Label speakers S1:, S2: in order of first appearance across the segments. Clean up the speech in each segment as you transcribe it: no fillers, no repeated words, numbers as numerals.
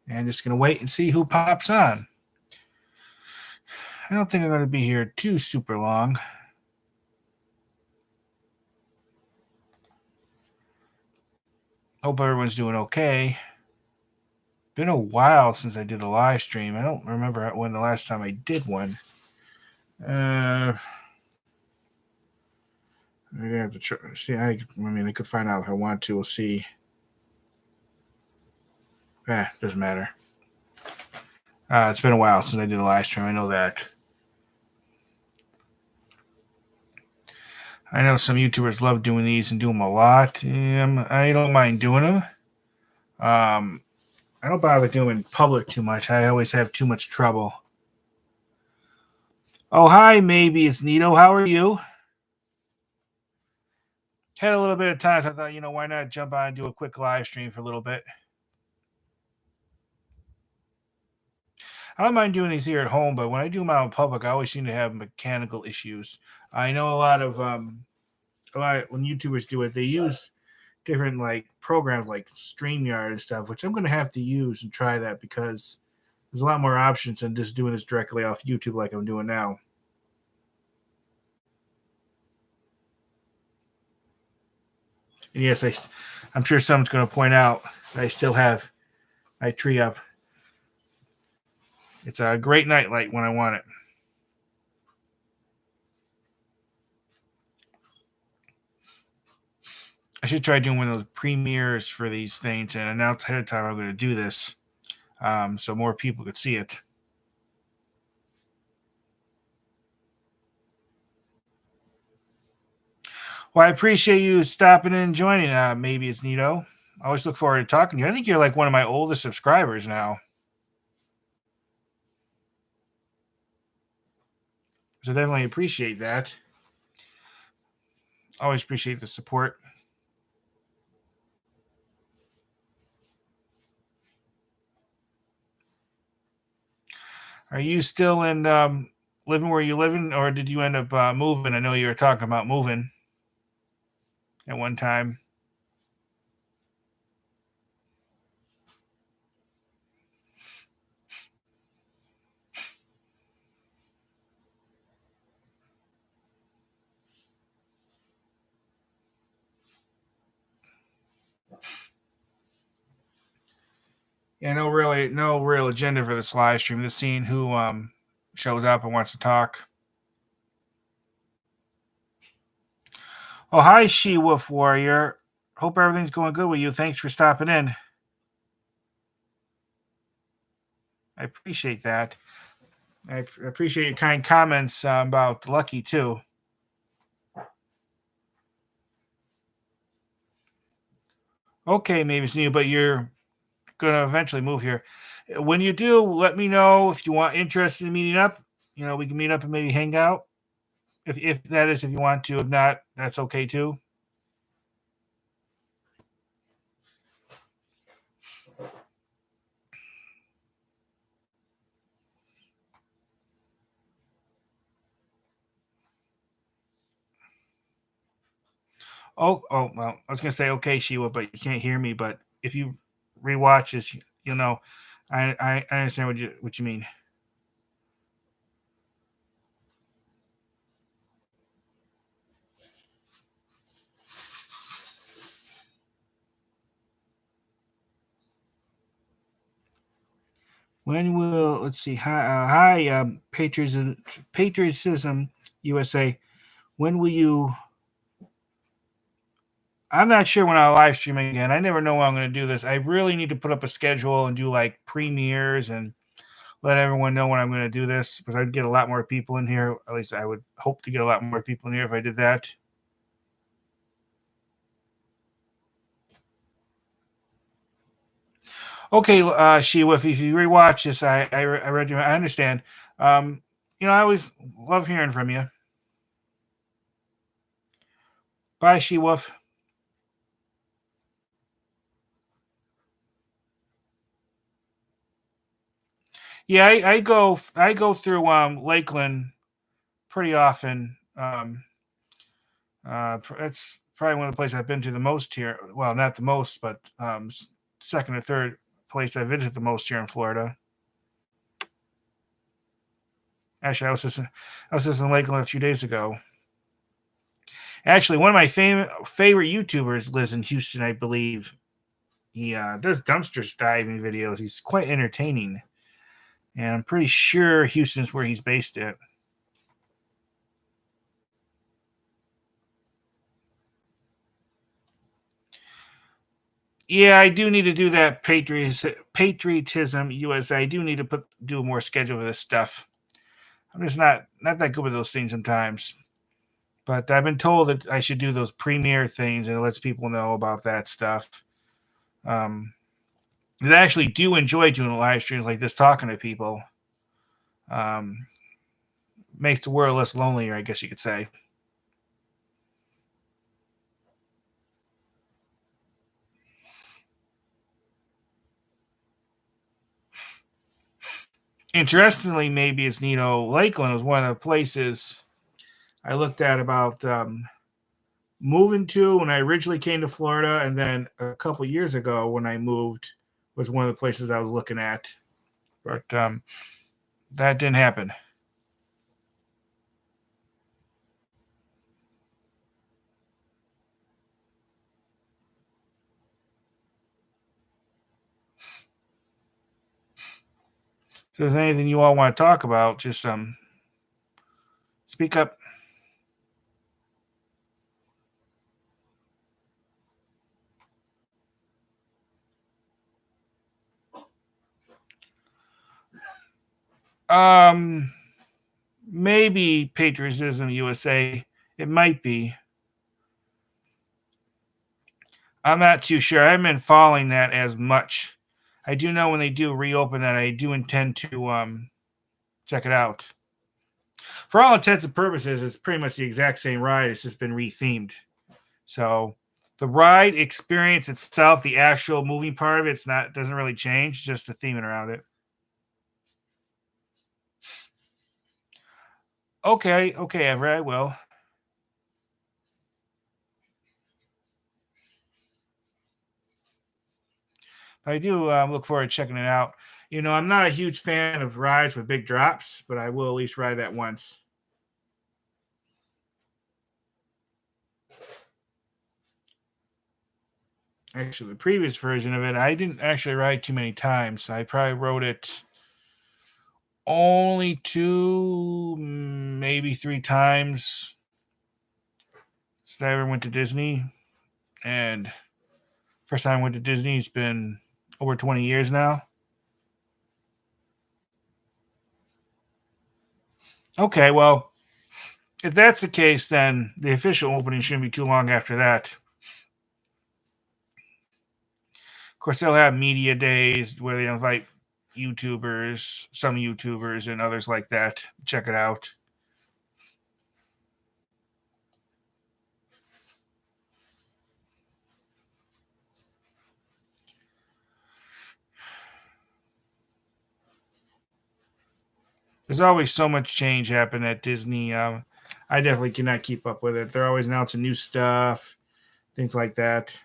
S1: And just going to wait and see who pops on. I don't think I'm going to be here too super long. Hope everyone's doing okay. Been a while since I did a live stream. I don't remember when the last time I did one. I'm gonna have to try, see. I mean, I could find out if I want to. We'll see. Doesn't matter. It's been a while since I did a live stream. I know that. I know some YouTubers love doing these and do them a lot. I don't mind doing them. I don't bother doing in public too much. I always have too much trouble. Oh, hi, maybe it's Nito. How are you? Had a little bit of time, so I thought, why not jump on and do a quick live stream for a little bit. I don't mind doing these here at home, but when I do them out in public, I always seem to have mechanical issues. I know a lot when YouTubers do it, they use different programs like StreamYard and stuff, which I'm going to have to use and try that because there's a lot more options than just doing this directly off YouTube like I'm doing now. And yes, I'm sure someone's going to point out I still have my tree up. It's a great nightlight when I want it. I should try doing one of those premieres for these things and announce ahead of time I'm going to do this so more people could see it. Well, I appreciate you stopping in and joining. Maybe it's Nito. I always look forward to talking to you. I think you're like one of my oldest subscribers now. So definitely appreciate that. Always appreciate the support. Are you still in living where you living, or did you end up moving? I know you were talking about moving at one time. Yeah, no real agenda for this live stream. Just seeing who shows up and wants to talk. Oh, hi, She Wolf Warrior. Hope everything's going good with you. Thanks for stopping in. I appreciate that. I appreciate your kind comments about Lucky, too. Okay, maybe it's new, but you're going to eventually move here. When you do, let me know if you want interested in meeting up. We can meet up and maybe hang out. If that is, if you want to. If not, that's okay, too. Oh, well, I was going to say, okay, Sheila, but you can't hear me. But if you rewatch this, you'll know. I understand what you mean. When will, let's see, hi Patriotism USA. When will you, I'm not sure when I'll live stream again. I never know when I'm going to do this. I really need to put up a schedule and do like premieres and let everyone know when I'm going to do this because I'd get a lot more people in here. At least I would hope to get a lot more people in here if I did that. Okay, Sheila, if you rewatch this, I read you. I understand. I always love hearing from you. Bye, She-Wolf. Yeah, I go through Lakeland pretty often. That's probably one of the places I've been to the most here. Well, not the most, but second or third place I visit the most here in Florida. Actually, I was just in Lakeland a few days ago. Actually, one of my favorite YouTubers lives in Houston, I believe. He does dumpster diving videos. He's quite entertaining. And I'm pretty sure Houston's where he's based at. Yeah, I do need to do that patriotism USA. I do need to do a more schedule for this stuff. I'm just not that good with those things sometimes. But I've been told that I should do those premiere things, and it lets people know about that stuff. I actually do enjoy doing live streams like this, talking to people. Makes the world less lonelier, I guess you could say. Interestingly, maybe it's Lakeland was one of the places I looked at about moving to when I originally came to Florida, and then a couple years ago when I moved was one of the places I was looking at, but that didn't happen. So if there's anything you all want to talk about, just speak up. Maybe Patriotism USA. It might be. I'm not too sure. I haven't been following that as much. I do know when they do reopen that, I do intend to check it out. For all intents and purposes, it's pretty much the exact same ride. It's just been rethemed. So the ride experience itself, the actual moving part of it, doesn't really change. It's just the theming around it. Okay, Everett, I will. I do look forward to checking it out. I'm not a huge fan of rides with big drops, but I will at least ride that once. Actually, the previous version of it, I didn't actually ride too many times. I probably rode it only 2, maybe 3 times since I ever went to Disney. And first time I went to Disney, it's been over 20 years now. Okay, well, if that's the case, then the official opening shouldn't be too long after that. Of course, they'll have media days where they invite YouTubers, some YouTubers, and others like that. Check it out. There's always so much change happening at Disney. I definitely cannot keep up with it. They're always announcing new stuff, things like that.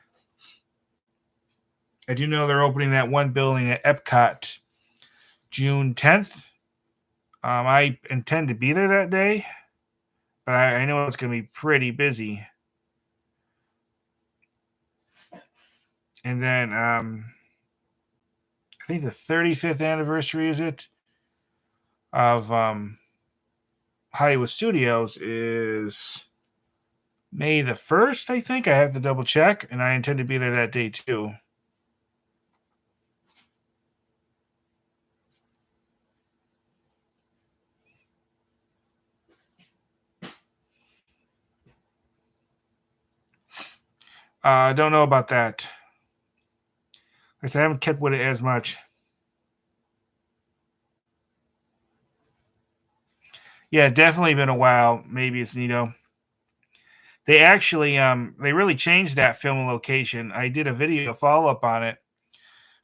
S1: I do know they're opening that one building at Epcot June 10th. I intend to be there that day, but I know it's going to be pretty busy. And then I think the 35th anniversary is it of Hollywood Studios is May the 1st, I think. I have to double check, and I intend to be there that day too. I don't know about that. I haven't kept with it as much. Yeah, definitely been a while. Maybe it's Nito. They actually they really changed that film location. I did a video follow up on it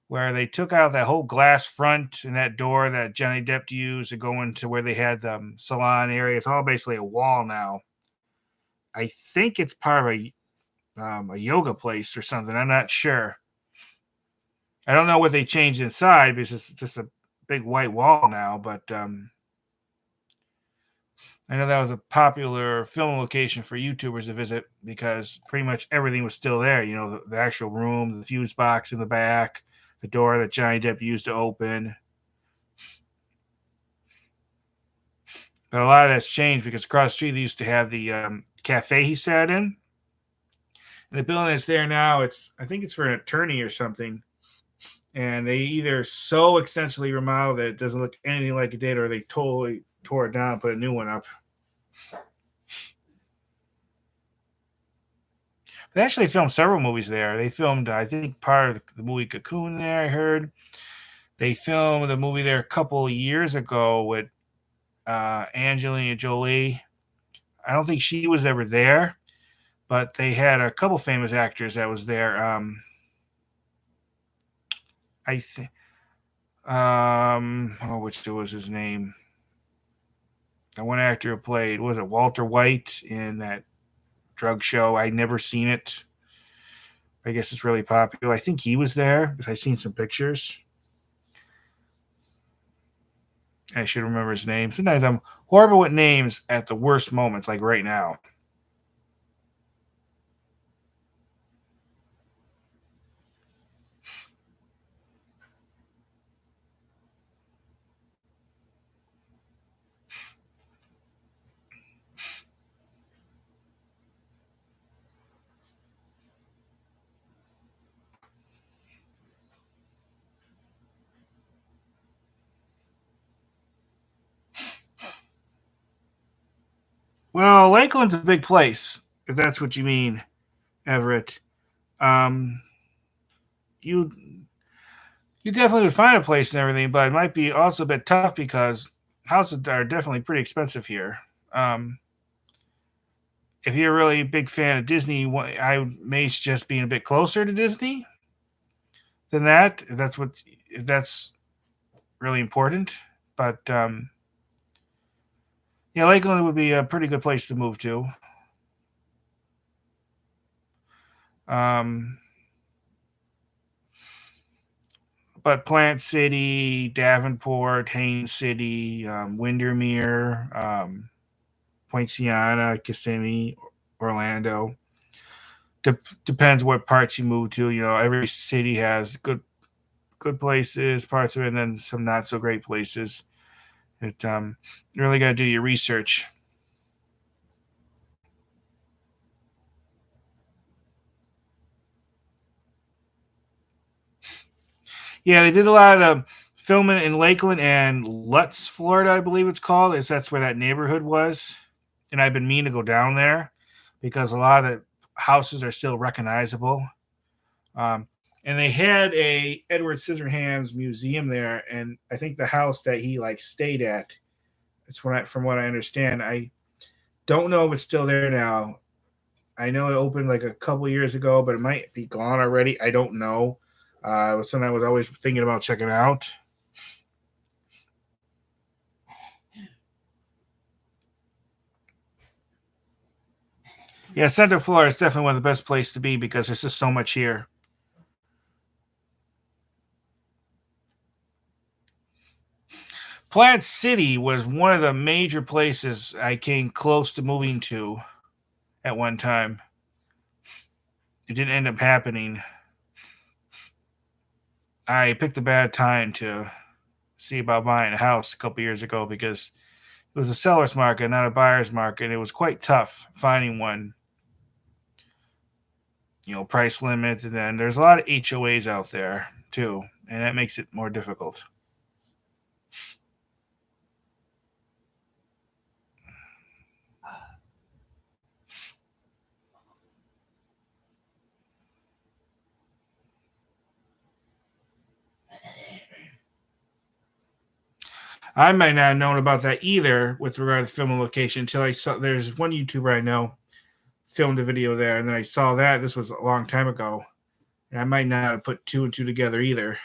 S1: where they took out that whole glass front and that door that Johnny Depp used to go into where they had the salon area. It's all basically a wall now. I think it's part of a yoga place or something. I'm not sure. I don't know what they changed inside because it's just a big white wall now, but I know that was a popular film location for YouTubers to visit because pretty much everything was still there. You know, the actual room, the fuse box in the back, the door that Johnny Depp used to open. But a lot of that's changed because across the street they used to have the cafe he sat in. And the building that's there now, I think it's for an attorney or something. And they either so extensively remodeled that it doesn't look anything like it did, or they totally tore it down and put a new one up. They actually filmed several movies there. They filmed, I think, part of the movie Cocoon there, I heard. They filmed a movie there a couple of years ago with Angelina Jolie. I don't think she was ever there, but they had a couple famous actors that was there. I think, which was his name? The one actor who played, was it Walter White in that drug show? I'd never seen it. I guess it's really popular. I think he was there because I've seen some pictures. I should remember his name. Sometimes I'm horrible with names at the worst moments, like right now. Well, Lakeland's a big place, if that's what you mean, Everett. Um, you you definitely would find a place and everything, but it might be also a bit tough because houses are definitely pretty expensive here. Um, if you're a really big fan of Disney, I may suggest being a bit closer to Disney than that. If that's really important. But yeah, Lakeland would be a pretty good place to move to. Um, but Plant City, Davenport, Haines City, Windermere, Poinciana, Kissimmee, Orlando. Depends what parts you move to. You know, every city has good places, parts of it, and then some not so great places. You really got to do your research. Yeah, they did a lot of filming in Lakeland and Lutz, Florida, I believe it's called. That's where that neighborhood was. And I've been meaning to go down there because a lot of the houses are still recognizable. Um, and they had a Edward Scissorhands museum there, and I think the house that he like stayed at. It's from what I understand. I don't know if it's still there now. I know it opened like a couple years ago, but it might be gone already. I don't know. It was something I was always thinking about checking out. Yeah, Central Florida is definitely one of the best places to be because there's just so much here. Plant City was one of the major places I came close to moving to at one time. It didn't end up happening. I picked a bad time to see about buying a house a couple years ago because it was a seller's market, not a buyer's market. It was quite tough finding one. You know, price limits, and then there's a lot of HOAs out there too, and that makes it more difficult. I might not have known about that either with regard to filming location until I saw there's one YouTuber I know filmed a video there, and then I saw that this was a long time ago, and I might not have put two and two together either.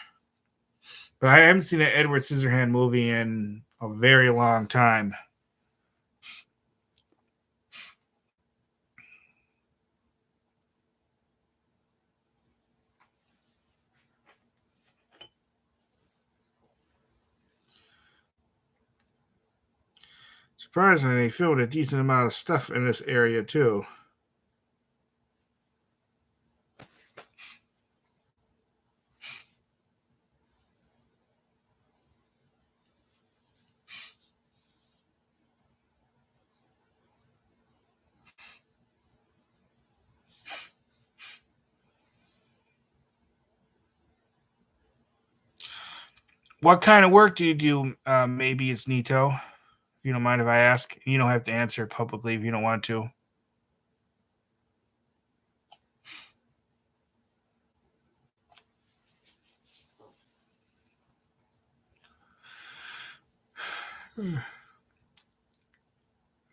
S1: But I haven't seen an Edward Scissorhand movie in a very long time. Surprisingly, they filled a decent amount of stuff in this area too. What kind of work do you do? Maybe it's Nito. You don't mind if I ask? You don't have to answer publicly if you don't want to.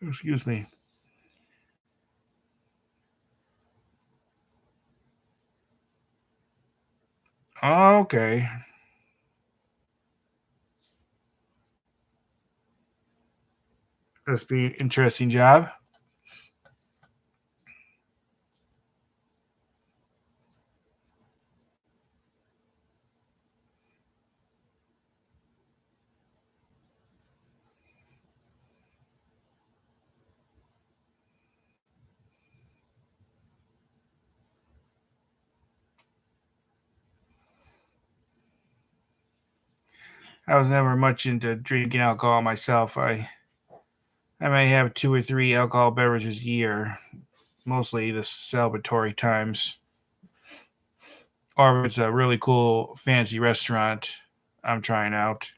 S1: Excuse me. Okay. Must be an interesting job. I was never much into drinking alcohol myself. I may have 2 or 3 alcohol beverages a year, mostly the celebratory times. Or if it's a really cool, fancy restaurant I'm trying out.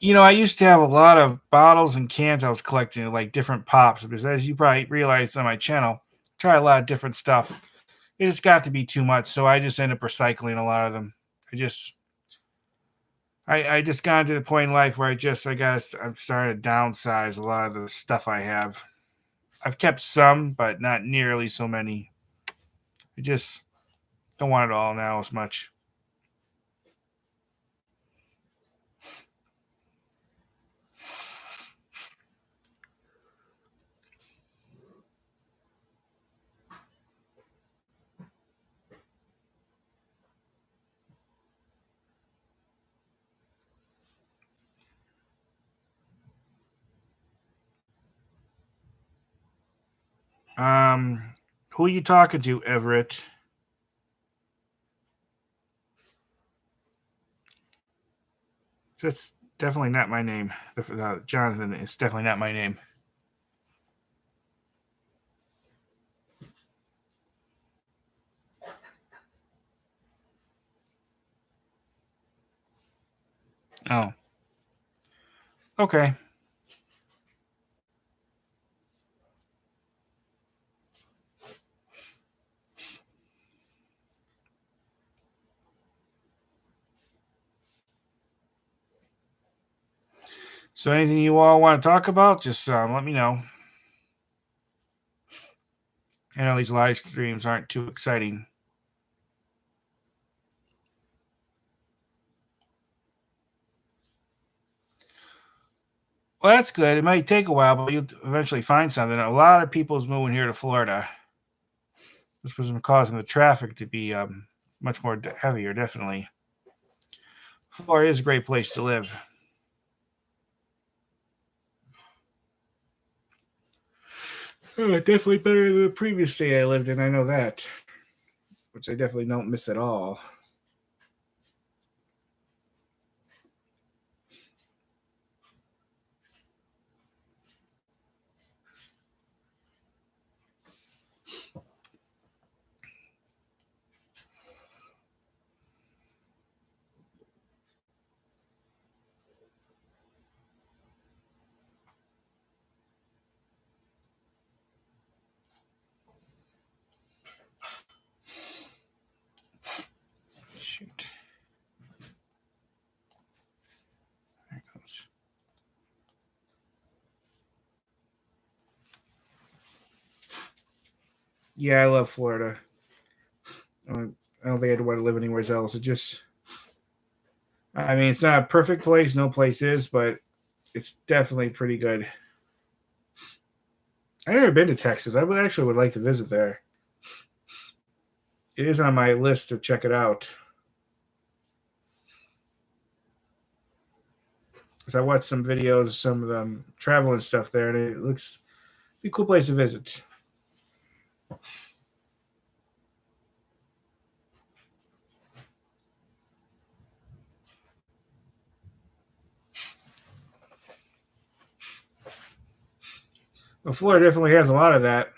S1: I used to have a lot of bottles and cans I was collecting, like different pops, because as you probably realized on my channel, I try a lot of different stuff. It just got to be too much, so I just end up recycling a lot of them. I just got to the point in life where I'm starting to downsize a lot of the stuff I have. I've kept some, but not nearly so many. I just don't want it all now as much. Who are you talking to, Everett? That's definitely not my name. Jonathan is definitely not my name. Oh, okay. So, anything you all want to talk about, just let me know. I know these live streams aren't too exciting. Well, that's good. It might take a while, but you'll eventually find something. A lot of people's moving here to Florida. This was causing the traffic to be much more heavier, definitely. Florida is a great place to live. Definitely better than the previous state I lived in. I know that, which I definitely don't miss at all. Yeah, I love Florida. I don't think I'd want to live anywhere else. It just, I mean, it's not a perfect place. No place is, but it's definitely pretty good. I've never been to Texas. I would like to visit there. It is on my list to check it out. Because I watched some videos, some of them travel and stuff there, and it looks be a cool place to visit. Well, Florida definitely has a lot of that.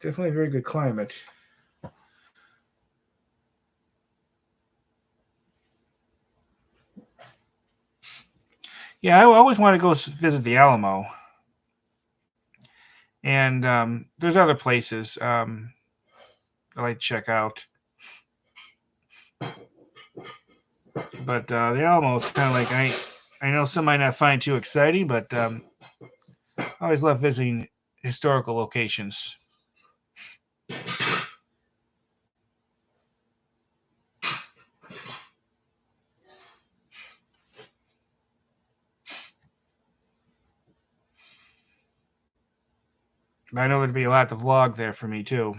S1: Definitely a very good climate. Yeah, I always want to go visit the Alamo, and there's other places I like to check out. But the Alamo is kind of like I know some might not find too exciting, but I always love visiting historical locations. But I know there'd be a lot to vlog there for me too.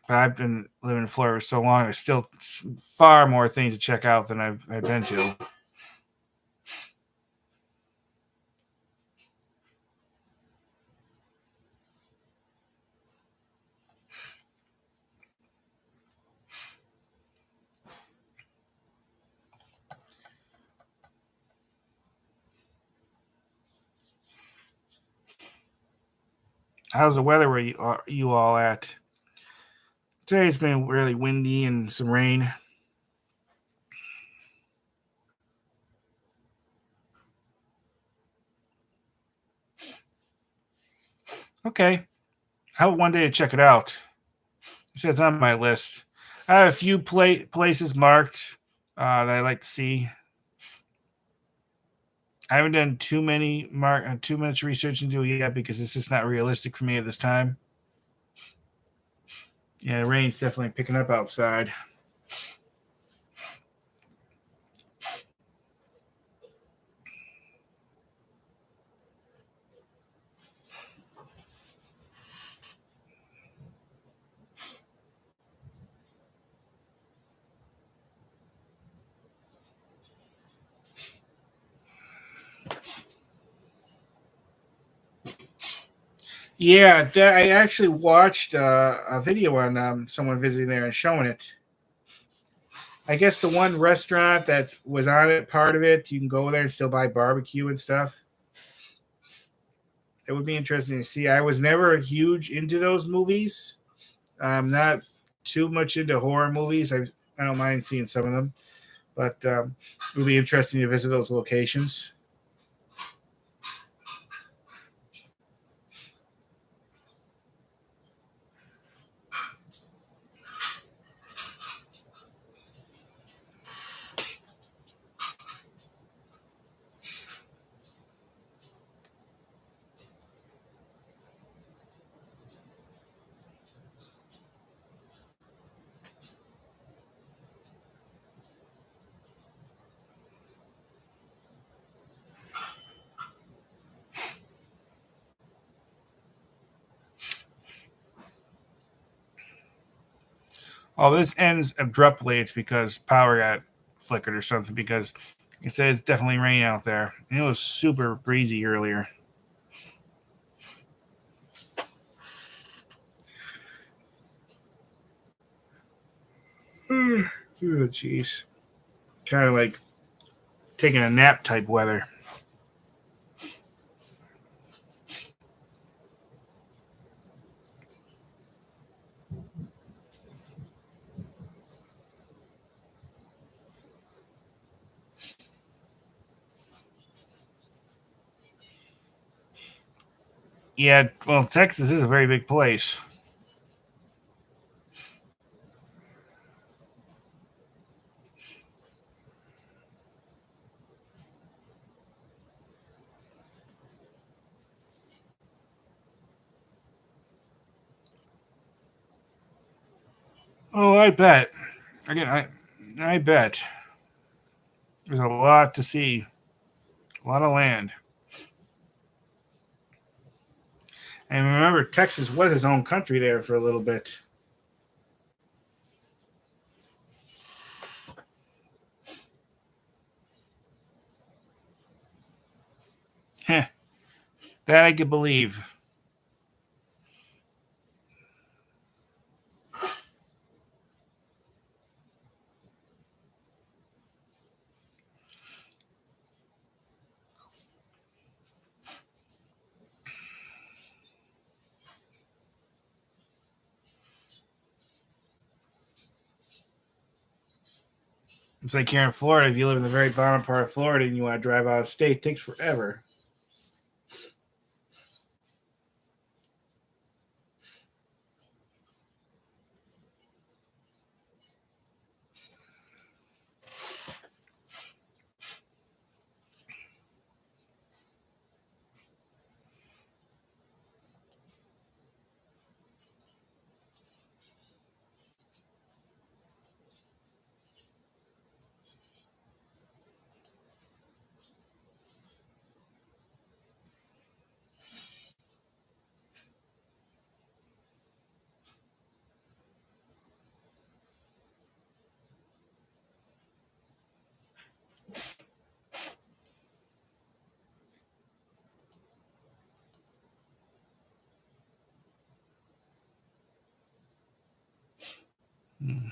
S1: But I've been living in Florida for so long. There's still far more things to check out than I've been to. How's the weather where you all at? Today's been really windy and some rain. Okay, I hope one day to check it out. I said it's on my list. I have a few places marked that I like to see. I haven't done too much research into it yet because it's just not realistic for me at this time. Yeah, the rain's definitely picking up outside. Yeah, I actually watched a video on someone visiting there and showing it. I guess the one restaurant that was on it, part of it, you can go there and still buy barbecue and stuff. It would be interesting to see. I was never huge into those movies. I'm not too much into horror movies. I don't mind seeing some of them, but it would be interesting to visit those locations. Oh, this ends abruptly. It's because power got flickered or something. Because it says it's definitely rain out there, and it was super breezy earlier. Oh, jeez. Kind of like taking a nap type weather. Yeah, well, Texas is a very big place. Oh, I bet. Again, I bet there's a lot to see, a lot of land. And remember, Texas was its own country there for a little bit. Heh, that I could believe. It's like here in Florida. If you live in the very bottom part of Florida and you want to drive out of state, it takes forever. Hmm.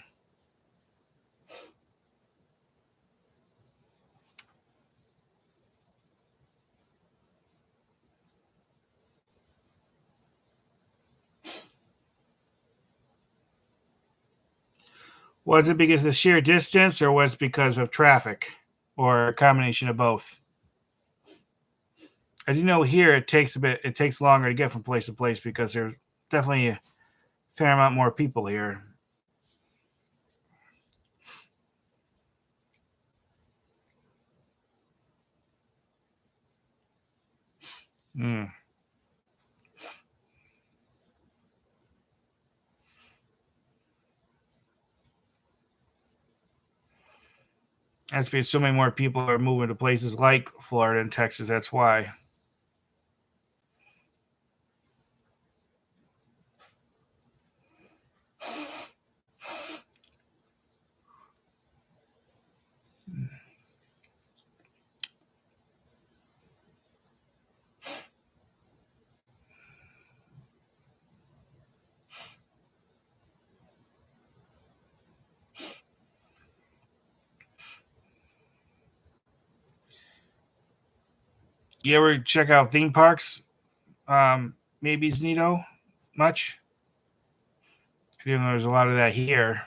S1: Was it because of the sheer distance, or was it because of traffic, or a combination of both? I do know here it takes a bit. It takes longer to get from place to place because there's definitely a fair amount more people here. Mm. That's because so many more people are moving to places like Florida and Texas. That's why. You ever check out theme parks? Maybe Znito much? Even though there's a lot of that here.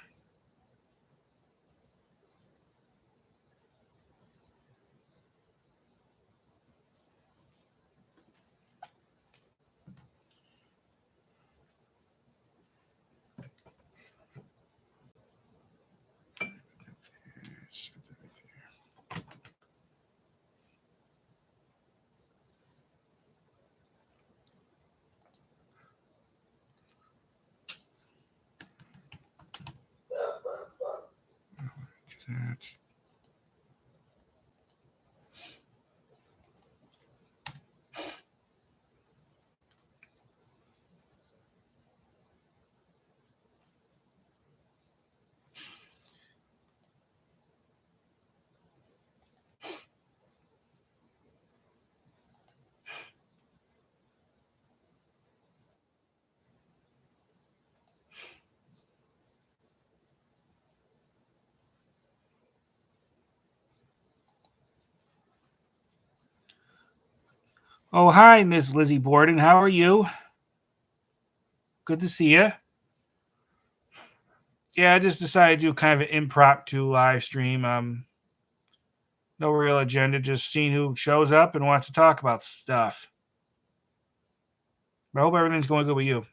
S1: Oh, hi, Miss Lizzie Borden. How are you? Good to see you. Yeah, I just decided to do kind of an impromptu live stream. No real agenda, just seeing who shows up and wants to talk about stuff. But I hope everything's going good with you.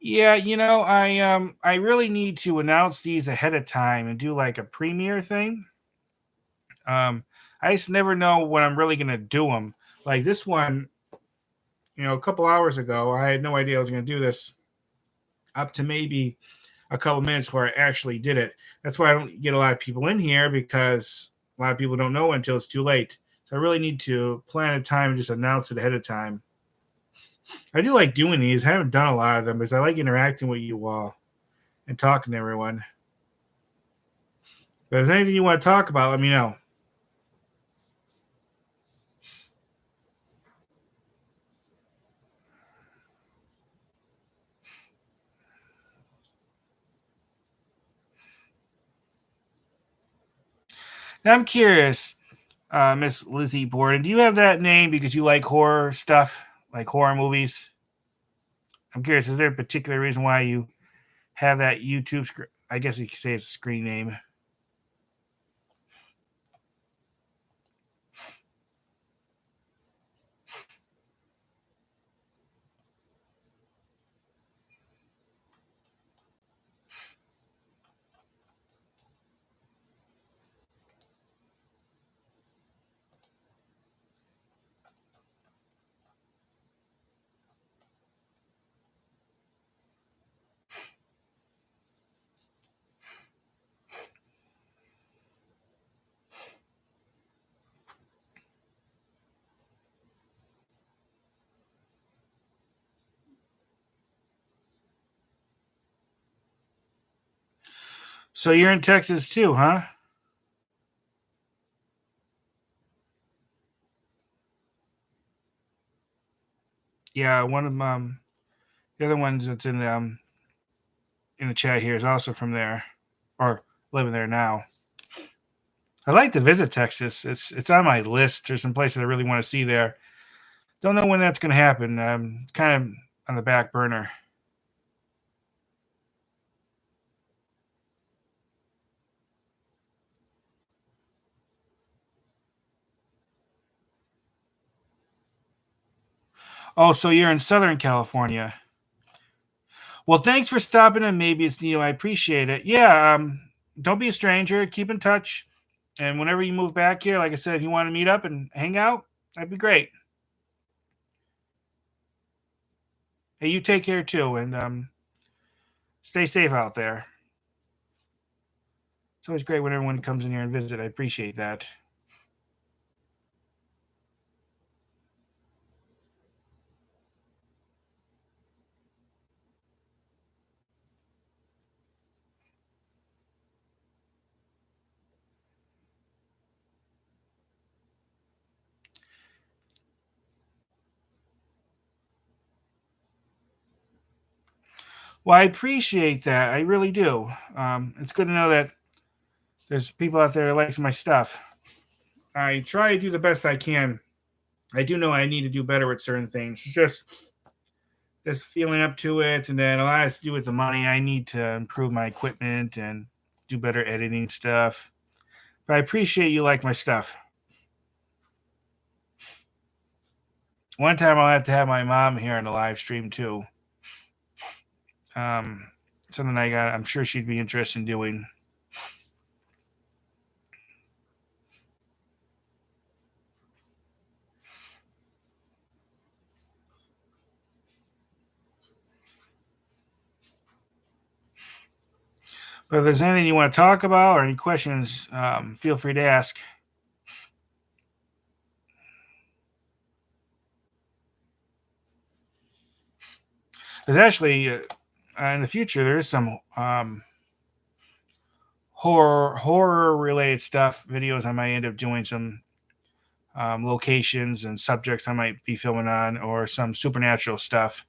S1: Yeah, I really need to announce these ahead of time and do like a premiere thing. I just never know when I'm really gonna do them. Like this one, a couple hours ago, I had no idea I was gonna do this. Up to maybe a couple minutes before I actually did it. That's why I don't get a lot of people in here because a lot of people don't know until it's too late. So I really need to plan a time and just announce it ahead of time. I do like doing these. I haven't done a lot of them because I like interacting with you all and talking to everyone. But if there's anything you want to talk about, let me know. Now I'm curious, Miss Lizzie Borden, do you have that name because you like horror stuff, like horror movies? I'm curious, is there a particular reason why you have that YouTube I guess you could say it's a screen name. So you're in Texas too, huh? Yeah, one of the other ones that's in the chat here is also from there, or living there now. I'd like to visit Texas. It's on my list. There's some places I really want to see there. Don't know when that's going to happen. It's kind of on the back burner. Oh, so you're in Southern California. Well, thanks for stopping in. Maybe it's Neo. I appreciate it. Yeah. Don't be a stranger. Keep in touch. And whenever you move back here, like I said, if you want to meet up and hang out, that'd be great. Hey, you take care too, and stay safe out there. It's always great when everyone comes in here and visit. I appreciate that. Well, I appreciate that. I really do. It's good to know that there's people out there that likes my stuff. I try to do the best I can. I do know I need to do better with certain things. It's just feeling up to it, and then a lot has to do with the money. I need to improve my equipment and do better editing stuff. But I appreciate you like my stuff. One time I'll have to have my mom here on the live stream too. Um, Something I'm sure she'd be interested in doing. But if there's anything you want to talk about or any questions, feel free to ask. There's actually in the future there is some horror related stuff videos. I might end up doing some locations and subjects I might be filming on, or some supernatural stuff.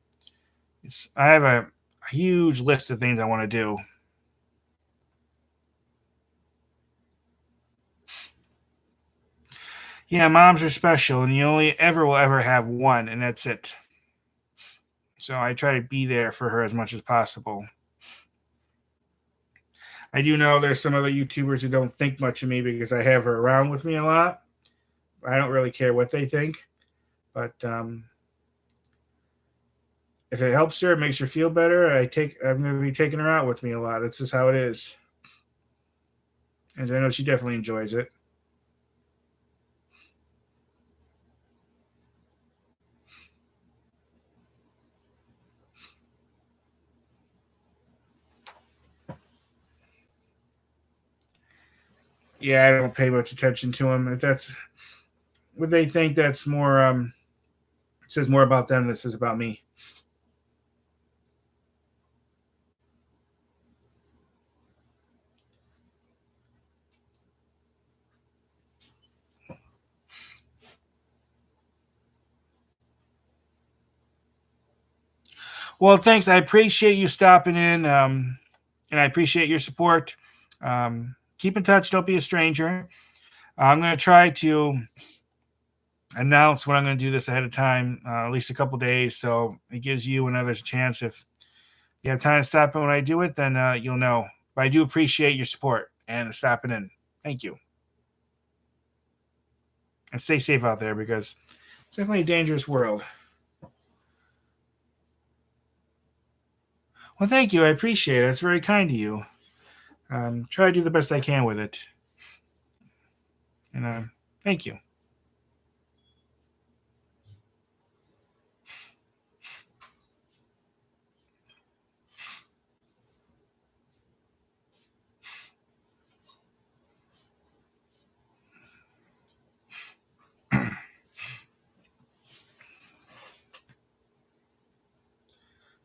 S1: I have a huge list of things I want to do. Yeah, moms are special, and you only will ever have one, and that's it. So I try to be there for her as much as possible. I do know there's some other YouTubers who don't think much of me because I have her around with me a lot. I don't really care what they think, but if it helps her, it makes her feel better. I'm going to be taking her out with me a lot. That's just how it is, and I know she definitely enjoys it. Yeah, I don't pay much attention to them. If that's what they think, that's more. It says more about them than it says about me. Well, thanks. I appreciate you stopping in, and I appreciate your support. Keep in touch. Don't be a stranger. I'm going to try to announce when I'm going to do this ahead of time, at least a couple days, so it gives you and others a chance. If you have time to stop in when I do it, then you'll know. But I do appreciate your support and stopping in. Thank you. And stay safe out there because it's definitely a dangerous world. Well, thank you. I appreciate it. That's very kind of you. Try to do the best I can with it. And thank you.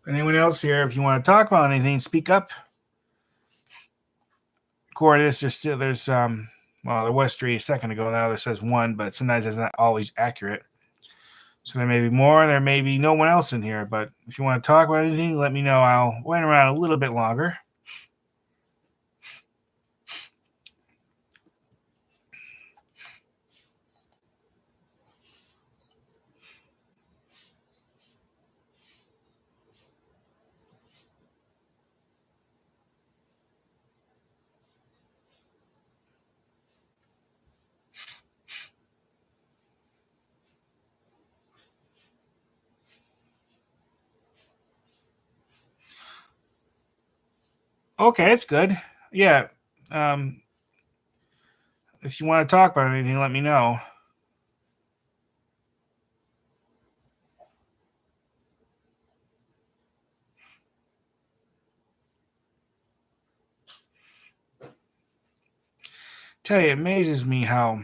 S1: Anyone else here, if you want to talk about anything, speak up. Core, there's well, there was 3 a second ago. Now there says 1, but sometimes it's not always accurate. So there may be more. There may be no one else in here. But if you want to talk about anything, let me know. I'll wait around a little bit longer. Okay, it's good. Yeah. Um, if you want to talk about anything, let me know. Tell you, it amazes me how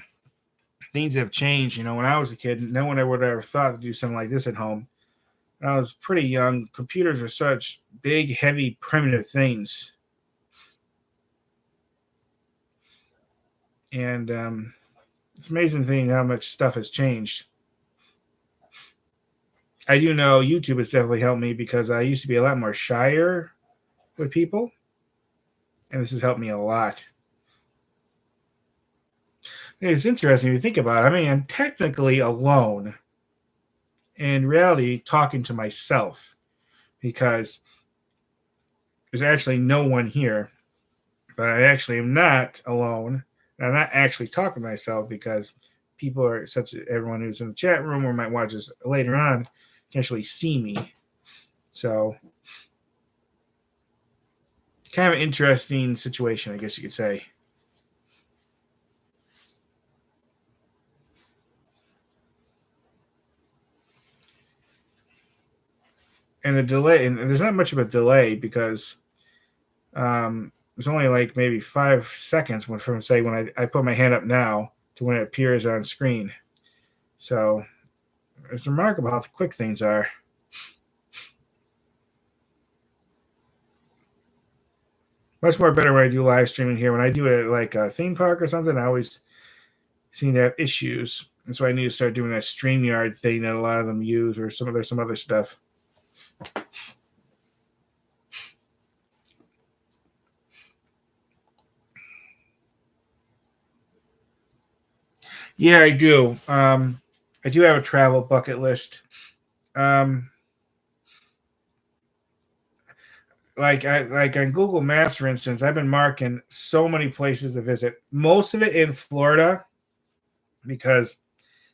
S1: things have changed. When I was a kid, no one would have ever thought to do something like this at home. When I was pretty young, computers were such big, heavy, primitive things. And it's amazing thing how much stuff has changed. I do know YouTube has definitely helped me because I used to be a lot more shyer with people, and this has helped me a lot. It's interesting if you think about it. I mean, I'm technically alone in reality talking to myself because there's actually no one here, but I actually am not alone. I'm not actually talking to myself because people are such everyone who's in the chat room or might watch this later on can actually see me. So kind of an interesting situation, I guess you could say. And the delay, and there's not much of a delay because there's only like maybe 5 seconds from say when I put my hand up now to when it appears on screen. So it's remarkable how quick things are. Much more better when I do live streaming here. When I do it at like a theme park or something, I always seem to have issues. That's why I need to start doing that StreamYard thing that a lot of them use, or there's some other stuff. Yeah, I do. I do have a travel bucket list. Um, like on Google Maps, for instance, I've been marking so many places to visit. Most of it in Florida because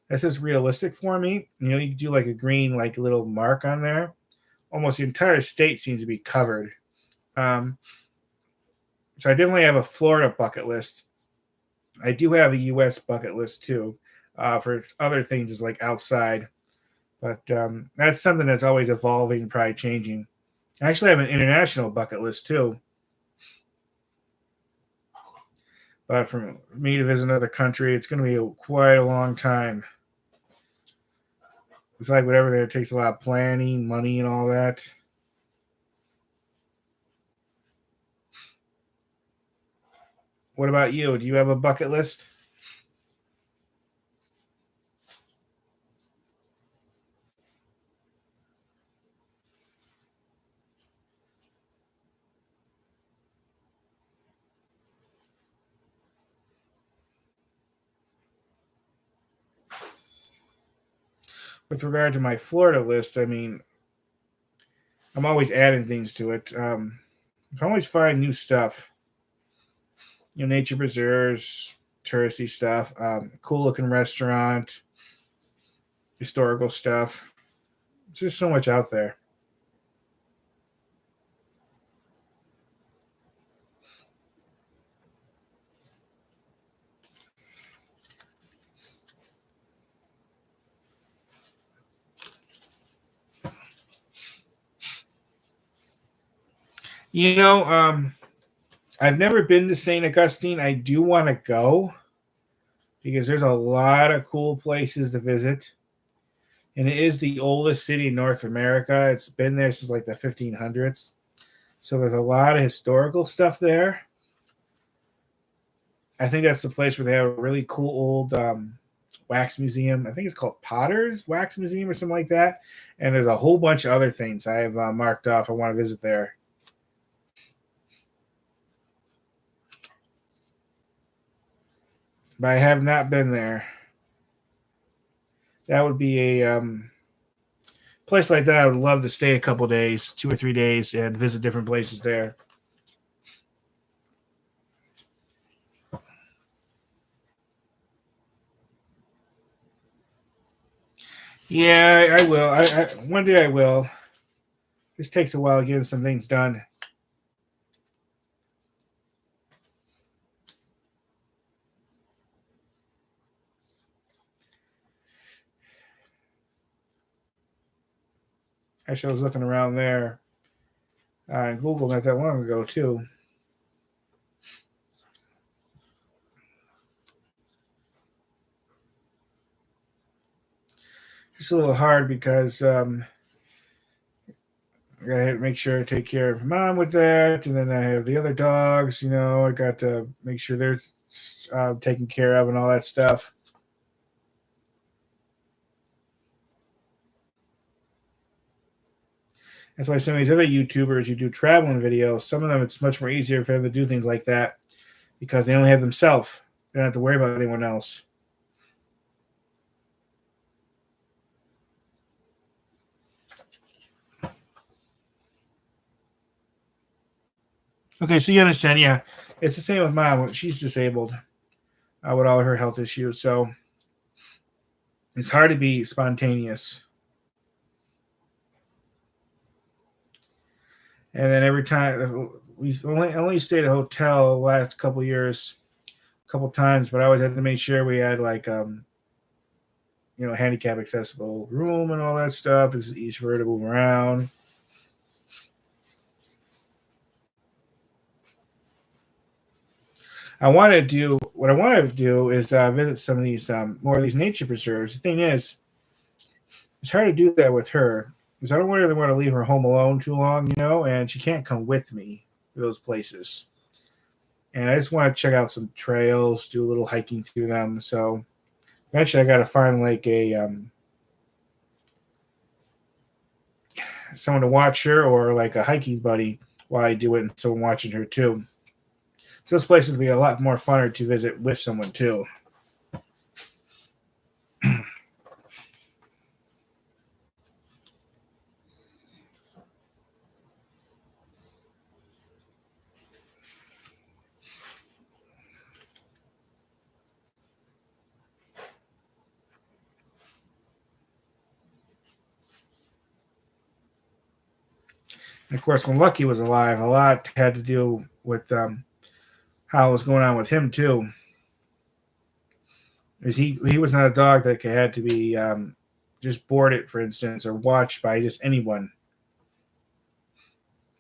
S1: this is realistic for me. You do like a green like little mark on there. Almost the entire state seems to be covered. Um, so I definitely have a Florida bucket list. I do have a U.S. bucket list too for other things, is like outside. But that's something that's always evolving, probably changing. I actually have an international bucket list too. But for me to visit another country, it's going to be quite a long time. It's like whatever there takes a lot of planning, money, and all that. What about you? Do you have a bucket list? With regard to my Florida list, I mean, I'm always adding things to it. I can always find new stuff. Nature preserves, touristy stuff, cool looking restaurant, historical stuff. There's just so much out there. You know, I've never been to St. Augustine. I do want to go because there's a lot of cool places to visit. And it is the oldest city in North America. It's been there since like the 1500s. So there's a lot of historical stuff there. I think that's the place where they have a really cool old wax museum. I think it's called Potter's Wax Museum or something like that. And there's a whole bunch of other things I have marked off. I want to visit there. But I have not been there. That would be a place like that. I would love to stay a couple days, 2 or 3 days, and visit different places there. Yeah, I will. One day I will. This takes a while getting some things done. Actually, I was looking around there on Google not that long ago too. It's a little hard because I gotta make sure I take care of mom with that, and then I have the other dogs. I got to make sure they're taken care of and all that stuff. That's why some of these other YouTubers who do traveling videos, some of them it's much more easier for them to do things like that because they only have themselves. They don't have to worry about anyone else. Okay, so you understand, yeah. It's the same with mom. She's disabled with all her health issues, so it's hard to be spontaneous. And then every time we only stayed at a hotel the last couple years, a couple times, but I always had to make sure we had like handicap accessible room and all that stuff. It's easy for her to move around. What I want to do is visit some of these more of these nature preserves. The thing is, it's hard to do that with her because I don't really want to leave her home alone too long, and she can't come with me to those places. And I just want to check out some trails, do a little hiking through them. So eventually, I got to find like a someone to watch her or like a hiking buddy while I do it, and someone watching her too. So those places would be a lot more funner to visit with someone too. And of course, when Lucky was alive, a lot had to do with how it was going on with him too. Because he was not a dog that had to be just boarded, for instance, or watched by just anyone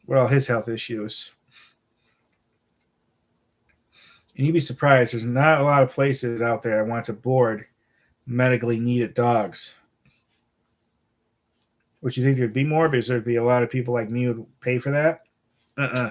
S1: with all his health issues. And you'd be surprised. There's not a lot of places out there that want to board medically needed dogs. Would you think there'd be more? Because there'd be a lot of people like me who would pay for that. Uh-uh.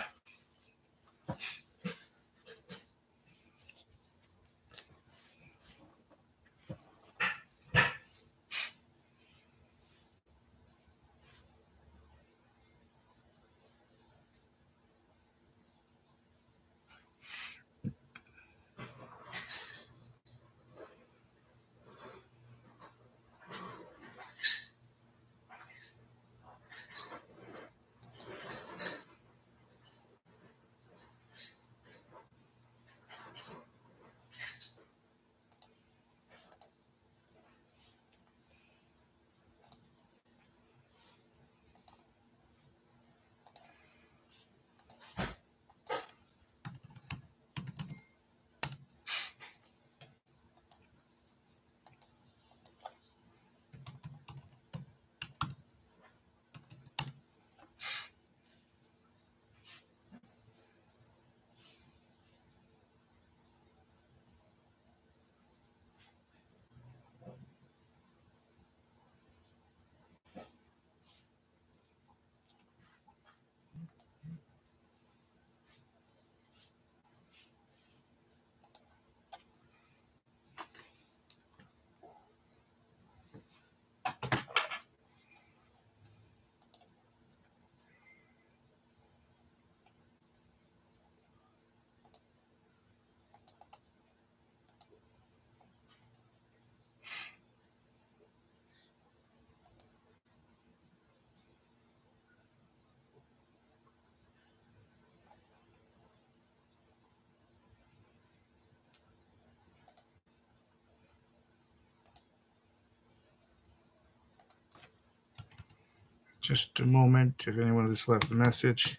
S1: Just a moment. If anyone just left a message,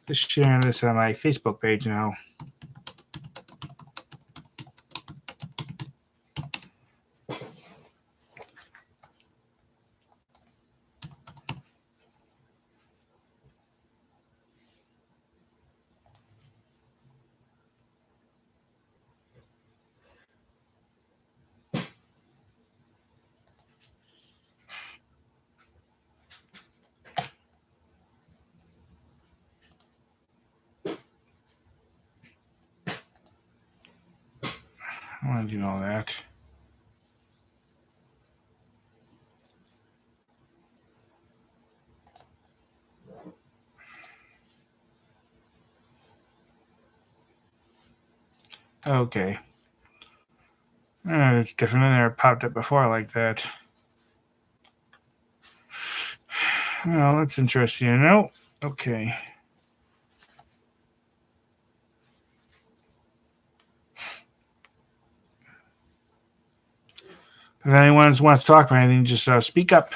S1: just sharing this on my Facebook page now. I want to do all that. Okay. It's different than it popped up before like that. Well, that's interesting to know. Okay. If anyone wants to talk about anything, just speak up.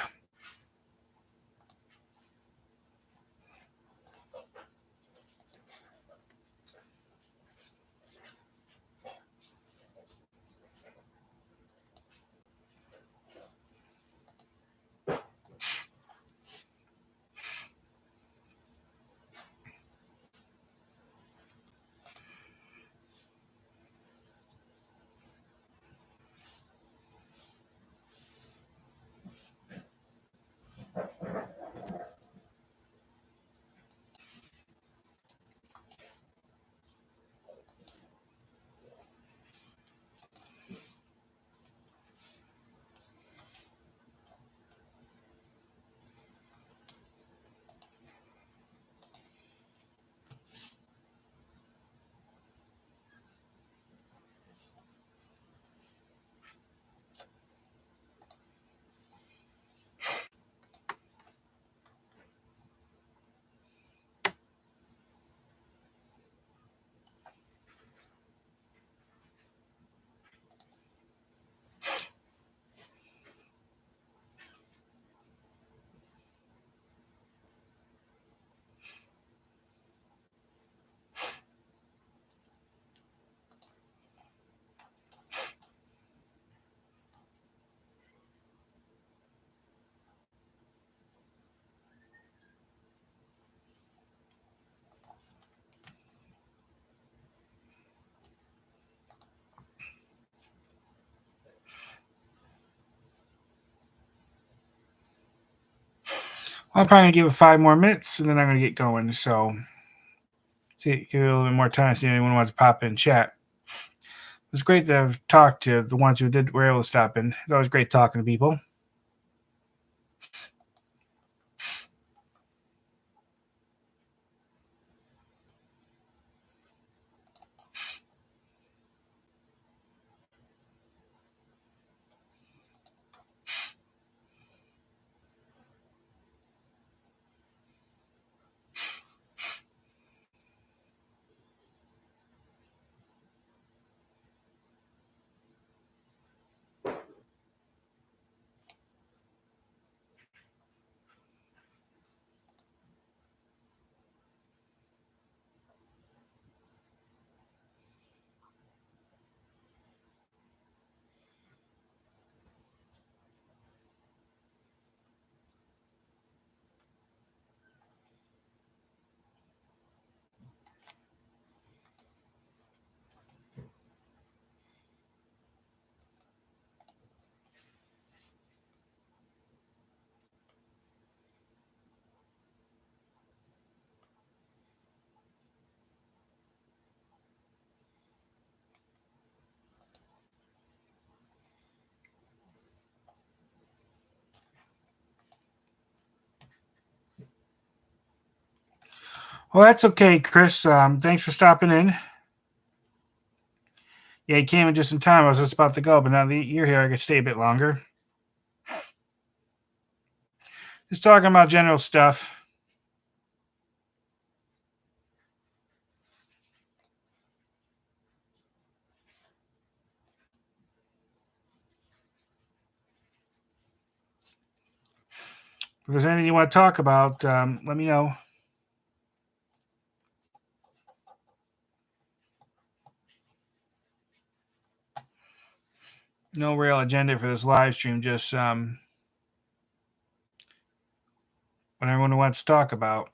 S1: I'm probably going to give it 5 more minutes, and then I'm going to get going. So, see, give it a little bit more time to see if anyone wants to pop in chat. It was great to have talked to the ones who were able to stop in. It's always great talking to people. Well, that's okay, Chris. Thanks for stopping in. Yeah, you came in just in time. I was just about to go, but now that you're here, I can stay a bit longer. Just talking about general stuff. If there's anything you want to talk about, let me know. No real agenda for this live stream, just what everyone wants to talk about.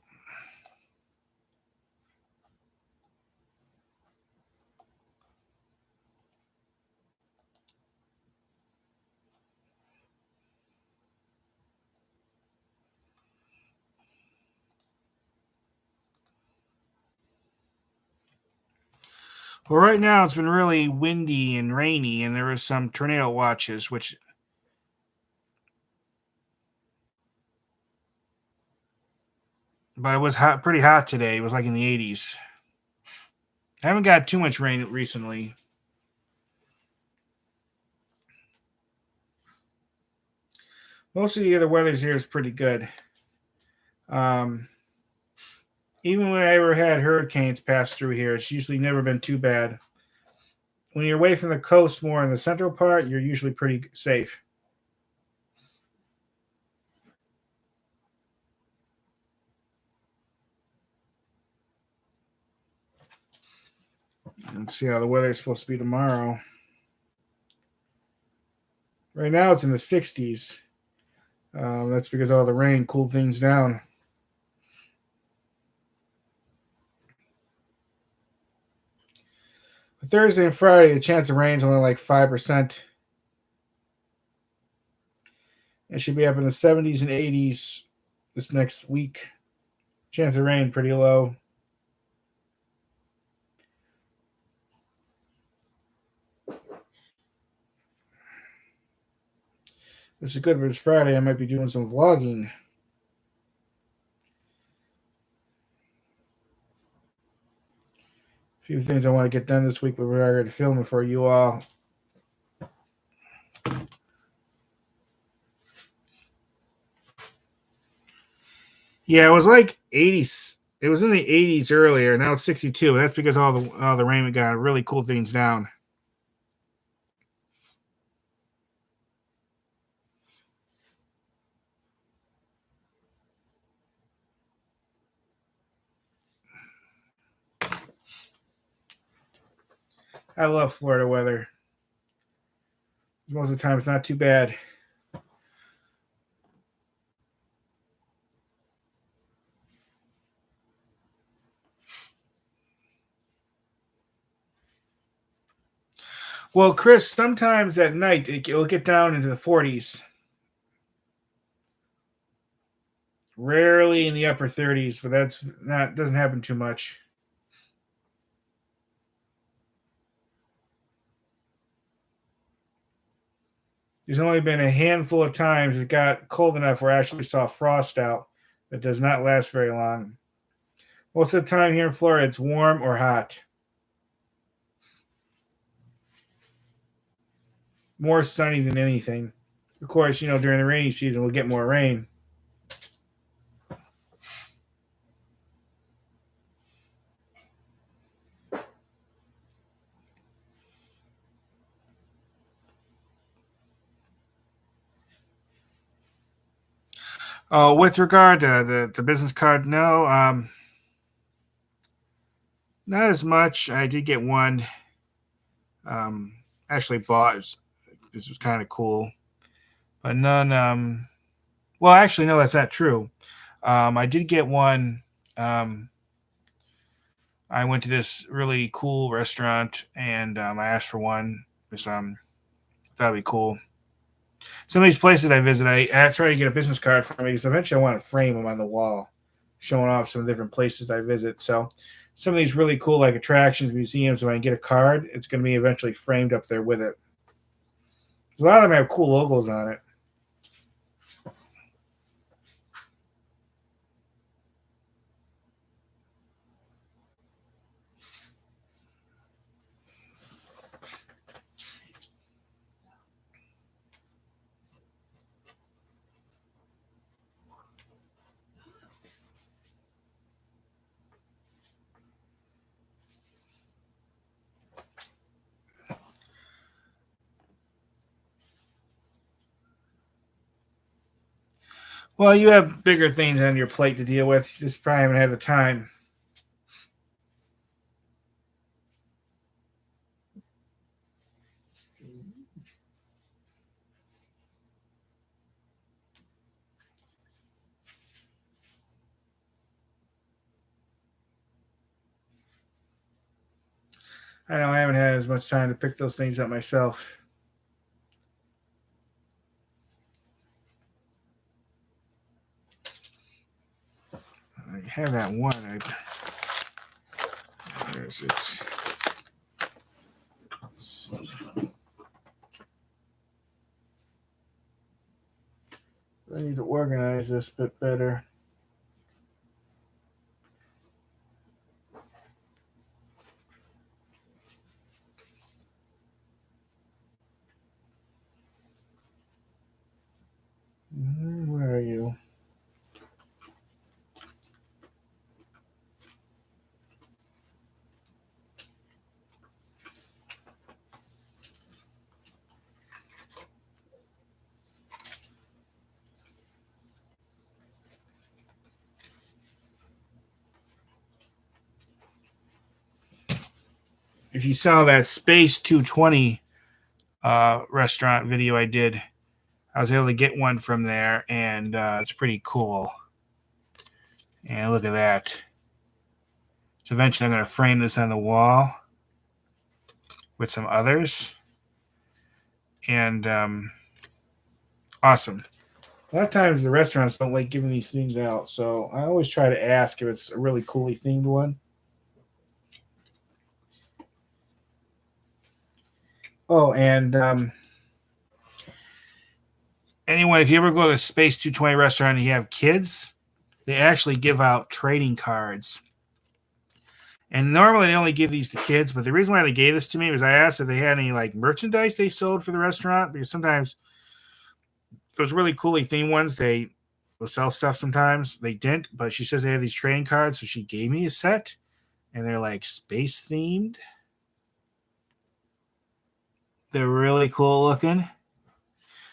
S1: Well, right now it's been really windy and rainy, and there was some tornado watches, but it was hot, pretty hot today. It was like in the 80s. I haven't got too much rain recently. Most of the other weather here is pretty good. Even when I ever had hurricanes pass through here, it's usually never been too bad. When you're away from the coast, more in the central part, you're usually pretty safe. Let's see how the weather is supposed to be tomorrow. Right now, it's in the 60s. That's because all the rain cooled things down. But Thursday and Friday, the chance of rain is only like 5%. It should be up in the 70s and 80s this next week. Chance of rain pretty low. This is good, but it's Friday. I might be doing some vlogging. A few things I want to get done this week, but we're already filming for you all. Yeah, it was like 80s. It was in the 80s earlier. Now it's 62. That's because all the rain we got really cooled things down. I love Florida weather. Most of the time, it's not too bad. Well, Chris, sometimes at night it'll get down into the 40s. Rarely in the upper 30s, but doesn't happen too much. There's only been a handful of times it got cold enough where I actually saw frost out. That does not last very long. Most of the time here in Florida, it's warm or hot. More sunny than anything. Of course, during the rainy season, we'll get more rain. With regard to the business card, no, not as much. I did get one. Actually bought. This was kind of cool, but none. Well, actually, no, that's not true. I did get one. I went to this really cool restaurant and I asked for one because that'd be cool. Some of these places I visit, I try to get a business card for me because eventually I want to frame them on the wall, showing off some of the different places I visit. So some of these really cool like attractions, museums, when I get a card, it's going to be eventually framed up there with it. A lot of them have cool logos on it. Well, you have bigger things on your plate to deal with. You just probably haven't had the time. I know I haven't had as much time to pick those things up myself. I have that one. Where is it? I need to organize this a bit better. Where are you? If you saw that Space 220 restaurant video I did, I was able to get one from there, and it's pretty cool. And look at that. So eventually I'm going to frame this on the wall with some others. And awesome. A lot of times the restaurants don't like giving these things out, so I always try to ask if it's a really coolly themed one. Oh, and anyone, if you ever go to the Space 220 restaurant and you have kids, they actually give out trading cards. And normally they only give these to kids, but the reason why they gave this to me was I asked if they had any like merchandise they sold for the restaurant, because sometimes those really coolly themed ones, they will sell stuff sometimes. They didn't, but she says they have these trading cards, so she gave me a set, and they're like space themed. They're really cool looking.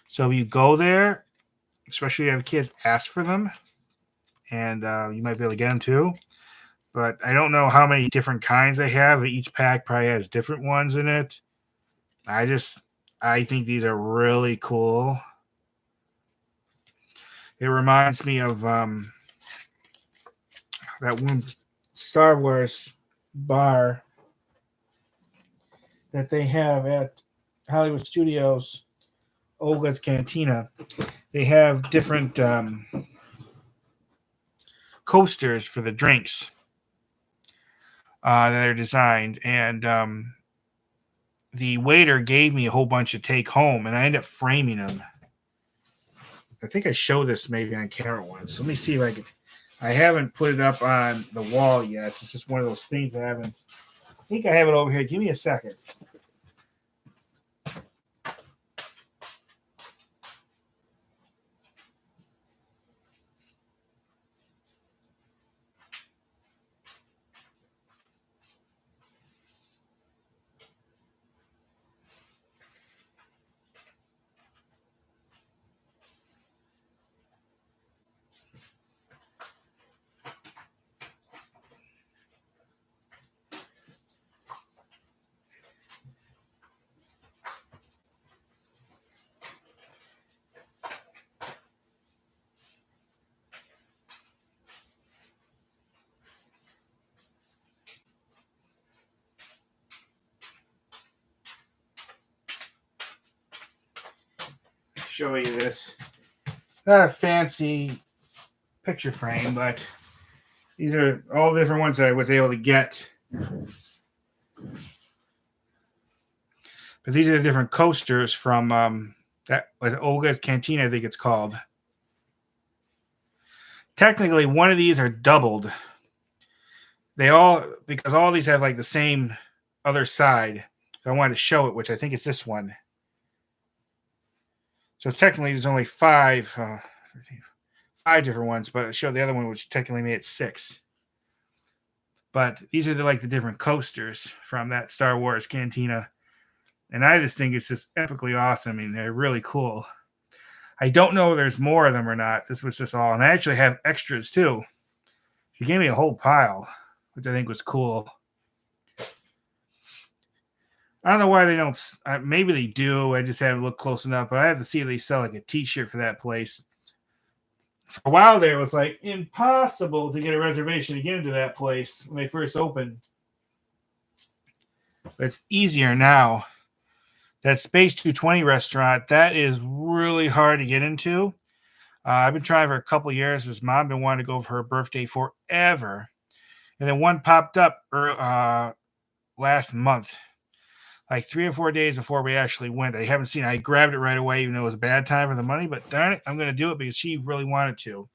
S1: So if you go there, especially if you have kids, ask for them, and you might be able to get them too. But I don't know how many different kinds they have. Each pack probably has different ones in it. I think these are really cool. It reminds me of that one Star Wars bar that they have at Hollywood Studios, Olga's Cantina. They have different coasters for the drinks that are designed, and the waiter gave me a whole bunch to take home, and I ended up framing them. I think I showed this maybe on camera once. Let me see if I can. I haven't put it up on the wall yet. It's just one of those things I haven't. I think I have it over here. Give me a second. Show you this. Not a fancy picture frame, but these are all the different ones that I was able to get. But these are the different coasters from that Olga's Cantina, I think it's called. Technically, one of these are doubled. Because all these have like the same other side. So I wanted to show it, which I think it's this one. So technically, there's only five different ones, but I showed the other one, which technically made it 6. But these are the different coasters from that Star Wars Cantina. And I just think it's just epically awesome. I mean, they're really cool. I don't know if there's more of them or not. This was just all. And I actually have extras, too. She gave me a whole pile, which I think was cool. I don't know why they don't. Maybe they do. I just haven't looked close enough. But I have to see if they sell like a T-shirt for that place. For a while there, it was like impossible to get a reservation to get into that place when they first opened. But it's easier now. That Space 220 restaurant, that is really hard to get into. I've been trying for a couple of years. His mom been wanting to go for her birthday forever. And then one popped up last month, like 3 or 4 days before we actually went. I haven't seen it. I grabbed it right away, even though it was a bad time for the money. But darn it, I'm going to do it because she really wanted to.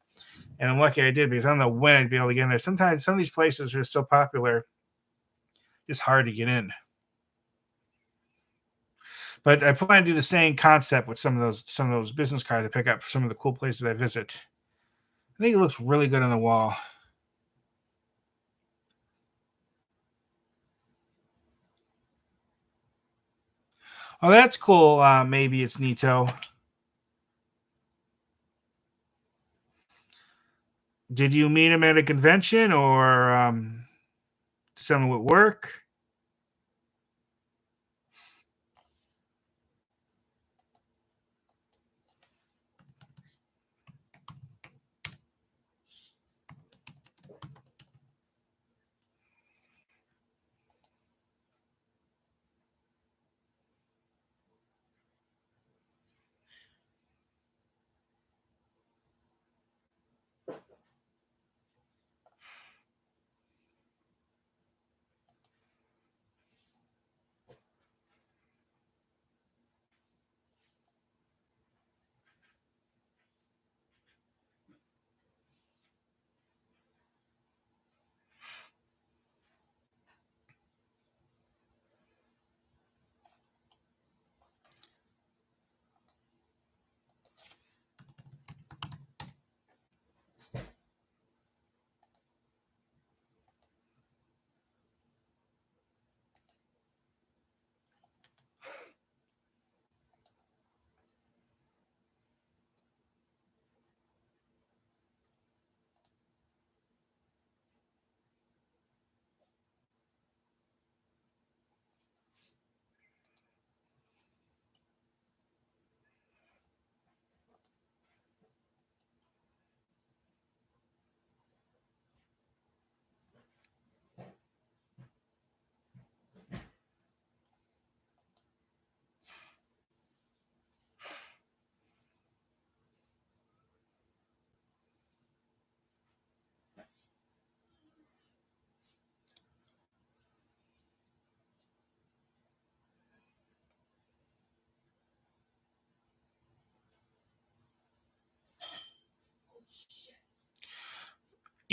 S1: And I'm lucky I did because I don't know when I'd be able to get in there. Sometimes some of these places are so popular, it's hard to get in. But I plan to do the same concept with some of those business cards I pick up for some of the cool places I visit. I think it looks really good on the wall. Oh, that's cool. Maybe it's Nito. Did you meet him at a convention or something with work?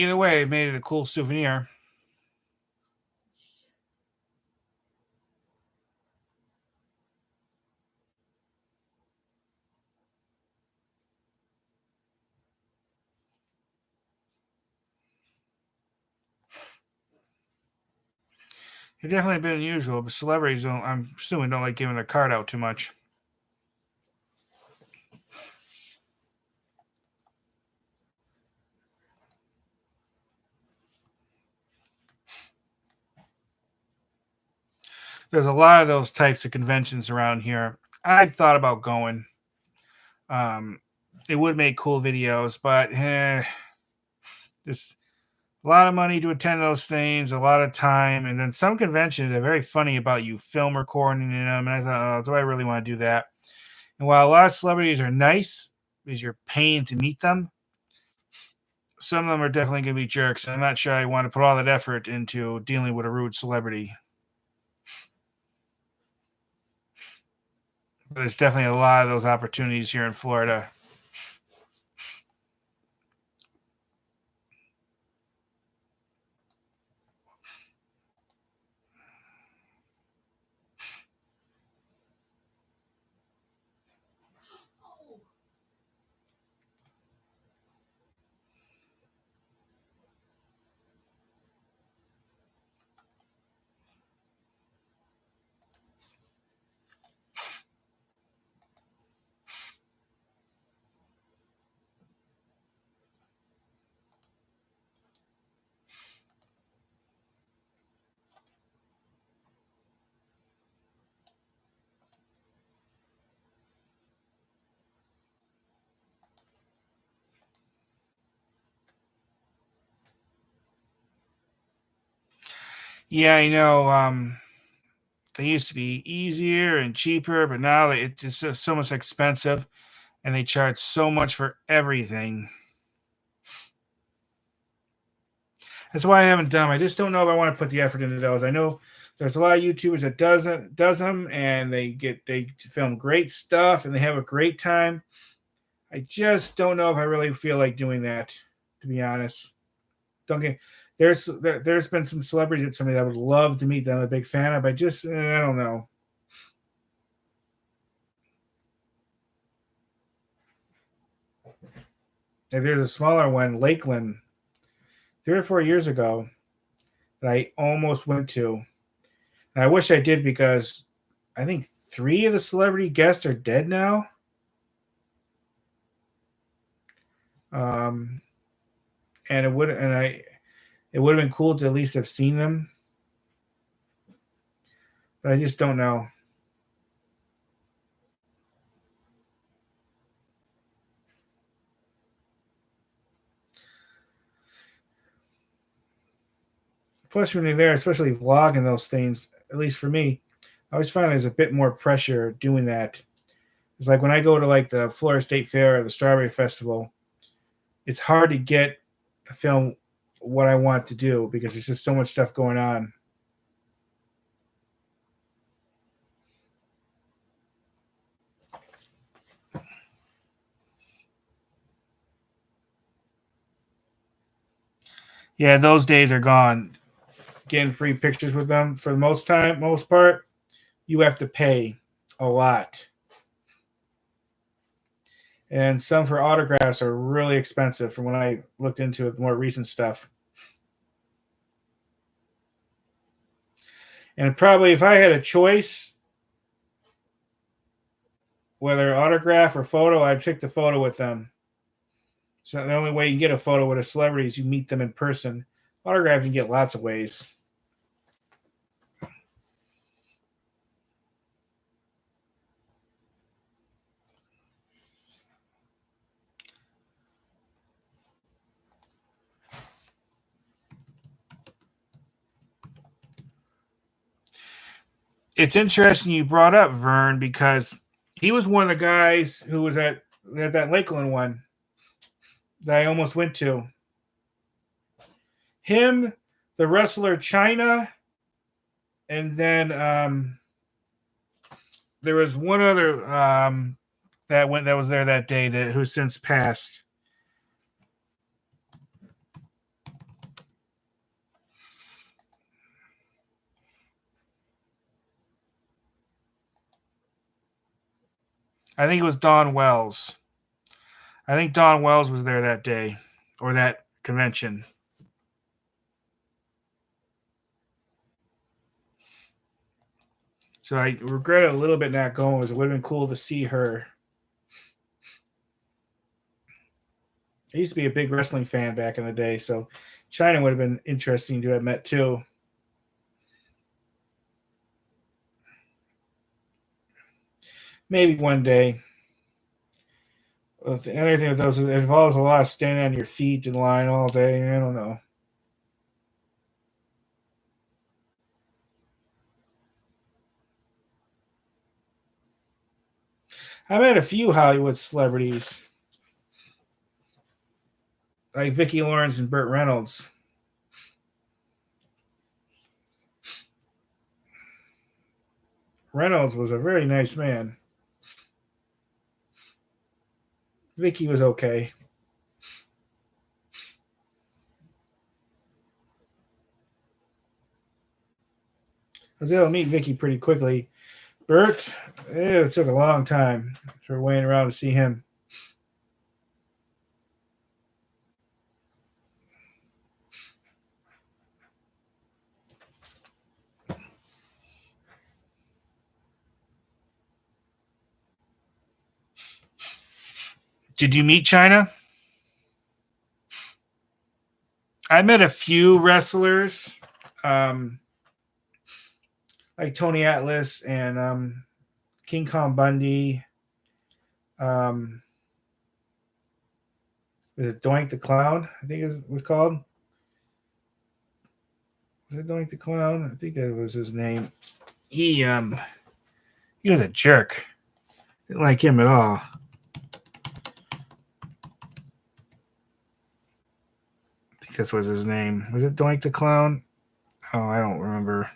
S1: either way, it made it a cool souvenir. It's definitely a bit unusual, but celebrities don't. I'm assuming don't like giving their card out too much. There's a lot of those types of conventions around here. I thought about going. Um, it would make cool videos, but just a lot of money to attend those things, a lot of time, and then some conventions are very funny about you film recording in them. And I thought, oh, do I really want to do that? And while a lot of celebrities are nice because you're paying to meet them, some of them are definitely going to be jerks. And I'm not sure I want to put all that effort into dealing with a rude celebrity. But there's definitely a lot of those opportunities here in Florida. Yeah, I know. They used to be easier and cheaper, but now it's just so much expensive, and they charge so much for everything. That's why I haven't done them. I just don't know if I want to put the effort into those. I know there's a lot of YouTubers that does them, and they film great stuff, and they have a great time. I just don't know if I really feel like doing that, to be honest. Don't get there's been some celebrities that somebody that I would love to meet that I'm a big fan of. I just I don't know. And there's a smaller one, Lakeland, 3 or 4 years ago that I almost went to. And I wish I did because I think 3 of the celebrity guests are dead now. Um, and it would have been cool to at least have seen them, but I just don't know. Plus, when you're there, especially vlogging those things, at least for me, I always find there's a bit more pressure doing that. It's like when I go to like the Florida State Fair or the Strawberry Festival, it's hard to get to film what I want to do because there's just so much stuff going on. Yeah, those days are gone. Getting free pictures with them for the most part, you have to pay a lot. And some for autographs are really expensive from when I looked into it, more recent stuff. And probably if I had a choice, whether autograph or photo, I'd pick the photo with them. So the only way you can get a photo with a celebrity is you meet them in person. Autograph you can get lots of ways. It's interesting you brought up Vern because he was one of the guys who was at that Lakeland one that I almost went to. Him, the wrestler China, and then there was one other that was there that day who's since passed. I think it was Don Wells. I think Don Wells was there that day or that convention. So I regret it a little bit not going. It would have been cool to see her. I used to be a big wrestling fan back in the day, so China would have been interesting to have met too. Maybe one day. The other thing with those, it involves a lot of standing on your feet in line all day. I don't know. I met a few Hollywood celebrities, like Vicki Lawrence and Burt Reynolds. Reynolds was a very nice man. Vicki was okay. I was able to meet Vicki pretty quickly. Burt, it took a long time for waiting around to see him. Did you meet China? I met a few wrestlers, um, like Tony Atlas and King Kong Bundy. Um, was it Doink the Clown? I think it was called. Was it Doink the Clown? I think that was his name. He was a jerk. Didn't like him at all. I think that was his name. Was it Doink the Clown? Oh, I don't remember.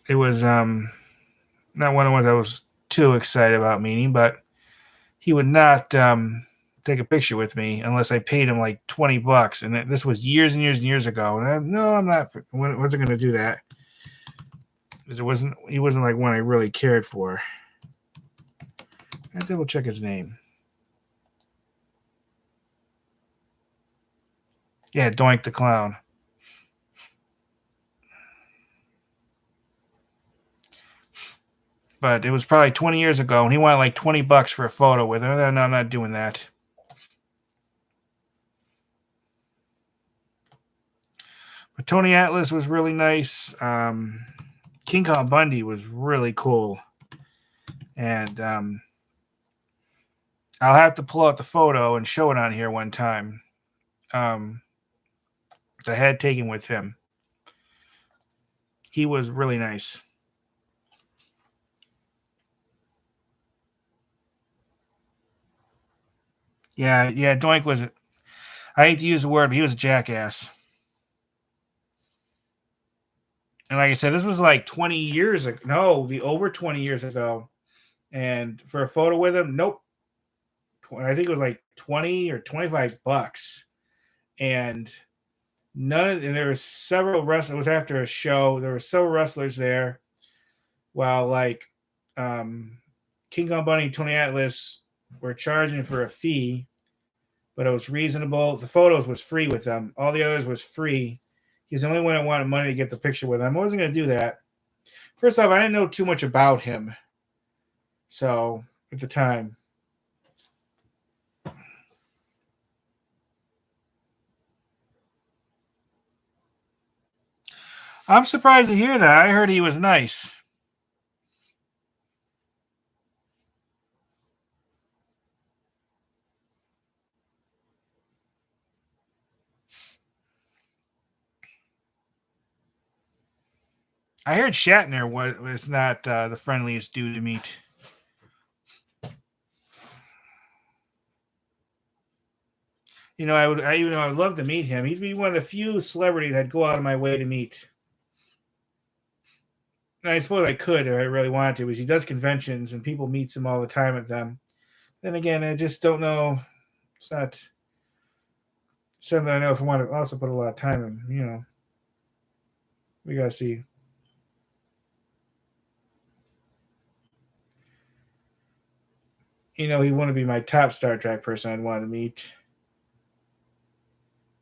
S1: It was not one of the ones I was too excited about meeting, but he would not take a picture with me unless I paid him like $20. And this was years and years and years ago. And no, I'm not. Wasn't going to do that because he wasn't like one I really cared for. I double check his name. Yeah, Doink the Clown. But it was probably 20 years ago, and he wanted like $20 for a photo with her. No, I'm not doing that. But Tony Atlas was really nice. King Kong Bundy was really cool. And I'll have to pull out the photo and show it on here one time. I had taken with him. He was really nice. Yeah, Doink was. I hate to use the word, but he was a jackass. And like I said, this was like 20 years ago. No, over 20 years ago. And for a photo with him, nope. I think it was like 20 or $25. And there were several wrestlers. It was after a show. There were several wrestlers there. While like King Kong Bunny and Tony Atlas were charging for a fee, but it was reasonable. The photos was free with them. All the others was free. He's the only one that wanted money to get the picture with him. I wasn't going to do that. First off, I didn't know too much about him. So, at the time. I'm surprised to hear that. I heard he was nice. I heard Shatner was not the friendliest dude to meet. You know, I would love to meet him. He'd be one of the few celebrities I'd go out of my way to meet. And I suppose I could if I really wanted to, because he does conventions and people meets him all the time at them. Then again, I just don't know. It's not something I know if I want to also put a lot of time in. You know, we gotta see. he wouldn't be my top Star Trek person I'd want to meet.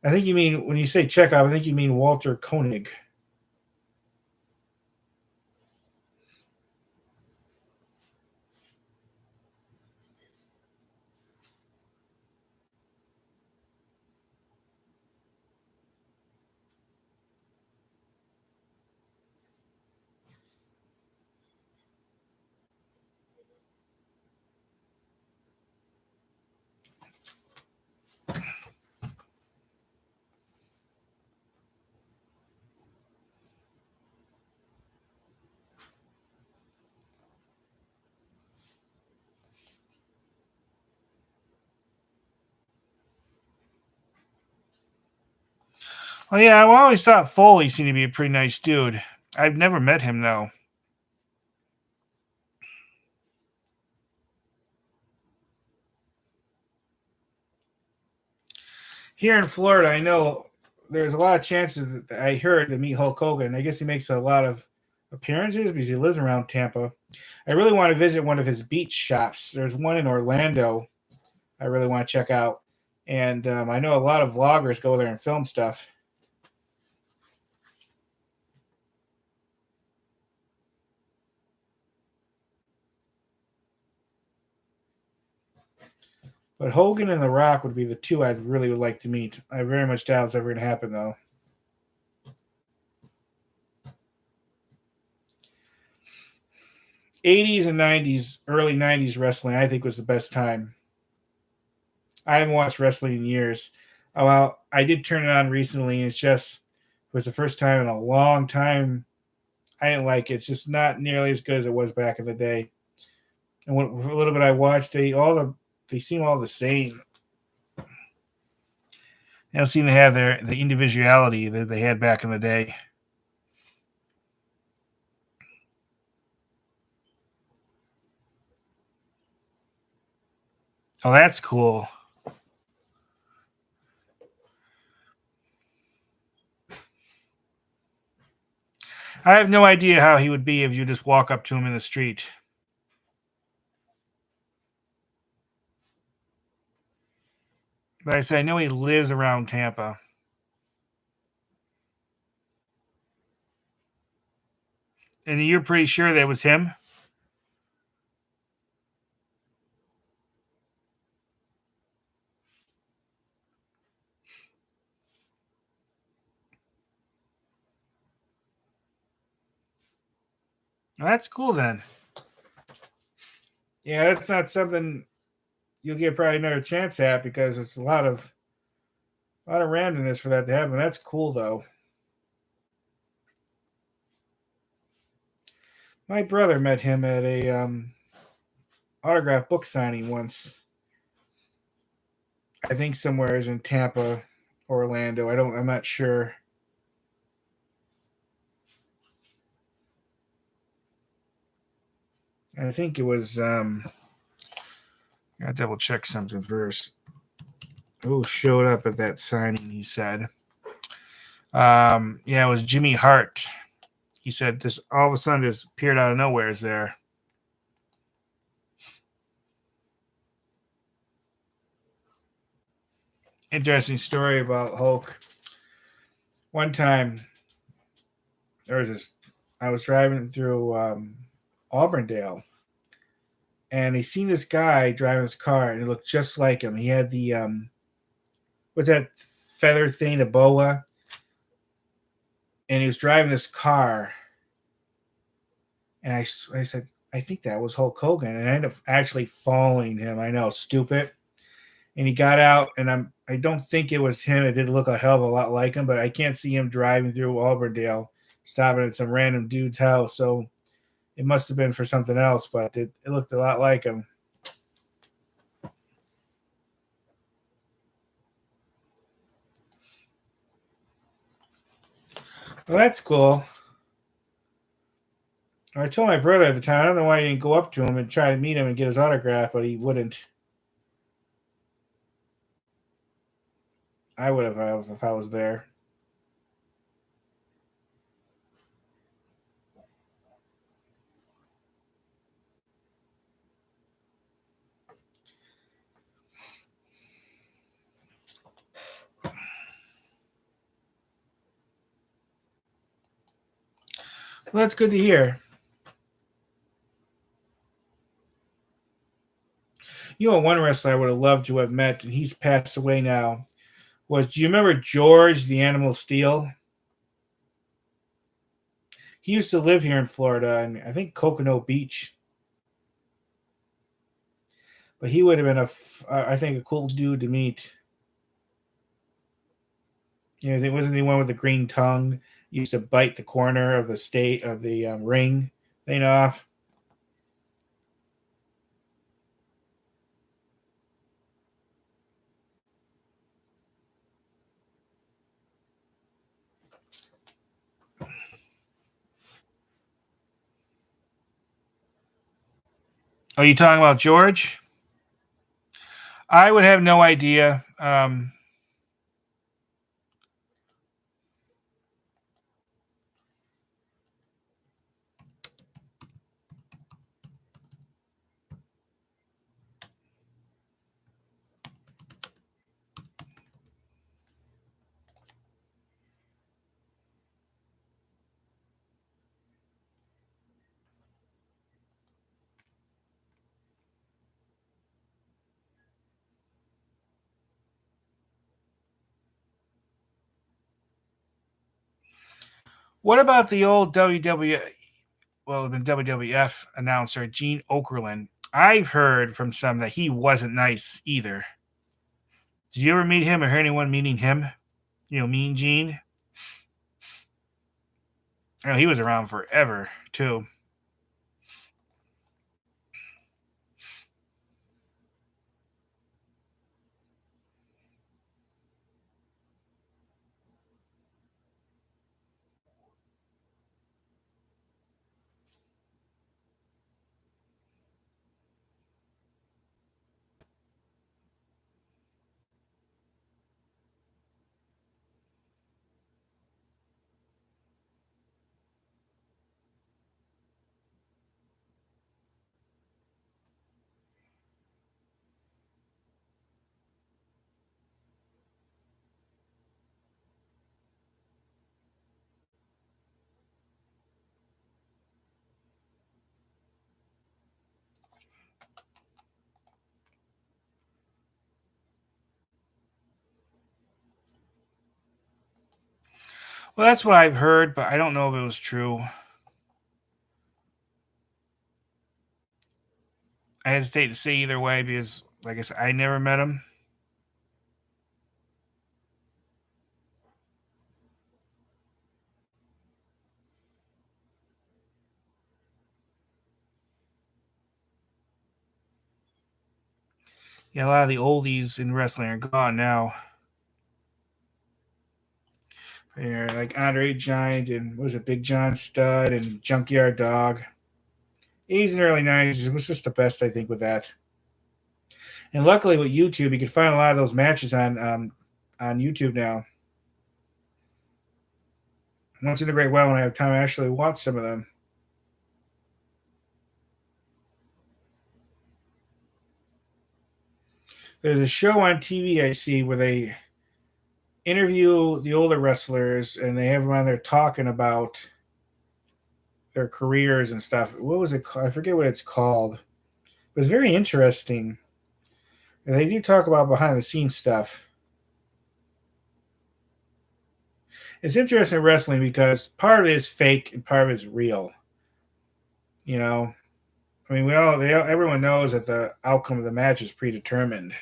S1: I think you mean when you say Chekhov, I think you mean Walter Koenig. Oh yeah, I always thought Foley seemed to be a pretty nice dude. I've never met him though. Here in Florida, I know there's a lot of chances that I heard to meet Hulk Hogan. I guess he makes a lot of appearances because he lives around Tampa. I really want to visit one of his beach shops. There's one in Orlando I really want to check out. And I know a lot of vloggers go there and film stuff. But Hogan and The Rock would be the two I'd really would like to meet. I very much doubt it's ever going to happen, though. '80s and '90s, early '90s wrestling, I think was the best time. I haven't watched wrestling in years. Well, I did turn it on recently. And it was the first time in a long time. I didn't like it. It's just not nearly as good as it was back in the day. And for a little bit I watched, they seem all the same. They don't seem to have the individuality that they had back in the day. Oh, that's cool. I have no idea how he would be if you just walk up to him in the street. But I say I know he lives around Tampa. And you're pretty sure that was him? Well, that's cool then. Yeah, that's not something you'll get probably another chance at because it's a lot of randomness for that to happen. That's cool though. My brother met him at a autograph book signing once. I think somewhere in Tampa, Orlando. I'm not sure. I think it was I gotta double check something first. Who showed up at that signing, he said. Yeah, it was Jimmy Hart. He said this all of a sudden just appeared out of nowhere is there. Interesting story about Hulk. One time there was this I was driving through Auburndale and he seen this guy driving his car and it looked just like him. He had the what's that feather thing, the boa, and he was driving this car. And I said, I think that was Hulk Hogan, and I ended up actually following him. I know, stupid. And he got out, and I don't think it was him. It did look a hell of a lot like him, but I can't see him driving through Auburndale, stopping at some random dude's house. So it must have been for something else, but it looked a lot like him. Well, that's cool. I told my brother at the time, I don't know why he didn't go up to him and try to meet him and get his autograph, but he wouldn't. I would have if I was there. Well, that's good to hear. You know, one wrestler I would have loved to have met, and he's passed away now, was, do you remember George the Animal Steel? He used to live here in Florida, and I think Coconut Beach. But he would have been I think, a cool dude to meet. You know, there wasn't anyone with the green tongue. He used to bite the corner of the ring thing off. Are you talking about George? I would have no idea. What about the old WWF announcer Gene Okerlund? I've heard from some that he wasn't nice either. Did you ever meet him or hear anyone meeting him? You know, Mean Gene? Oh, he was around forever, too. Well, that's what I've heard, but I don't know if it was true. I hesitate to say either way because, like I said, I never met him. Yeah, a lot of the oldies in wrestling are gone now. Yeah, like Andre Giant and what was it, Big John Studd and Junkyard Dog. 80s and early 90s was just the best, I think, with that. And luckily with YouTube, you can find a lot of those matches on YouTube now. Once in a great while, when I have time, I actually watch some of them. There's a show on TV I see where they interview the older wrestlers and they have them on there talking about their careers and stuff. What was it called? I forget what it's called. But it's very interesting. And they do talk about behind the scenes stuff. It's interesting in wrestling because part of it is fake and part of it is real. You know, I mean, everyone knows that the outcome of the match is predetermined.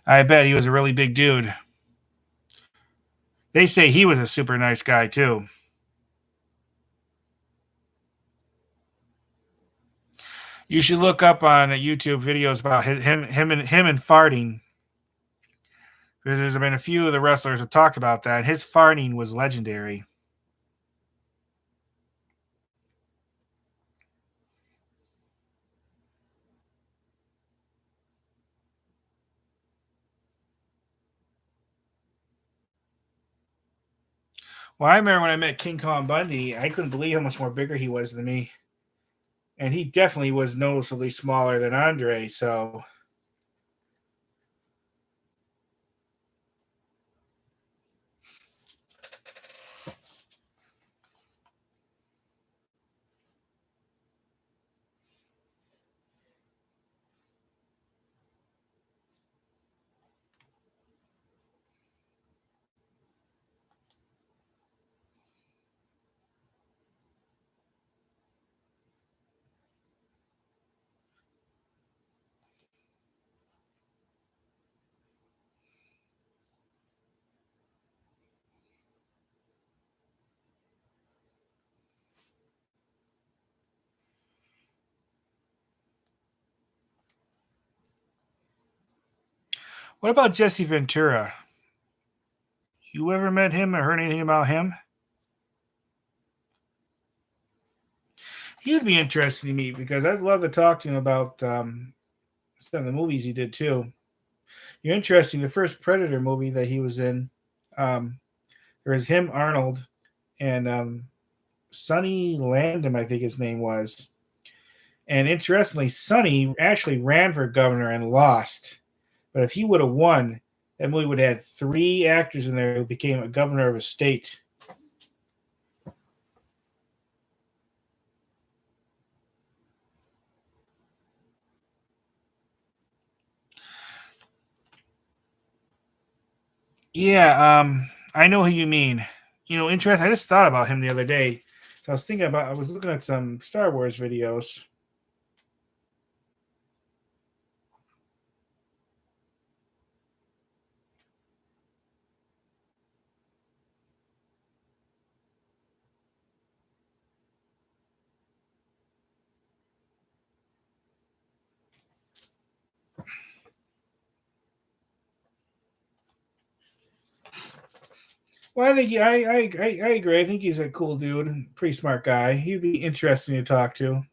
S1: I bet he was a really big dude. They say he was a super nice guy too. You should look up on YouTube videos about him and farting. Because there's been a few of the wrestlers that talked about that. His farting was legendary. Well, I remember when I met King Kong Bundy, I couldn't believe how much more bigger he was than me. And he definitely was noticeably smaller than Andre. So What about Jesse Ventura? You ever met him or heard anything about him? He would be interesting to meet because I'd love to talk to him about some of the movies he did too. You're interesting. The first Predator movie that he was in, um, there was him, Arnold, and Sonny Landham, I think his name was. And interestingly, Sonny actually ran for governor and lost. But if he would have won, that movie would have had 3 actors in there who became a governor of a state. Yeah, I know who you mean. Interesting. I just thought about him the other day. So I was looking at some Star Wars videos. Well, I agree. I think he's a cool dude, pretty smart guy. He'd be interesting to talk to.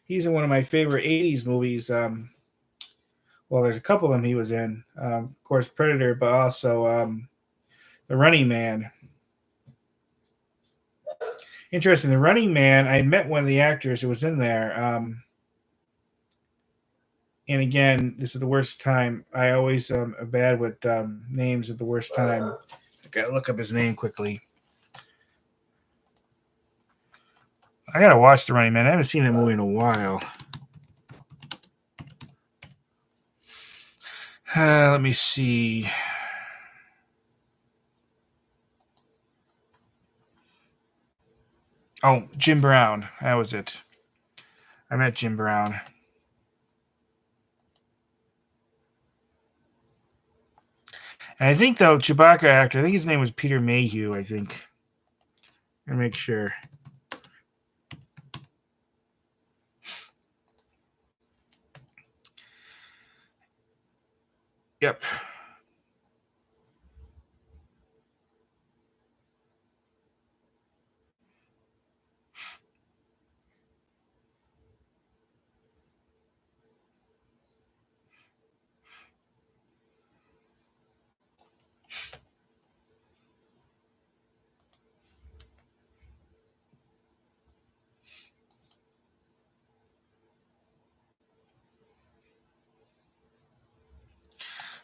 S1: He's in one of my favorite '80s movies. Well, there's a couple of them he was in. Of course, Predator, but also The Running Man. Interesting. The Running Man. I met one of the actors who was in there. And again, this is the worst time. I always am bad with names at the worst time. I gotta look up his name quickly. I gotta watch The Running Man. I haven't seen that movie in a while. Let me see. Oh, Jim Brown. That was it. I met Jim Brown. And I think the Chewbacca actor, I think his name was Peter Mayhew, I think. Let me make sure. Yep.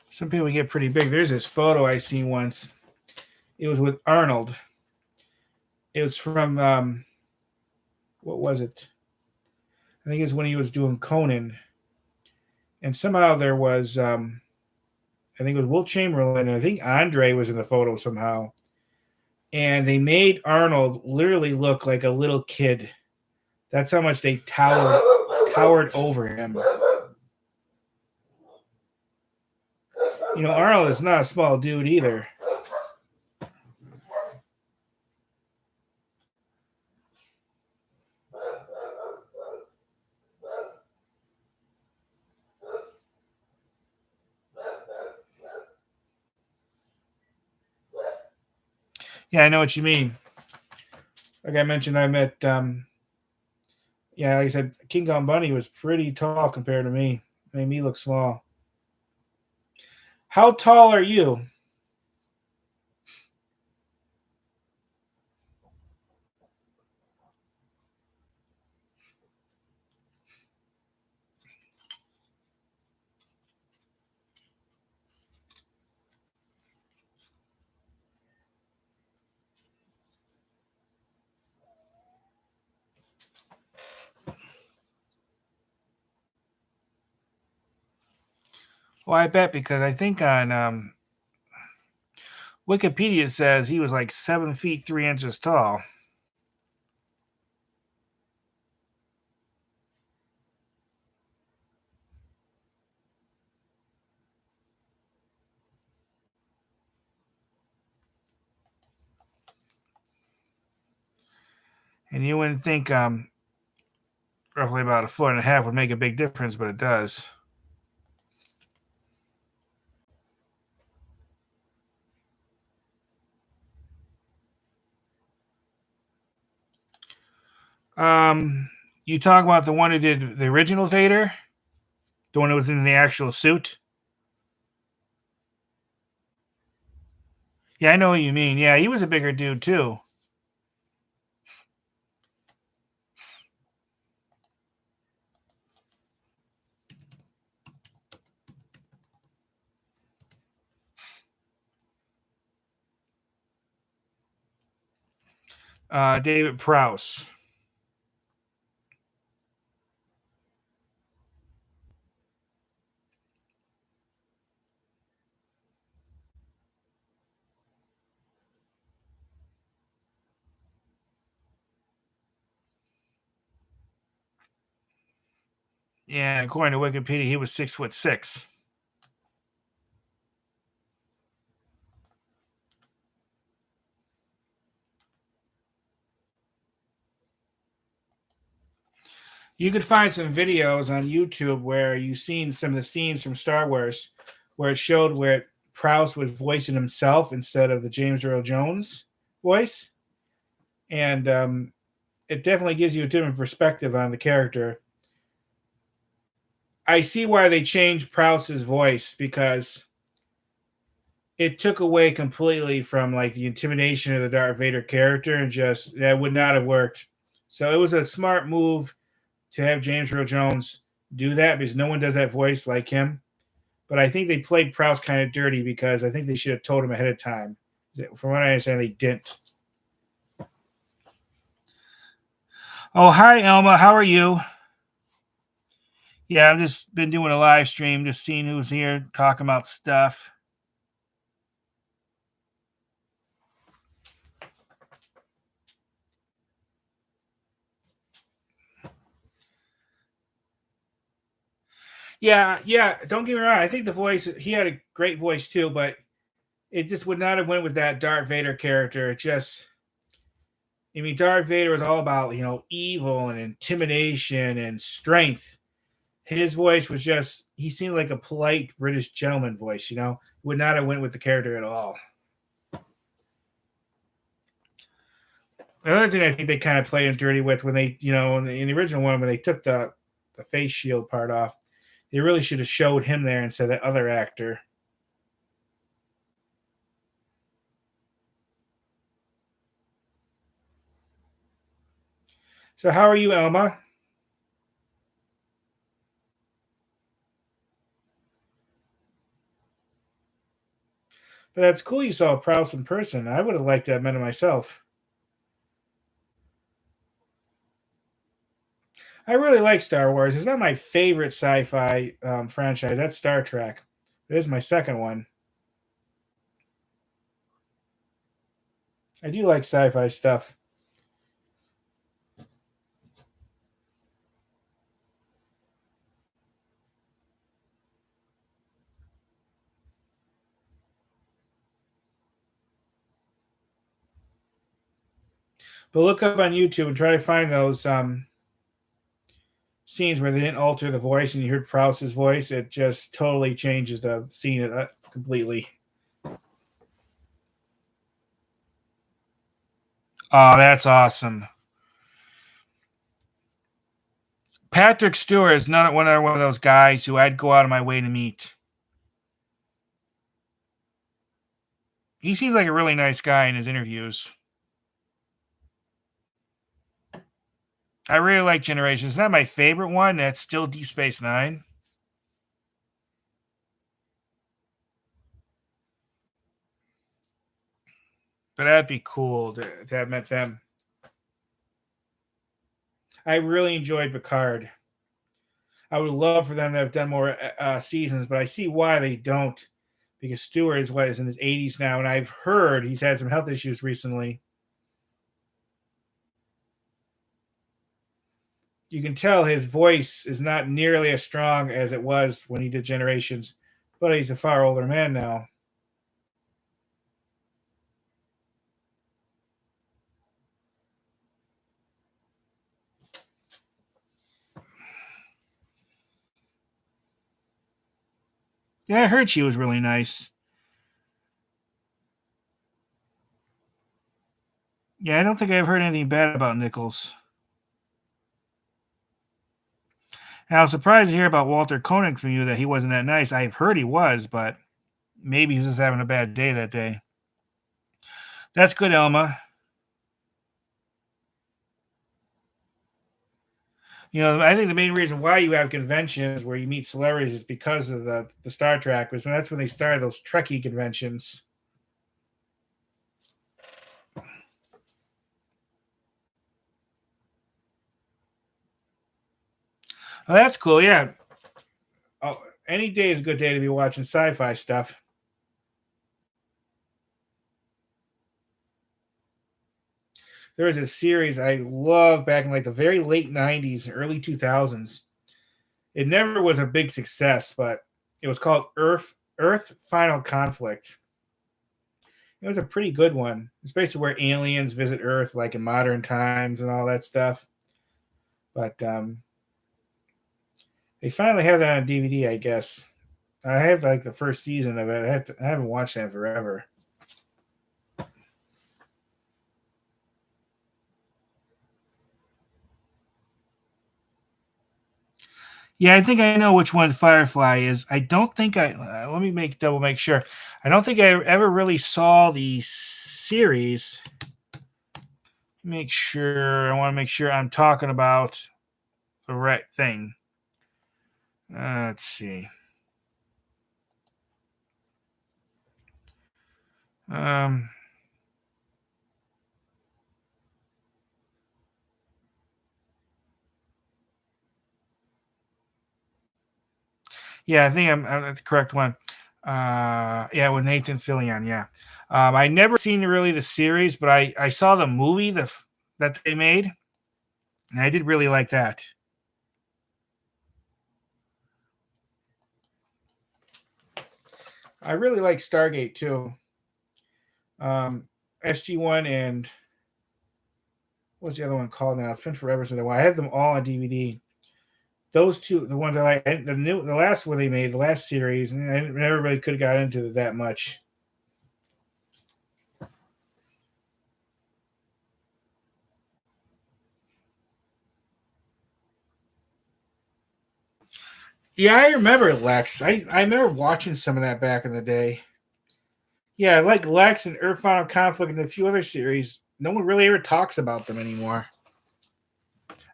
S1: Some people get pretty big. There's this photo I seen once. It was with Arnold. It was from what was it? I think it was when he was doing Conan, and somehow there was I think it was Will Chamberlain, and I think Andre was in the photo somehow, and they made Arnold literally look like a little kid. That's how much they towered over him. Arnold is not a small dude either. Yeah, I know what you mean. Like I mentioned, I met, like I said, King Kong Bunny was pretty tall compared to me. Made me look small. How tall are you? Well, I bet because I think on Wikipedia says he was like 7 feet 3 inches tall. And you wouldn't think roughly about 1.5 would make a big difference, but it does. You talk about the one who did the original Vader, the one that was in the actual suit. Yeah, I know what you mean. Yeah, he was a bigger dude too. David Prowse. Yeah, according to Wikipedia, he was 6'6". You could find some videos on YouTube where you've seen some of the scenes from Star Wars where it showed where Prowse was voicing himself instead of the James Earl Jones voice. And it definitely gives you a different perspective on the character. I see why they changed Prowse's voice because it took away completely from like the intimidation of the Darth Vader character and just that would not have worked. So it was a smart move to have James Earl Jones do that because no one does that voice like him. But I think they played Prowse kind of dirty because I think they should have told him ahead of time. From what I understand, they didn't. Oh, hi, Elma. How are you? Yeah, I've just been doing a live stream, just seeing who's here, talking about stuff. Yeah. Don't get me wrong. I think the voice, he had a great voice too, but it just would not have went with that Darth Vader character. It just, I mean, Darth Vader was all about, evil and intimidation and strength. His voice was just, he seemed like a polite British gentleman voice, would not have went with the character at all. Another thing I think they kind of played him dirty with when they, in the original one, when they took the face shield part off, they really should have showed him there instead of that other actor. So how are you, Elma? But that's cool you saw Prowse in person. I would have liked to have met him myself. I really like Star Wars. It's not my favorite sci-fi franchise. That's Star Trek. It is my second one. I do like sci-fi stuff. But look up on YouTube and try to find those scenes where they didn't alter the voice and you heard Prowse's voice. It just totally changes the scene completely. Oh, that's awesome. Patrick Stewart is not one of those guys who I'd go out of my way to meet. He seems like a really nice guy in his interviews. I really like Generations. It's not my favorite one. That's still Deep Space Nine. But that'd be cool to have met them. I really enjoyed Picard. I would love for them to have done more seasons, but I see why they don't. Because Stewart is in his 80s now, and I've heard he's had some health issues recently. You can tell his voice is not nearly as strong as it was when he did Generations, but he's a far older man now. Yeah, I heard she was really nice. Yeah, I don't think I've heard anything bad about Nichols. And I was surprised to hear about Walter Koenig from you that he wasn't that nice. I've heard he was, but maybe he was just having a bad day that day. That's good, Elma. You know, I think the main reason why you have conventions where you meet celebrities is because of the Star Trek. Was that's when they started those Trekkie conventions. Oh, that's cool. Yeah. Oh, any day is a good day to be watching sci-fi stuff. There was a series I loved back in like the very late '90s, early 2000s. It never was a big success, but it was called Earth Final Conflict. It was a pretty good one. It's basically where aliens visit Earth, like in modern times and all that stuff. But they finally have that on DVD, I guess. I have like the first season of it. I haven't watched that forever. Yeah, I think I know which one Firefly is. I don't think I. Let me make sure. I don't think I ever really saw the series. Make sure. I want to make sure I'm talking about the right thing. Let's see. Um, yeah, I think I'm that's the correct one. Yeah, with Nathan Fillion. Yeah, I never seen really the series, but I saw the movie that they made, and I did really like that. I really like Stargate too. SG1 and what's the other one called now? It's been forever since I have them all on DVD. Those two, the ones I like, the last one they made, the last series, and I never really could have got into it that much. Yeah, I remember Lex. I remember watching some of that back in the day. Yeah, like Lex and Earth Final Conflict and a few other series. No one really ever talks about them anymore.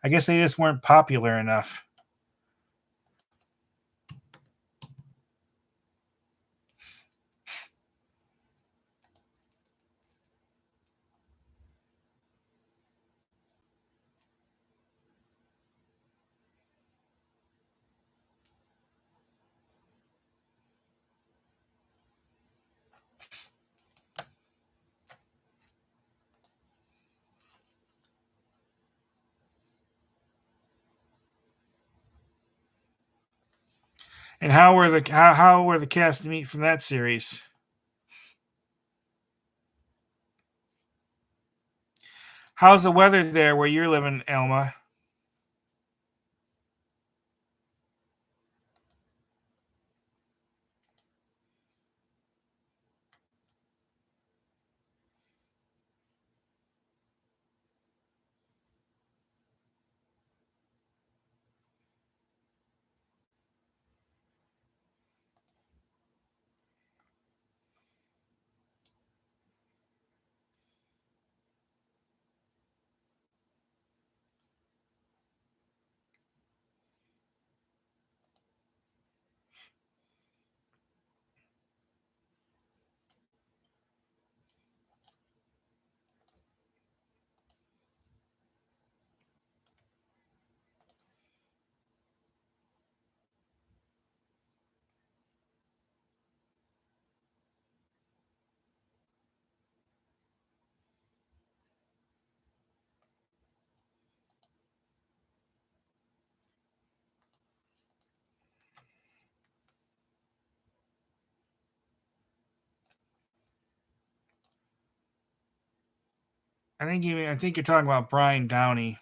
S1: I guess they just weren't popular enough. And how were the cast to meet from that series? How's the weather there where you're living, Elma? I think you're talking about Brian Downey.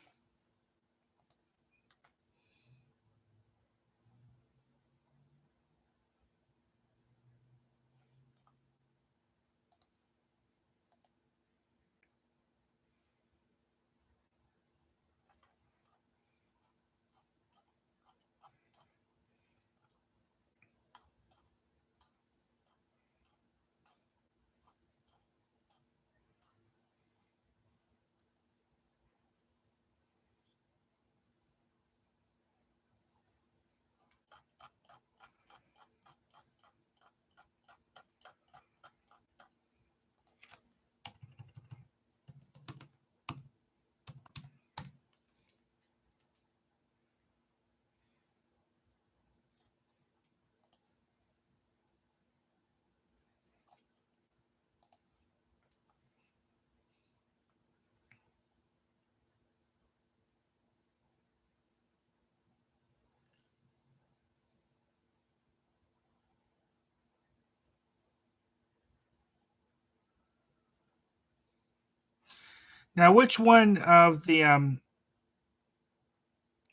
S1: Now, which one of them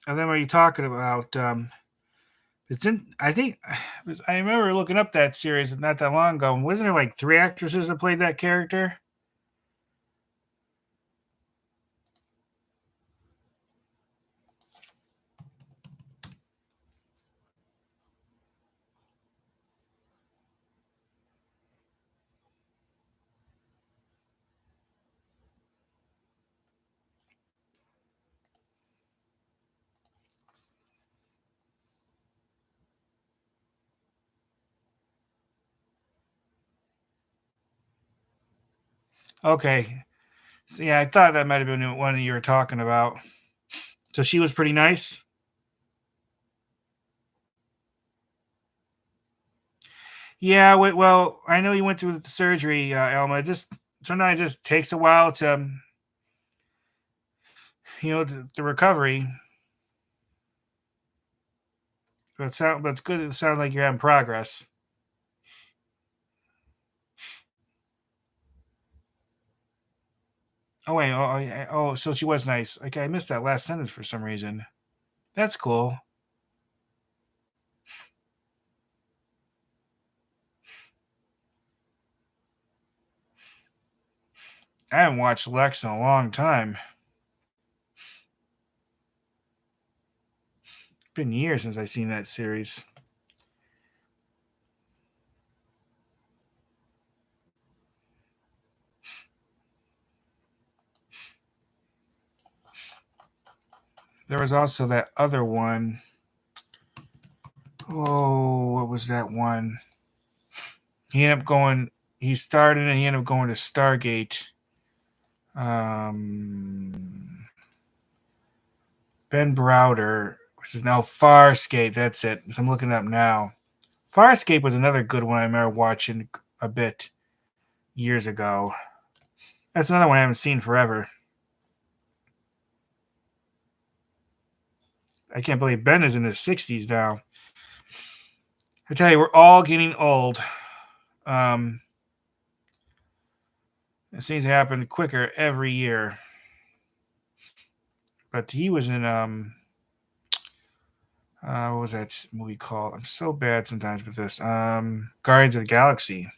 S1: are you talking about? It's in. I think I remember looking up that series not that long ago. Wasn't there like 3 actresses that played that character? Okay. So, yeah, I thought that might have been one you were talking about. So she was pretty nice. Yeah. Well, I know you went through the surgery, Elma. Just sometimes it just takes a while to, the recovery. But it's good. It sounds like you're having progress. Oh wait. Oh. So she was nice. Okay, I missed that last sentence for some reason. That's cool. I haven't watched Lex in a long time. It's been years since I've seen that series. There was also that other one. Oh, what was that one? He ended up going. He started and he ended up going to Stargate. Ben Browder, which is now Farscape. That's it. So I'm looking it up now. Farscape was another good one I remember watching a bit years ago. That's another one I haven't seen forever. I can't believe Ben is in his 60s now. I tell you, we're all getting old. It seems to happen quicker every year. But he was in what was that movie called? I'm so bad sometimes with this. Guardians of the Galaxy.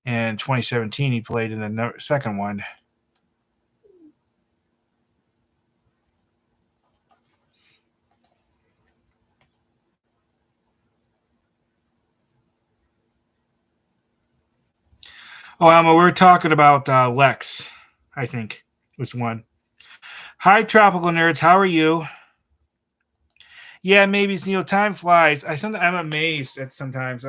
S1: In 2017, he played in the second one. Oh, Alma, we were talking about Lex, I think was one. Hi, Tropical Nerds. How are you? Yeah, maybe time flies. I'm amazed at sometimes.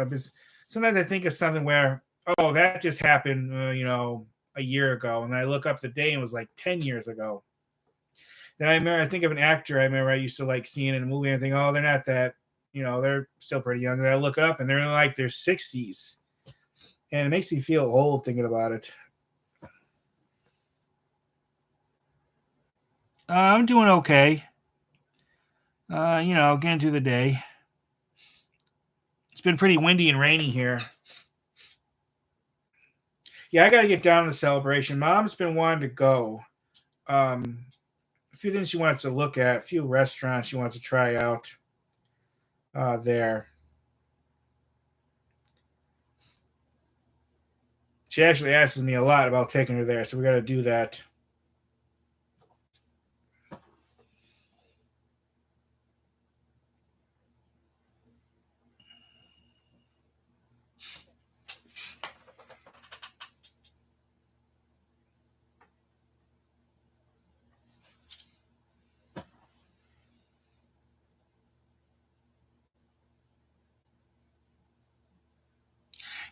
S1: Sometimes I think of something where that just happened, a year ago, and I look up the day and it was like 10 years ago. Then I think of an actor I remember I used to like seeing in a movie and think, oh, they're not that, they're still pretty young. And I look up and they're in like their 60s, and it makes me feel old thinking about it. I'm doing okay. Getting through the day. It's been pretty windy and rainy here. Yeah, I got to get down to the celebration. Mom's been wanting to go. A few things she wants to look at, a few restaurants she wants to try out there. She actually asks me a lot about taking her there, so we got to do that.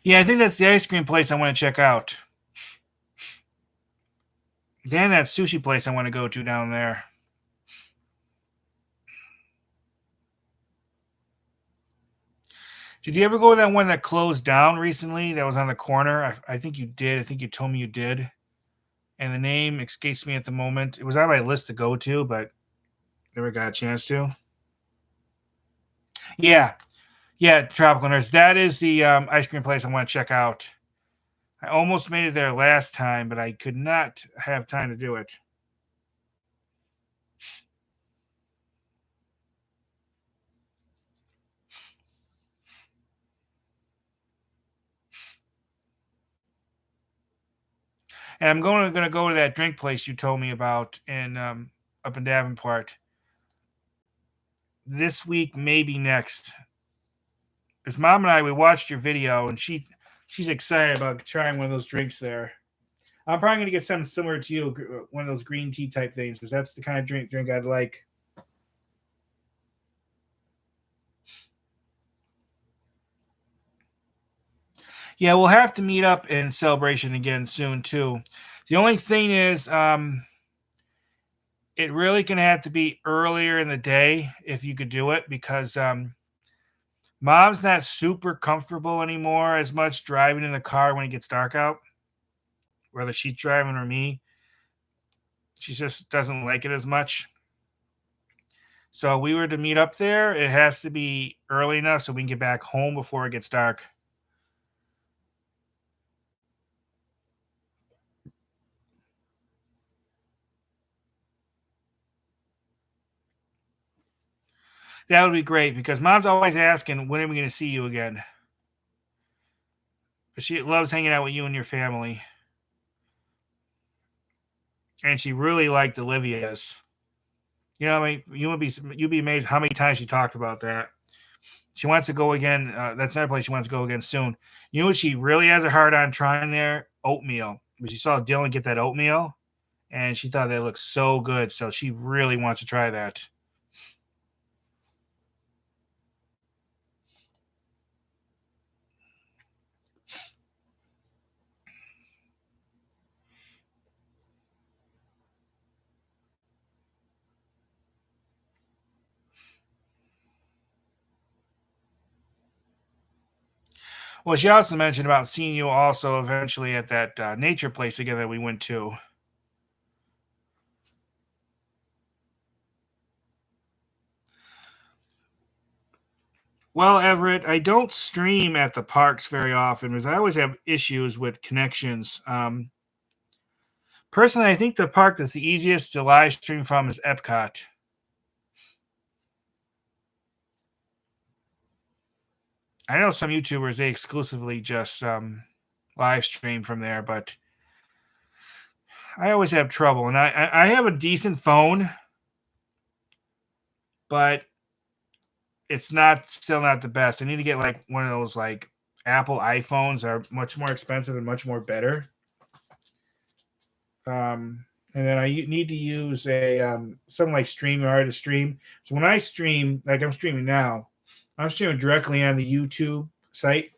S1: Yeah, I think that's the ice cream place I want to check out. Then that sushi place I want to go to down there. Did you ever go to that one that closed down recently that was on the corner? I think you did. I think you told me you did. And the name escapes me at the moment. It was on my list to go to, but never got a chance to. Yeah. Yeah, Tropical Nerds. That is the ice cream place I want to check out. I almost made it there last time, but I could not have time to do it. And I'm going to go to that drink place you told me about in up in Davenport this week, maybe next. Because Mom and I, we watched your video, and she's excited about trying one of those drinks there. I'm probably going to get something similar to you, one of those green tea type things, because that's the kind of drink I'd like. Yeah, we'll have to meet up in Celebration again soon too. The only thing is, it really can have to be earlier in the day if you could do it, because Mom's not super comfortable anymore as much driving in the car when it gets dark out. Whether she's driving or me, she just doesn't like it as much. So we were to meet up there. It has to be early enough so we can get back home before it gets dark. That would be great because Mom's always asking, when are we going to see you again? She loves hanging out with you and your family. And she really liked Olivia's. You know, I mean, you'd be amazed how many times she talked about that. She wants to go again. That's another place she wants to go again soon. You know what she really has a hard on trying there? Oatmeal. But she saw Dylan get that oatmeal, and she thought that looked so good. So she really wants to try that. Well, she also mentioned about seeing you also eventually at that nature place again that we went to. Well, Everett, I don't stream at the parks very often because I always have issues with connections. Personally, I think the park that's the easiest to live stream from is Epcot. I know some YouTubers they exclusively just live stream from there, but I always have trouble. And I have a decent phone, but it's still not the best. I need to get like one of those like Apple iPhones that are much more expensive and much more better. And then I need to use a something like StreamYard to stream. So when I stream, like I'm streaming now, I'm streaming directly on the YouTube site.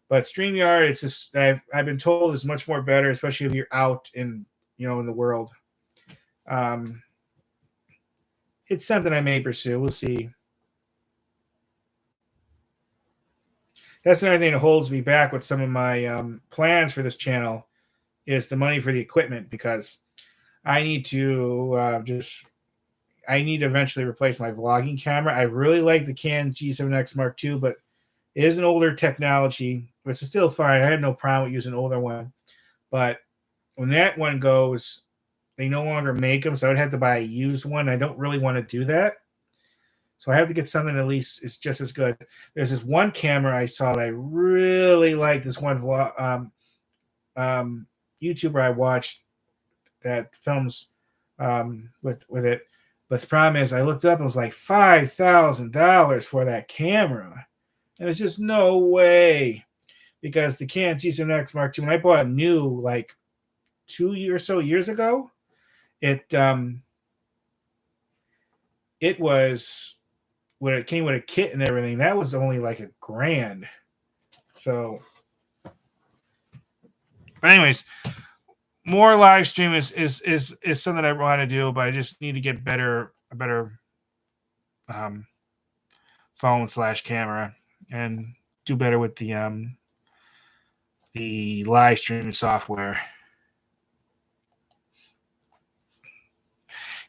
S1: But StreamYard, it's just I've been told is much more better, especially if you're out in in the world. It's something I may pursue. We'll see. That's another thing that holds me back with some of my plans for this channel is the money for the equipment because I need to I need to eventually replace my vlogging camera. I really like the Canon G7X Mark II, but it is an older technology, which is still fine. I had no problem with using an older one. But when that one goes, they no longer make them, so I would have to buy a used one. I don't really want to do that. So I have to get something at least is just as good. There's this one camera I saw that I really liked. This one vlog, YouTuber I watched that films with it. But the problem is I looked up and it was like $5,000 for that camera. And it's just no way. Because the Canon G7X Mark II, when I bought it new like 2 years or so years ago, it was when it came with a kit and everything, that was only like $1,000. So, but anyways, more live stream is something I want to do, but I just need to get a better phone / camera and do better with the live stream software.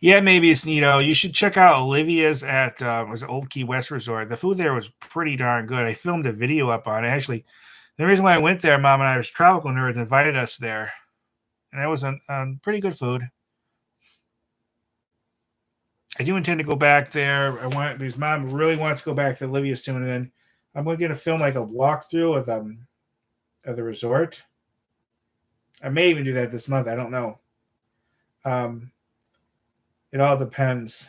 S1: Yeah, maybe it's neato. You should check out Olivia's at was Old Key West Resort. The food there was pretty darn good. I filmed a video up on it. Actually, The reason why I went there, Mom and I, was Tropical Nerds invited us there, and that was pretty good food. I do intend to go back there. I want because Mom really wants to go back to Libya soon, and then I'm going to film like a walkthrough of the resort. I may even do that this month. I don't know. Um, it all depends.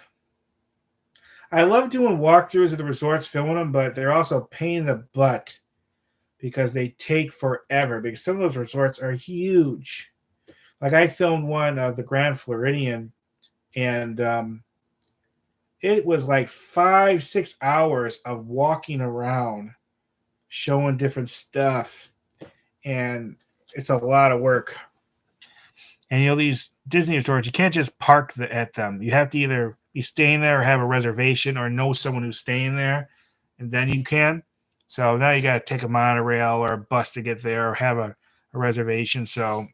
S1: I love doing walkthroughs of the resorts, filming them, but they're also a pain in the butt because they take forever. Because some of those resorts are huge. Like I filmed one of the Grand Floridian, and it was like 5-6 hours of walking around, showing different stuff, and it's a lot of work. And these Disney resorts, you can't just park at them. You have to either be staying there or have a reservation or know someone who's staying there, and then you can. So now you got to take a monorail or a bus to get there or have a reservation. So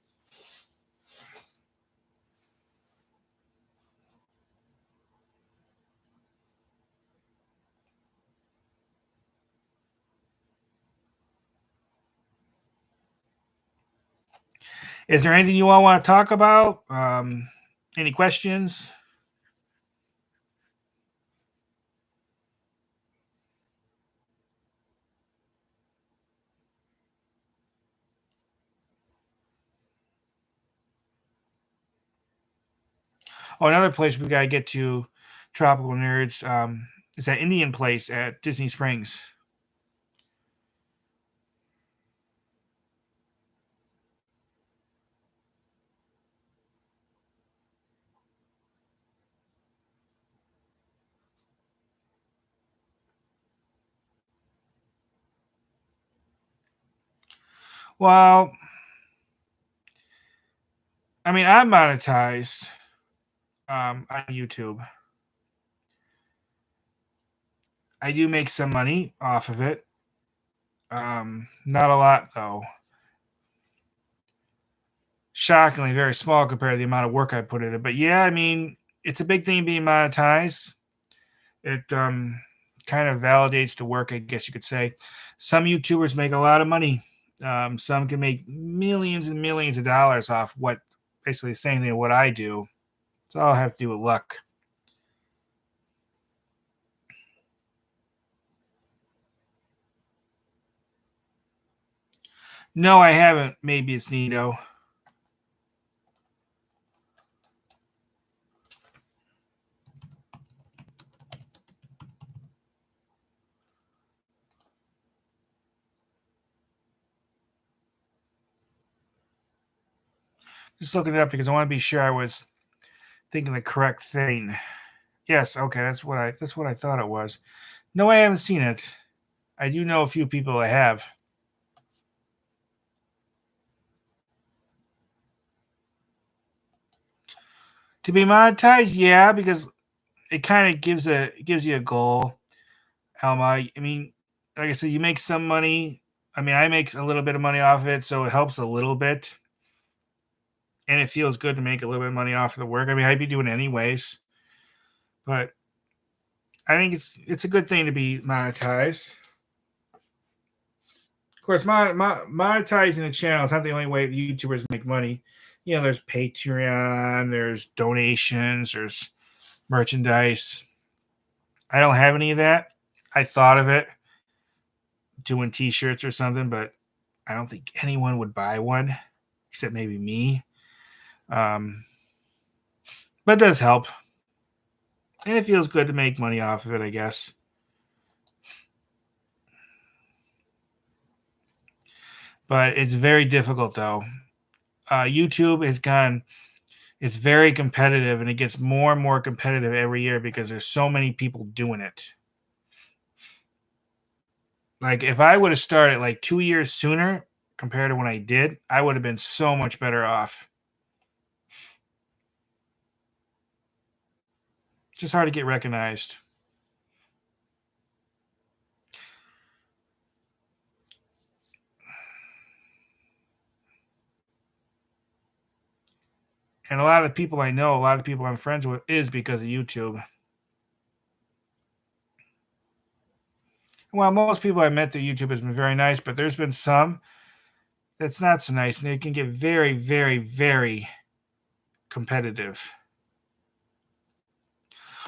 S1: is there anything you all want to talk about? Any questions? Oh, another place we got to get to, Tropical Nerds, is that Indian place at Disney Springs. Well, I mean, I'm monetized on YouTube. I do make some money off of it. Not a lot though. Shockingly, very small compared to the amount of work I put in it. But yeah, I mean, it's a big thing being monetized. It kind of validates the work, I guess you could say. Some YouTubers make a lot of money. Some can make millions and millions of dollars off what basically the same thing what I do. It's all have to do with luck. No, I haven't. Maybe it's Nito. Just looking it up because I want to be sure I was thinking the correct thing. Yes, okay, that's what I thought it was. No, I haven't seen it. I do know a few people that have. To be monetized, yeah, because it kind of gives you a goal. Alma, I mean, like I said, you make some money. I mean, I make a little bit of money off of it, so it helps a little bit, and it feels good to make a little bit of money off of the work. I mean, I'd be doing it anyways, but I think it's a good thing to be monetized. Of course, monetizing a channel is not the only way YouTubers make money. There's Patreon, there's donations, there's merchandise. I don't have any of that. I thought of it doing T-shirts or something, but I don't think anyone would buy one except maybe me. But it does help, and it feels good to make money off of it, I guess. But it's very difficult, though. YouTube has gone. It's very competitive, and it gets more and more competitive every year because there's so many people doing it. Like if I would have started like 2 years sooner compared to when I did, I would have been so much better off. It's just hard to get recognized. And a lot of the people I know, a lot of people I'm friends with, is because of YouTube. Well, most people I met through YouTube has been very nice, but there's been some that's not so nice, and it can get very, very, very competitive.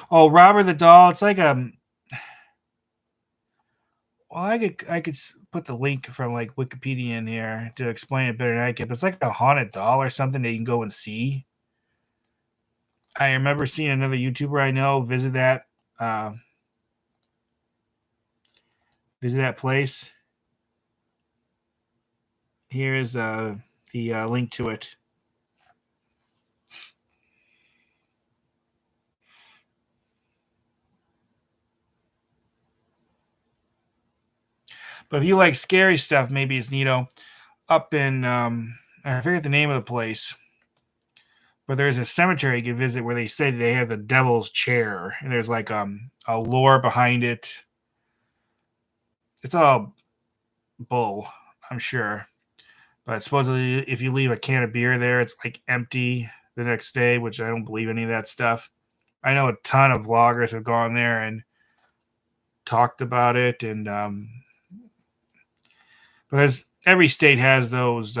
S1: Oh, Robert the Doll. It's like well, I could put the link from like Wikipedia in here to explain it better than I can. But it's like a haunted doll or something that you can go and see. I remember seeing another YouTuber I know uh, visit that place. Here is the link to it. But if you like scary stuff, maybe it's up in I forget the name of the place, but there's a cemetery you can visit where they say they have the devil's chair, and there's like a lore behind it. It's all bull, I'm sure. But supposedly, if you leave a can of beer there, it's like empty the next day, which I don't believe any of that stuff. I know a ton of vloggers have gone there and talked about it, and but every state has those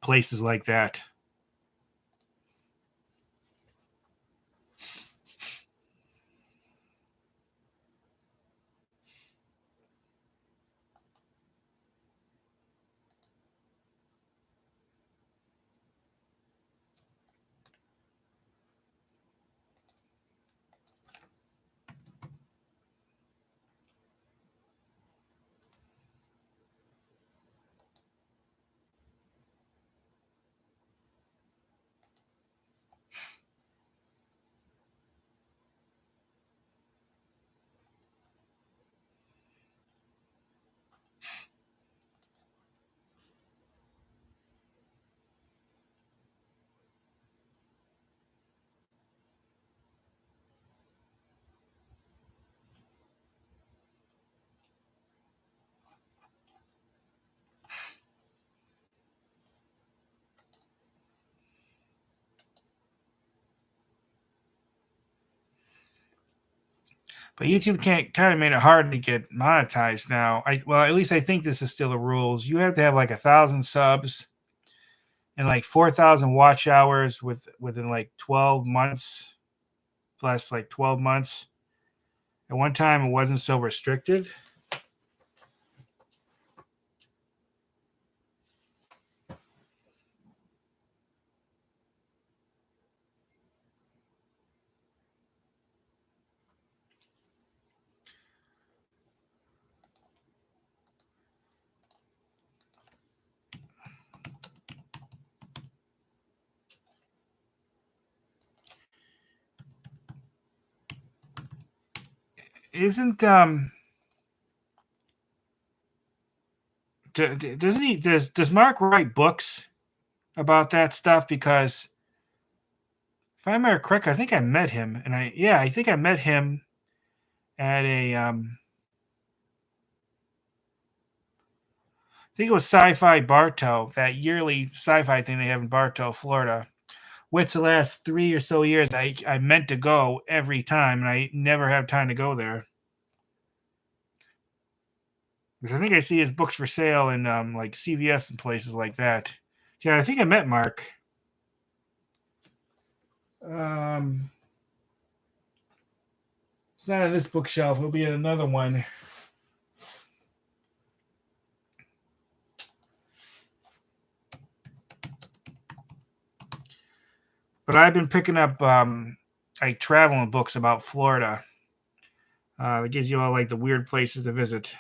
S1: places like that. But YouTube can't kind of made it hard to get monetized now. At least I think this is still the rules. You have to have like 1,000 subs and like 4,000 watch hours within like 12 months, plus like 12 months. At one time, it wasn't so restricted. Isn't doesn't he does Mark write books about that stuff? Because if I remember correctly, I think I met him, and I think I met him at a I think it was Sci-Fi Bartow, that yearly sci-fi thing they have in Bartow, Florida. Which the last 3 or so years I meant to go every time, and I never have time to go there. Because I think I see his books for sale in like CVS and places like that. Yeah, I think I met Mark. Um, it's not on this bookshelf. It'll be at another one. But I've been picking up like traveling books about Florida. That gives you all like the weird places to visit.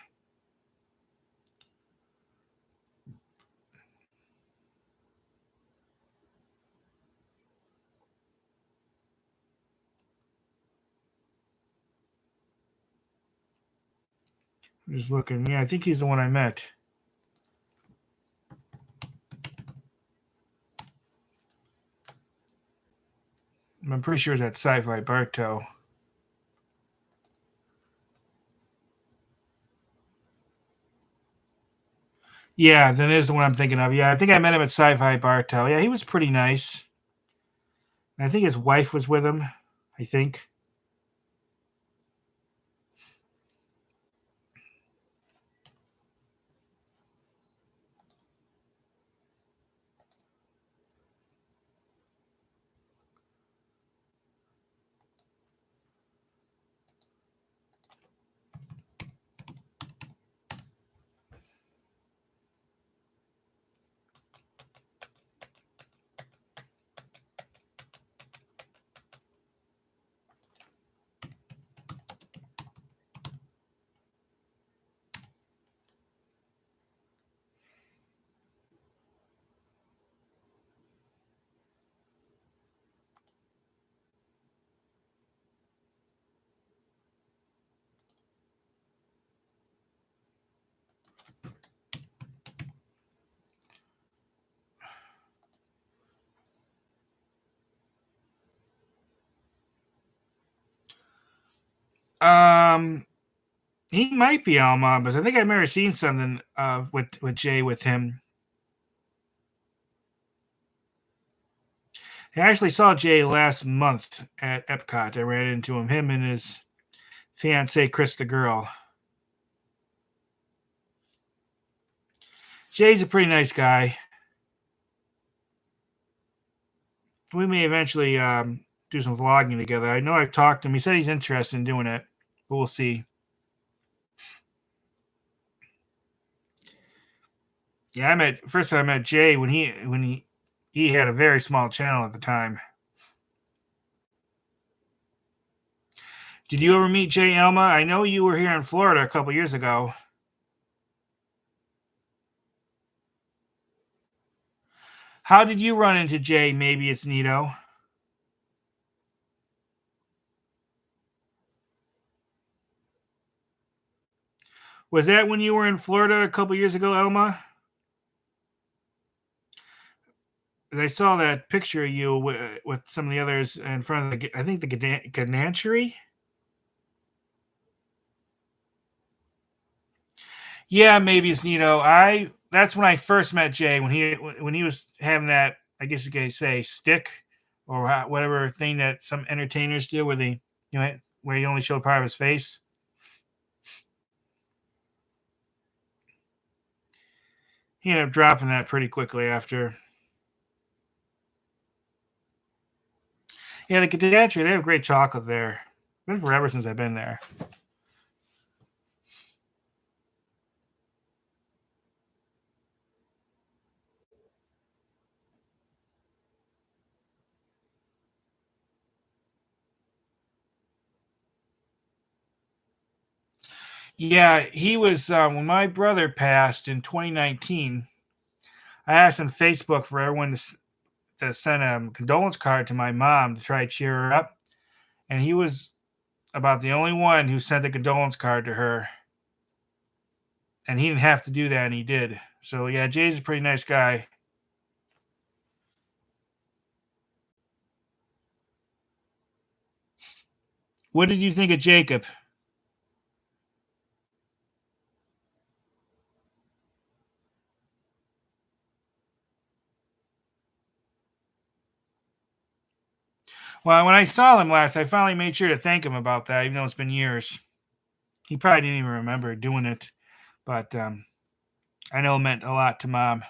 S1: I'm just looking. Yeah, I think he's the one I met. I'm pretty sure it's at Sci-Fi Bartow. Yeah, that is the one I'm thinking of. Yeah, I think I met him at Sci-Fi Bartow. Yeah, he was pretty nice. And I think his wife was with him. I think. Um, he might be Alma, but I think I remember seeing something with Jay with him. I actually saw Jay last month at Epcot. I ran into him and his fiancee Chris the girl. Jay's a pretty nice guy. We may eventually do some vlogging together. I know I've talked to him. He said he's interested in doing it, but we'll see. Yeah, first time I met Jay when he had a very small channel at the time. Did you ever meet Jay Elma? I know you were here in Florida a couple years ago. How did you run into Jay? Maybe it's Nito. Was that when you were in Florida a couple years ago, Elma? I saw that picture of you with some of the others in front of I think the Gananchery. Yeah, maybe it's Nito. That's when I first met Jay when he was having that, I guess you could say, stick or whatever thing that some entertainers do where where he only showed part of his face. He ended up dropping that pretty quickly after. Yeah, the Gaddafi, they have great chocolate there. Been forever since I've been there. Yeah, he was when my brother passed in 2019. I asked on Facebook for everyone to send a condolence card to my mom to try to cheer her up, and he was about the only one who sent a condolence card to her. And he didn't have to do that, and he did. So yeah, Jay's a pretty nice guy. What did you think of Jacob? Well, when I saw him last, I finally made sure to thank him about that, even though it's been years. He probably didn't even remember doing it, but I know it meant a lot to Mom.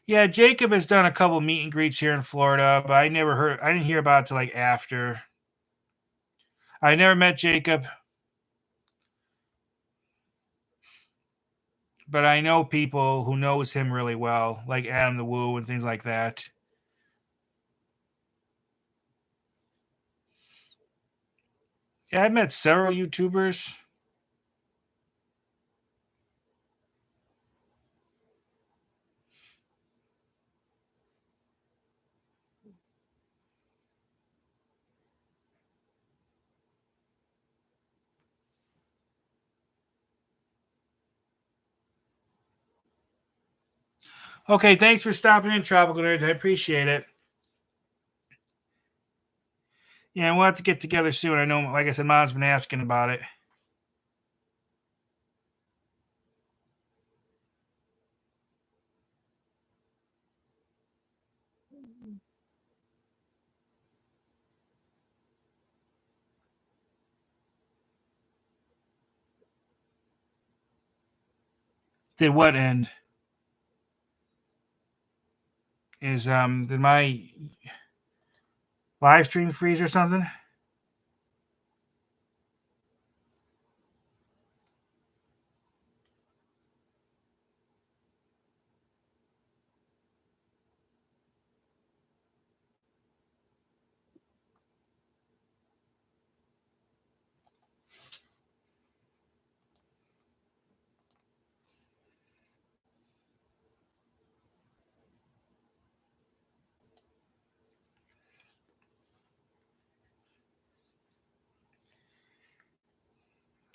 S1: Yeah, Jacob has done a couple meet and greets here in Florida, but I didn't hear about it till like after. I never met Jacob, but I know people who knows him really well, like Adam the Woo and things like that. Yeah, I've met several YouTubers. Okay, thanks for stopping in, Tropical Nerds. I appreciate it. Yeah, we'll have to get together soon. I know, like I said, Mom's been asking about it. Did what end? Did my live stream freeze or something?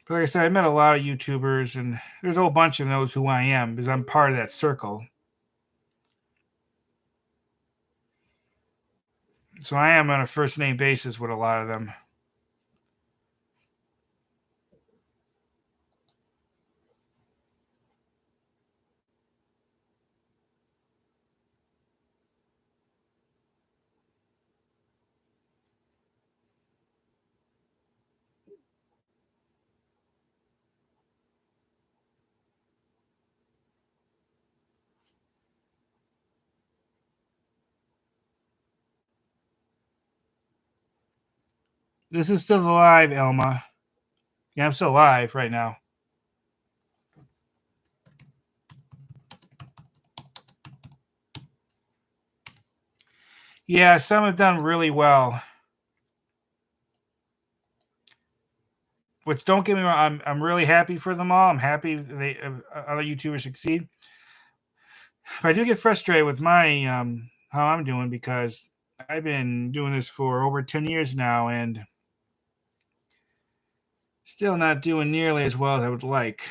S1: But like I said, I met a lot of YouTubers, and there's a whole bunch of those who I am because I'm part of that circle. So I am on a first name basis with a lot of them. This is still alive, Elma. Yeah, I'm still live right now. Yeah, some have done really well. Which, don't get me wrong, I'm really happy for them all. I'm happy they other YouTubers succeed. But I do get frustrated with my how I'm doing, because I've been doing this for over 10 years now and still not doing nearly as well as I would like.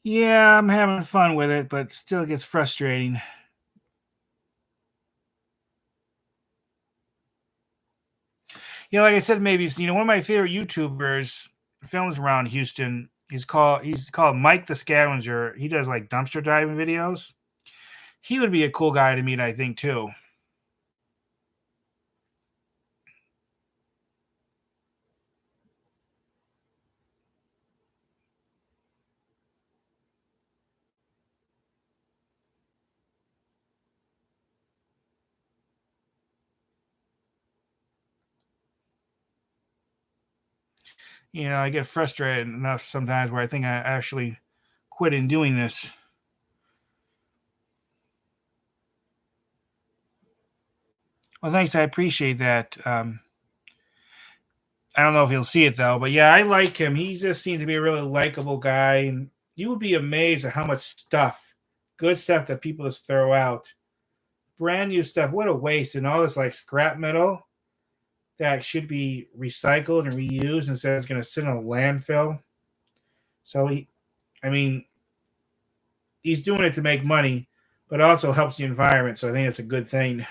S1: Yeah, I'm having fun with it, but still gets frustrating. Like I said, maybe one of my favorite YouTubers films around Houston. He's called Mike the Scavenger. He does like dumpster diving videos. He would be a cool guy to meet, I think, too. I get frustrated enough sometimes where I think I actually quit in doing this. Well, thanks. I appreciate that. I don't know if he'll see it though, but yeah, I like him. He just seems to be a really likable guy, and you would be amazed at how much stuff, good stuff that people just throw out, brand new stuff. What a waste! And all this like scrap metal that should be recycled and reused instead it's going to sit in a landfill. So I mean, he's doing it to make money, but also helps the environment. So I think it's a good thing.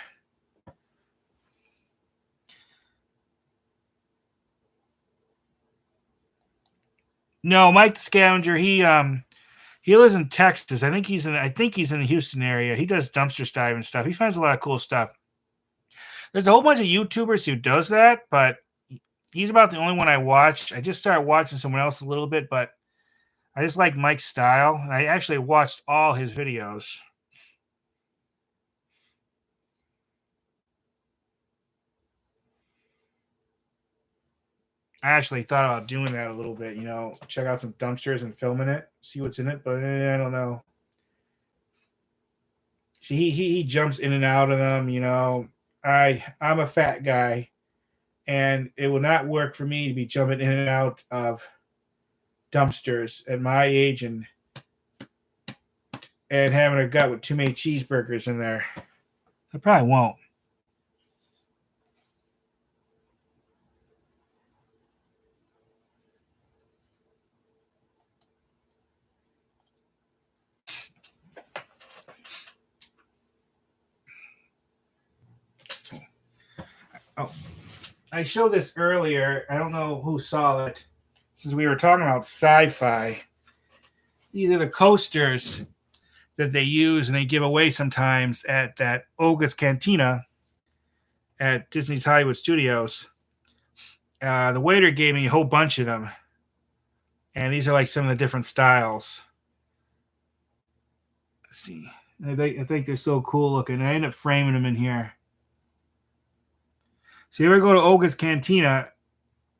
S1: No, Mike the Scavenger, he lives in Texas. I think he's in the Houston area. He does dumpster diving stuff. He finds a lot of cool stuff. There's a whole bunch of YouTubers who does that, but he's about the only one I watch. I just started watching someone else a little bit, but I just like Mike's style. And I actually watched all his videos. I actually thought about doing that a little bit, check out some dumpsters and filming it, see what's in it, but I don't know. See, he jumps in and out of them. I'm a fat guy, and it will not work for me to be jumping in and out of dumpsters at my age and having a gut with too many cheeseburgers in there. I probably won't. Oh, I showed this earlier. I don't know who saw it. Since we were talking about sci-fi, these are the coasters that they use and they give away sometimes at that Olga's Cantina. at Disney's Hollywood Studios. The waiter gave me a whole bunch of them, and these are like some of the different styles. Let's see. I think they're so cool looking. I end up framing them in here. So you ever go to Olga's Cantina,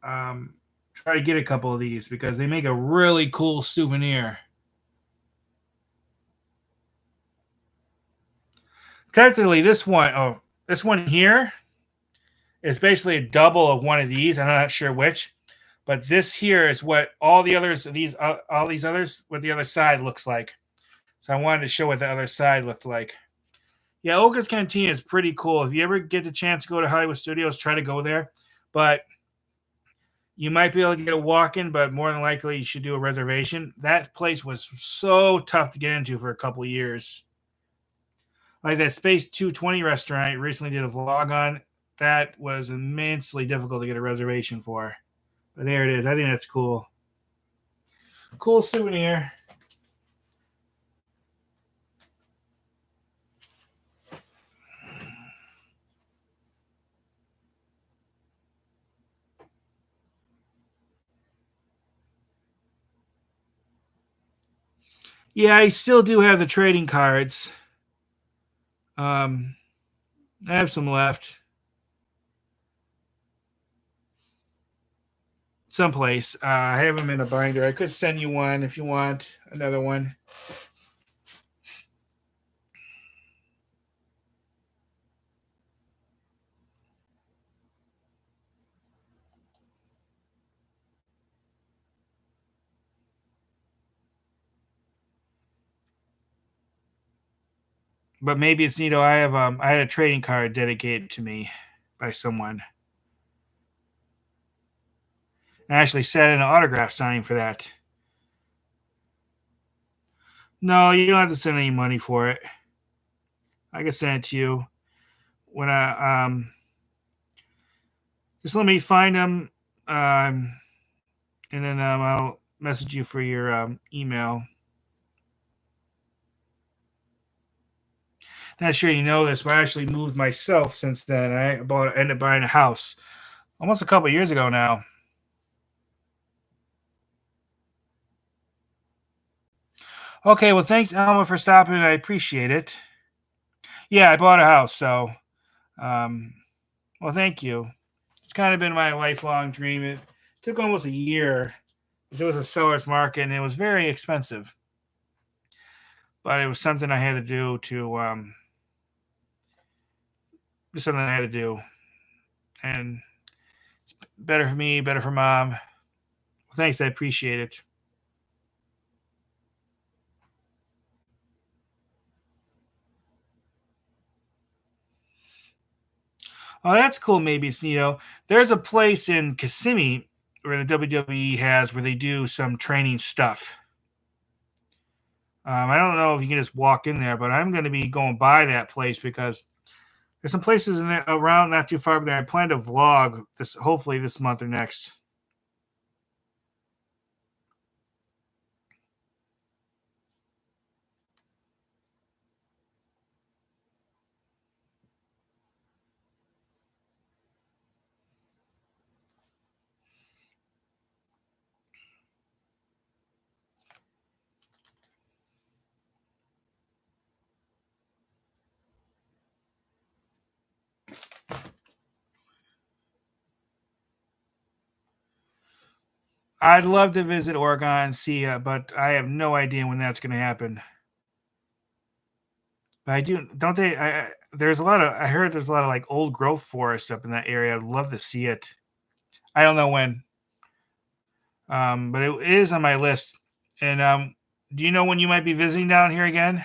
S1: try to get a couple of these because they make a really cool souvenir. Technically, this one here is basically a double of one of these. I'm not sure which, but this here is what all the others, all these others, what the other side looks like. So I wanted to show what the other side looked like. Yeah, Olga's Cantina is pretty cool. If you ever get the chance to go to Hollywood Studios, try to go there. But you might be able to get a walk-in, but more than likely you should do a reservation. That place was so tough to get into for a couple of years. Like that Space 220 restaurant I recently did a vlog on, that was immensely difficult to get a reservation for. But there it is. I think that's cool. Cool souvenir. Yeah, I still do have the trading cards. I have some left. Someplace. I have them in a binder. I could send you one if you want another one. But maybe it's I had a trading card dedicated to me by someone. I actually set in an autograph signing for that. No, you don't have to send any money for it. I can send it to you when I just let me find them, and then I'll message you for your email. Not sure you know this, but I actually moved myself since then. Ended up buying a house almost a couple of years ago now. Okay, well, thanks, Alma, for stopping. I appreciate it. Yeah, I bought a house, so well, thank you. It's kind of been my lifelong dream. It took almost a year because it was a seller's market and it was very expensive, but it was something I had to do just something I had to do, and it's better for me, better for mom. Well, thanks, I appreciate it. Oh, that's cool. Maybe it's there's a place in Kissimmee where the WWE has where they do some training stuff. I don't know if you can just walk in there, but I'm going to be going by that place because there's some places in there around not too far from there. I plan to vlog this hopefully this month or next. I'd love to visit Oregon and see but I have no idea when that's going to happen. But I do, don't they? There's a lot of. I heard there's a lot of like old growth forest up in that area. I'd love to see it. I don't know when, but it is on my list. And do you know when you might be visiting down here again?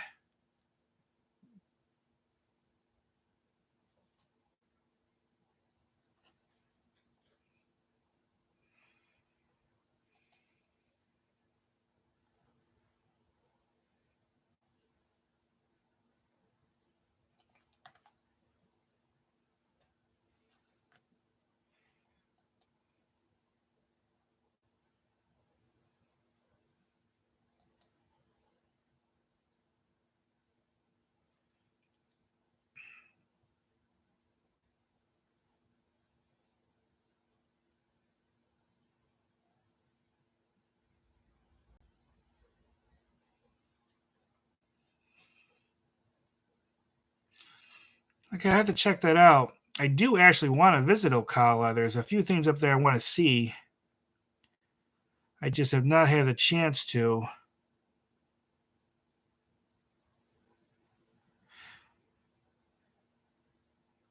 S1: Okay, I have to check that out. I do actually want to visit Ocala. There's a few things up there I want to see. I just have not had a chance to.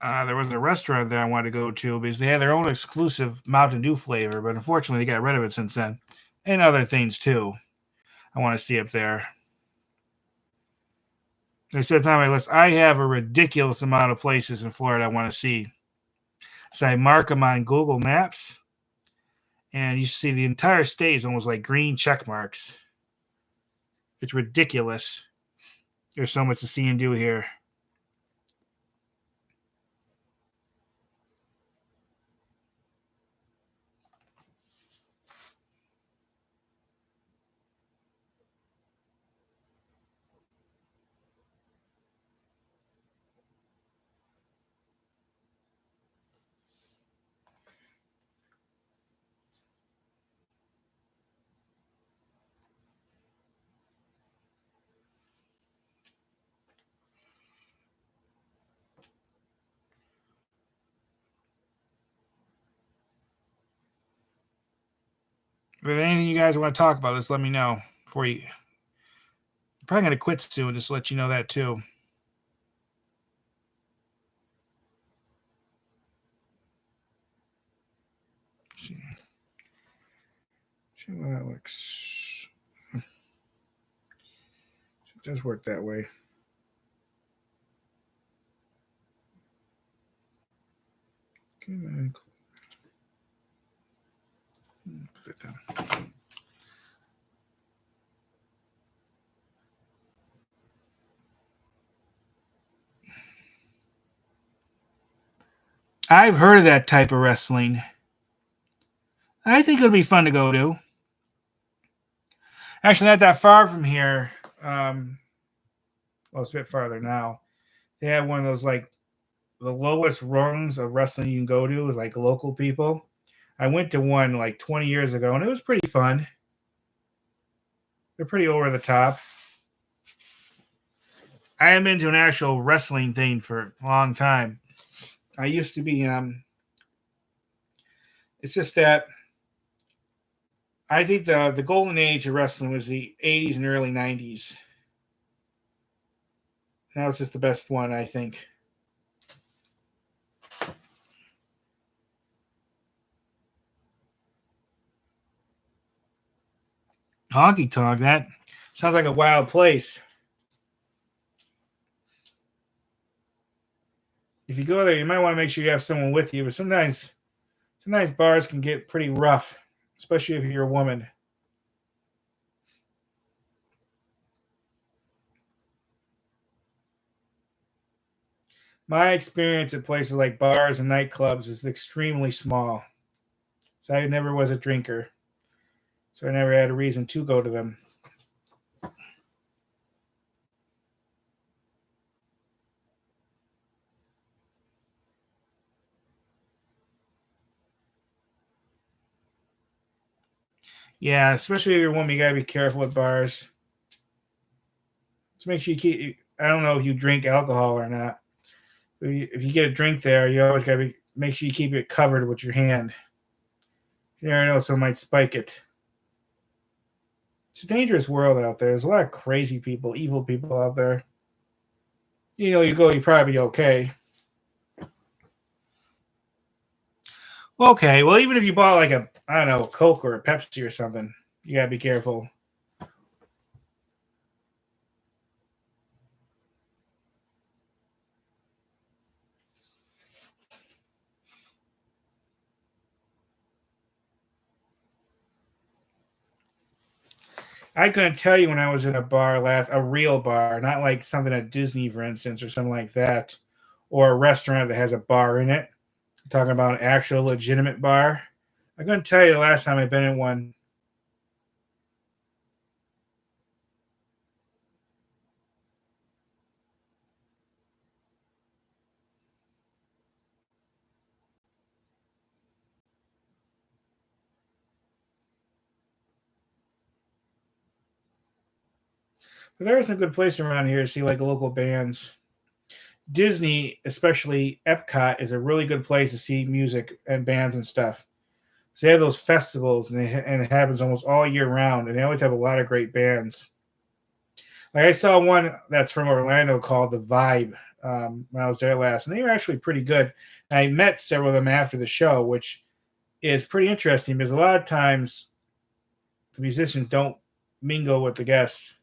S1: There was a restaurant there I wanted to go to because they had their own exclusive Mountain Dew flavor, but unfortunately they got rid of it since then. And other things too. I want to see up there. They said it's on my list. I have a ridiculous amount of places in Florida I want to see. So I mark them on Google Maps, and you see the entire state is almost like green check marks. It's ridiculous. There's so much to see and do here. If there's anything you guys want to talk about, just let me know before you. I'm probably going to quit soon, just to let you know that too. See. See how that looks. It does work that way. Okay, put it down. I've heard of that type of wrestling. I think it'll be fun to go to. Actually, not that far from here. Well, it's a bit farther now. They have one of those like the lowest rungs of wrestling you can go to is like local people. I went to one like 20 years ago, and it was pretty fun. They're pretty over the top. I am into an actual wrestling thing for a long time. I used to be. It's just that I think the golden age of wrestling was the 80s and early 90s. That was just the best one, I think. Honky Tonk, that sounds like a wild place. If you go there, you might want to make sure you have someone with you. But sometimes bars can get pretty rough, especially if you're a woman. My experience at places like bars and nightclubs is extremely small. So I never was a drinker. So I never had a reason to go to them. Yeah, especially if you're a woman, you gotta be careful with bars. Just make sure you keep. I don't know if you drink alcohol or not. If you get a drink there, you always gotta make sure you keep it covered with your hand. You never know, someone might spike it. It's a dangerous world out there. There's a lot of crazy people, evil people out there. You know, you probably be okay. Okay, well, even if you bought like I don't know, a Coke or a Pepsi or something, you gotta be careful. I couldn't tell you when I was in a real bar, not like something at Disney, for instance, or something like that, or a restaurant that has a bar in it. I'm talking about an actual legitimate bar. I couldn't tell you the last time I've been in one. But there are some good places around here to see like local bands. Disney, especially Epcot, is a really good place to see music and bands and stuff. So they have those festivals, and it happens almost all year round, and they always have a lot of great bands. Like I saw one that's from Orlando called The Vibe when I was there last, and they were actually pretty good. And I met several of them after the show, which is pretty interesting because a lot of times the musicians don't mingle with the guests.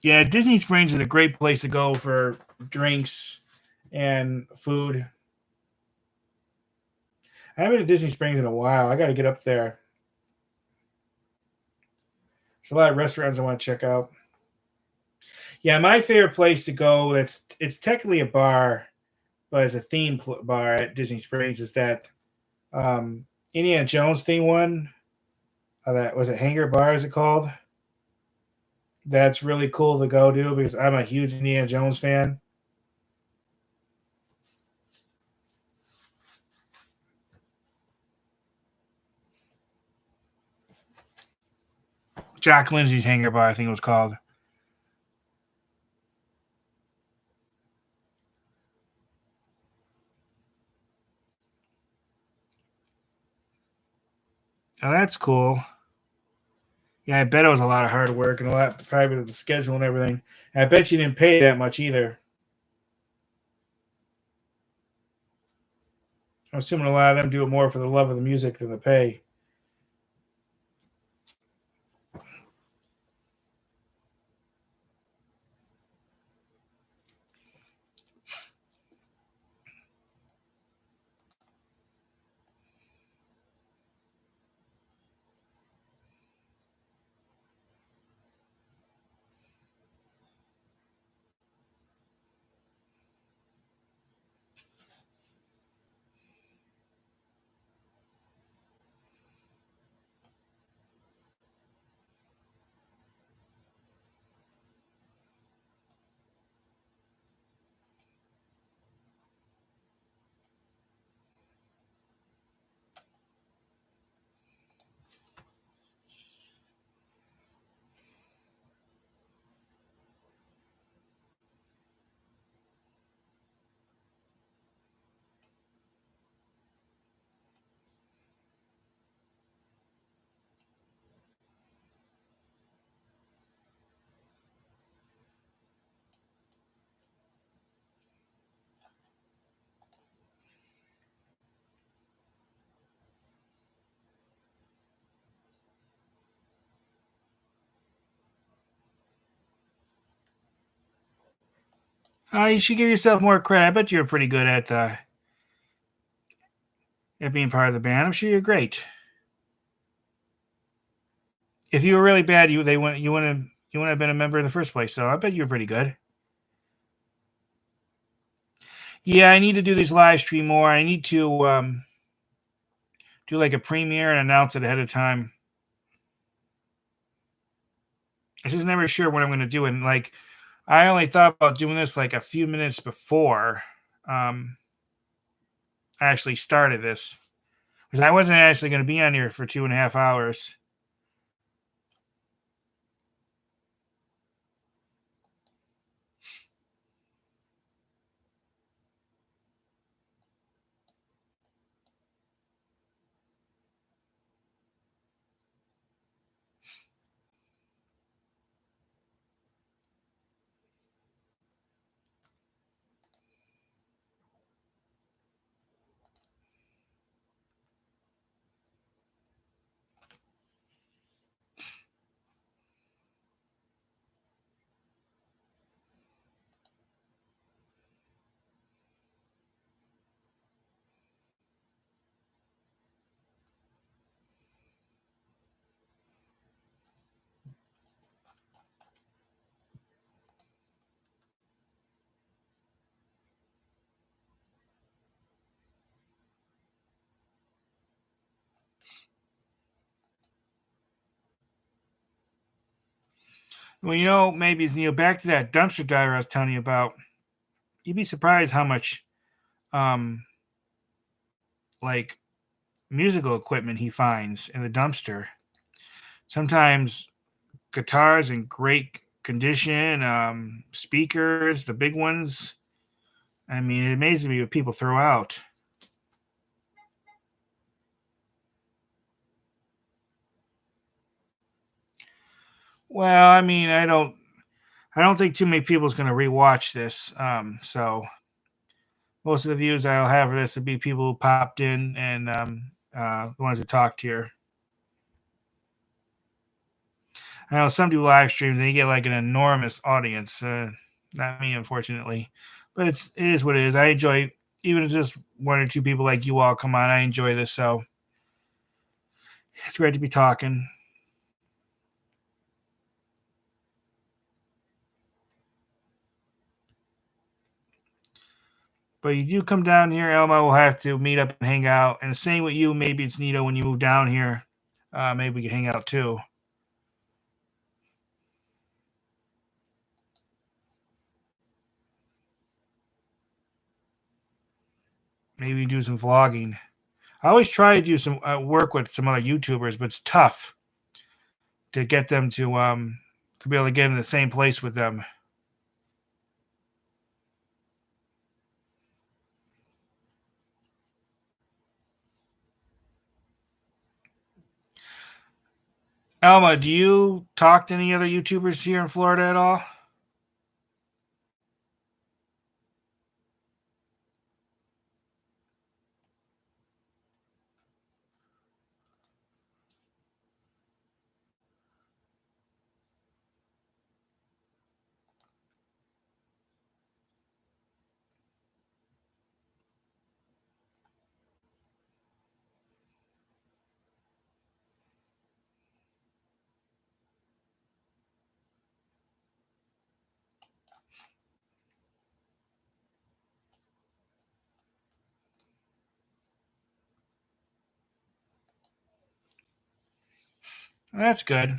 S1: Yeah, Disney Springs is a great place to go for drinks and food. I haven't been to Disney Springs in a while. I got to get up there. There's a lot of restaurants I want to check out. Yeah, my favorite place to go. It's technically a bar, but it's a theme bar at Disney Springs. Is that um, Indiana Jones theme one? That was it. Hangar Bar is it called? That's really cool to go to because I'm a huge Indiana Jones fan. Jack Lindsay's Hangar Bar, I think it was called. Oh, that's cool. Yeah, I bet it was a lot of hard work and a lot probably with the schedule and everything. And I bet you didn't pay that much either. I'm assuming a lot of them do it more for the love of the music than the pay. You should give yourself more credit. I bet you're pretty good at being part of the band. I'm sure you're great. If you were really bad, you wouldn't have been a member in the first place. So I bet you're pretty good. Yeah, I need to do these live stream more. I need to do like a premiere and announce it ahead of time. I'm just never sure what I'm going to do. And like, I only thought about doing this like a few minutes before I actually started this because I wasn't actually going to be on here for 2.5 hours. Well, maybe back to that dumpster diver I was telling you about. You'd be surprised how much, um, like musical equipment he finds in the dumpster. Sometimes guitars in great condition, speakers, the big ones. I mean, it amazes me what people throw out. Well, I mean, I don't think too many people is going to rewatch this. So most of the views I'll have for this would be people who popped in and the ones who talked here. I know some do live streams and they get like an enormous audience. Not me, unfortunately, but it is what it is. I enjoy, even if just one or two people like you all come on. I enjoy this, so it's great to be talking. But you do come down here, Elma. We'll have to meet up and hang out. And the same with you. Maybe it's Nito when you move down here. Maybe we can hang out too. Maybe do some vlogging. I always try to do some work with some other YouTubers, but it's tough to get them to be able to get in the same place with them. Alma, do you talk to any other YouTubers here in Florida at all? That's good.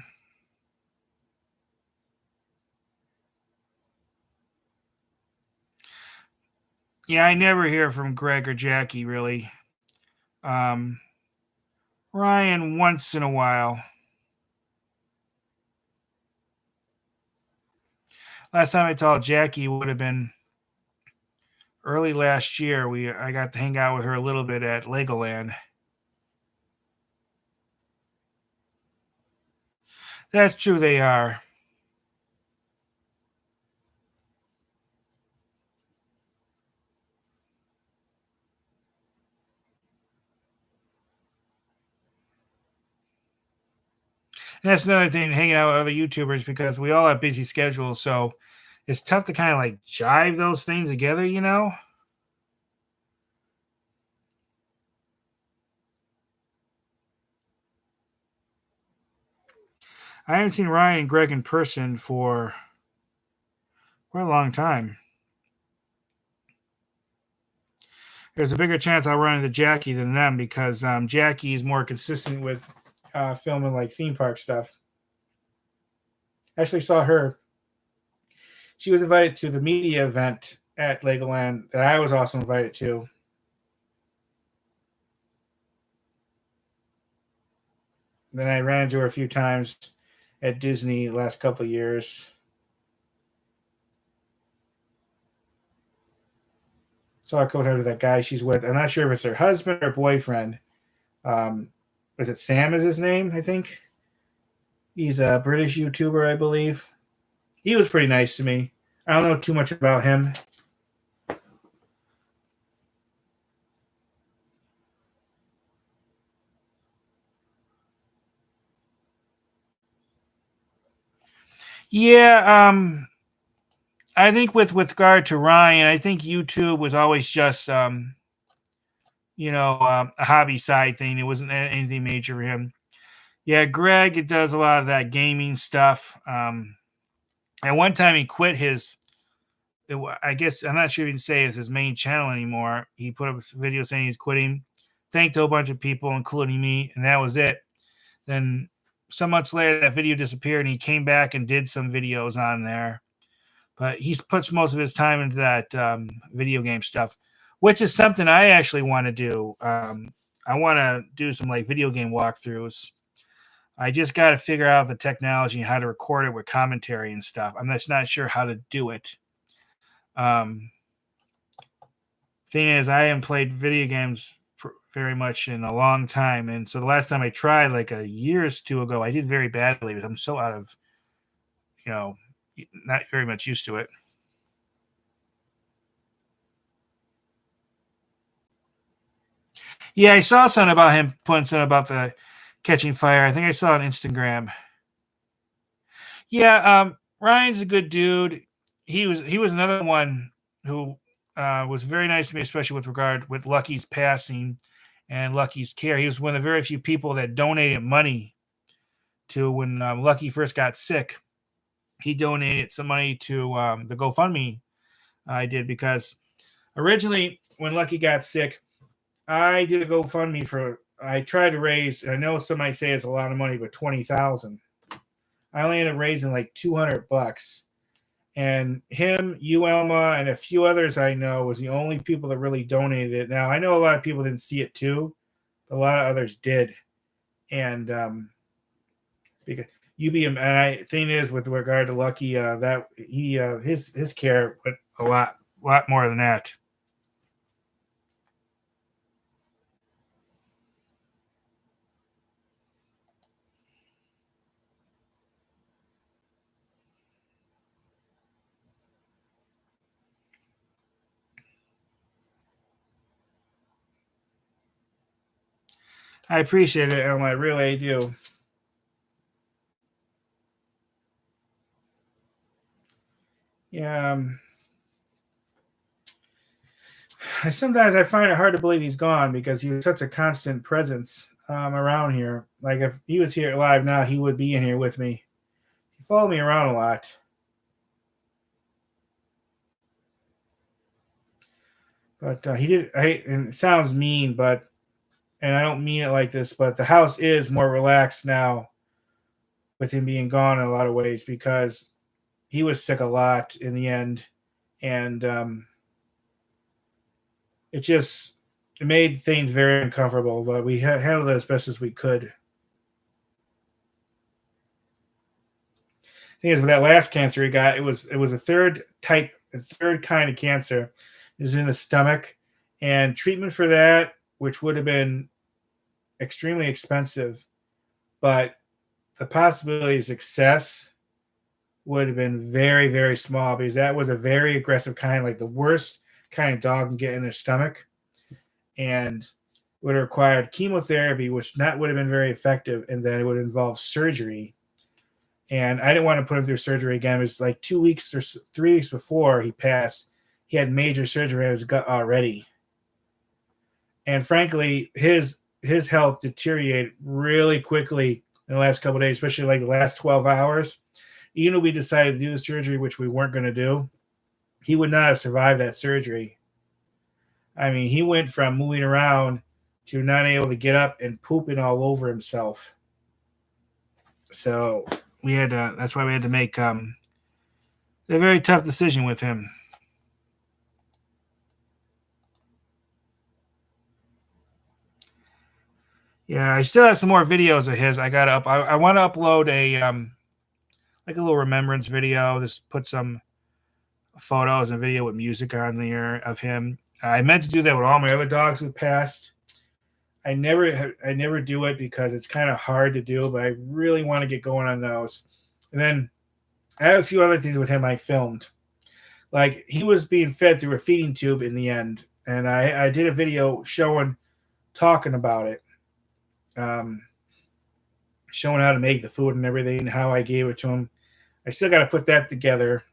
S1: Yeah, I never hear from Greg or Jackie really. Um, Ryan once in a while. Last time I told Jackie would have been early last year. I got to hang out with her a little bit at Legoland. That's true, they are. And that's another thing, hanging out with other YouTubers, because we all have busy schedules. So it's tough to kind of like jive those things together, you know? I haven't seen Ryan and Greg in person for quite a long time. There's a bigger chance I'll run into Jackie than them because Jackie is more consistent with filming like theme park stuff. Actually, saw her. She was invited to the media event at Legoland that I was also invited to. Then I ran into her a few times at Disney the last couple of years. Saw her co with that guy she's with. I'm not sure if it's her husband or boyfriend. Is it Sam is his name, I think? He's a British YouTuber, I believe. He was pretty nice to me. I don't know too much about him. Yeah, I think with regard to Ryan, I think YouTube was always just a hobby side thing. It wasn't anything major for him. Yeah, Greg, it does a lot of that gaming stuff. At one time, he quit I guess I'm not sure if you can say it's his main channel anymore. He put up a video saying he's quitting, thanked a whole bunch of people, including me, and that was it. Then some months later, that video disappeared, and he came back and did some videos on there. But he puts most of his time into that video game stuff, which is something I actually want to do. I want to do some like video game walkthroughs. I just got to figure out the technology and how to record it with commentary and stuff. I'm just not sure how to do it. Um, Thing is, I haven't played video games very much in a long time, and so the last time I tried, like a year or two ago, I did very badly. I'm so out of, you know, not very much used to it. Yeah, I saw something about him putting something about the catching fire. I think I saw it on Instagram. Yeah, Ryan's a good dude. He was another one who was very nice to me, especially with regard with Lucky's passing and Lucky's care. He was one of the very few people that donated money to when Lucky first got sick. He donated some money to the GoFundMe I did because originally when Lucky got sick, I did a GoFundMe for. I tried to raise. I know some might say it's a lot of money, but 20,000. I only ended up raising like $200, and him, you, Elma, and a few others I know was the only people that really donated it. Now I know a lot of people didn't see it too, but a lot of others did, and because UBM, and I thing is with regard to Lucky, that he his care went a lot more than that. I appreciate it, Elma. I really do. Yeah. Sometimes I find it hard to believe he's gone because he was such a constant presence around here. Like if he was here live now, he would be in here with me. He followed me around a lot. But he did. And it sounds mean, but and I don't mean it like this, but the house is more relaxed now with him being gone in a lot of ways because he was sick a lot in the end, and it made things very uncomfortable. But we handled it as best as we could. Thing is, with that last cancer he got, it was a third kind of cancer. It was in the stomach, and treatment for that, which would have been extremely expensive, but the possibility of success would have been very, very small because that was a very aggressive kind, like the worst kind of dog can get in their stomach, and would have required chemotherapy, which that would have been very effective, and then it would involve surgery. And I didn't want to put him through surgery again. It was like 2 weeks or 3 weeks before he passed. He had major surgery on his gut already, and frankly, his health deteriorated really quickly in the last couple of days, especially like the last 12 hours. Even if we decided to do the surgery, which we weren't going to do, he would not have survived that surgery. I mean, he went from moving around to not able to get up and pooping all over himself. So we had to. That's why we had to make a very tough decision with him. Yeah, I still have some more videos of his. I got up. I want to upload a like a little remembrance video. Just put some photos and video with music on there of him. I meant to do that with all my other dogs who passed. I never do it because it's kind of hard to do, but I really want to get going on those. And then I have a few other things with him I filmed. Like he was being fed through a feeding tube in the end, and I did a video talking about it, showing how to make the food and everything, and how I gave it to him. I still got to put that together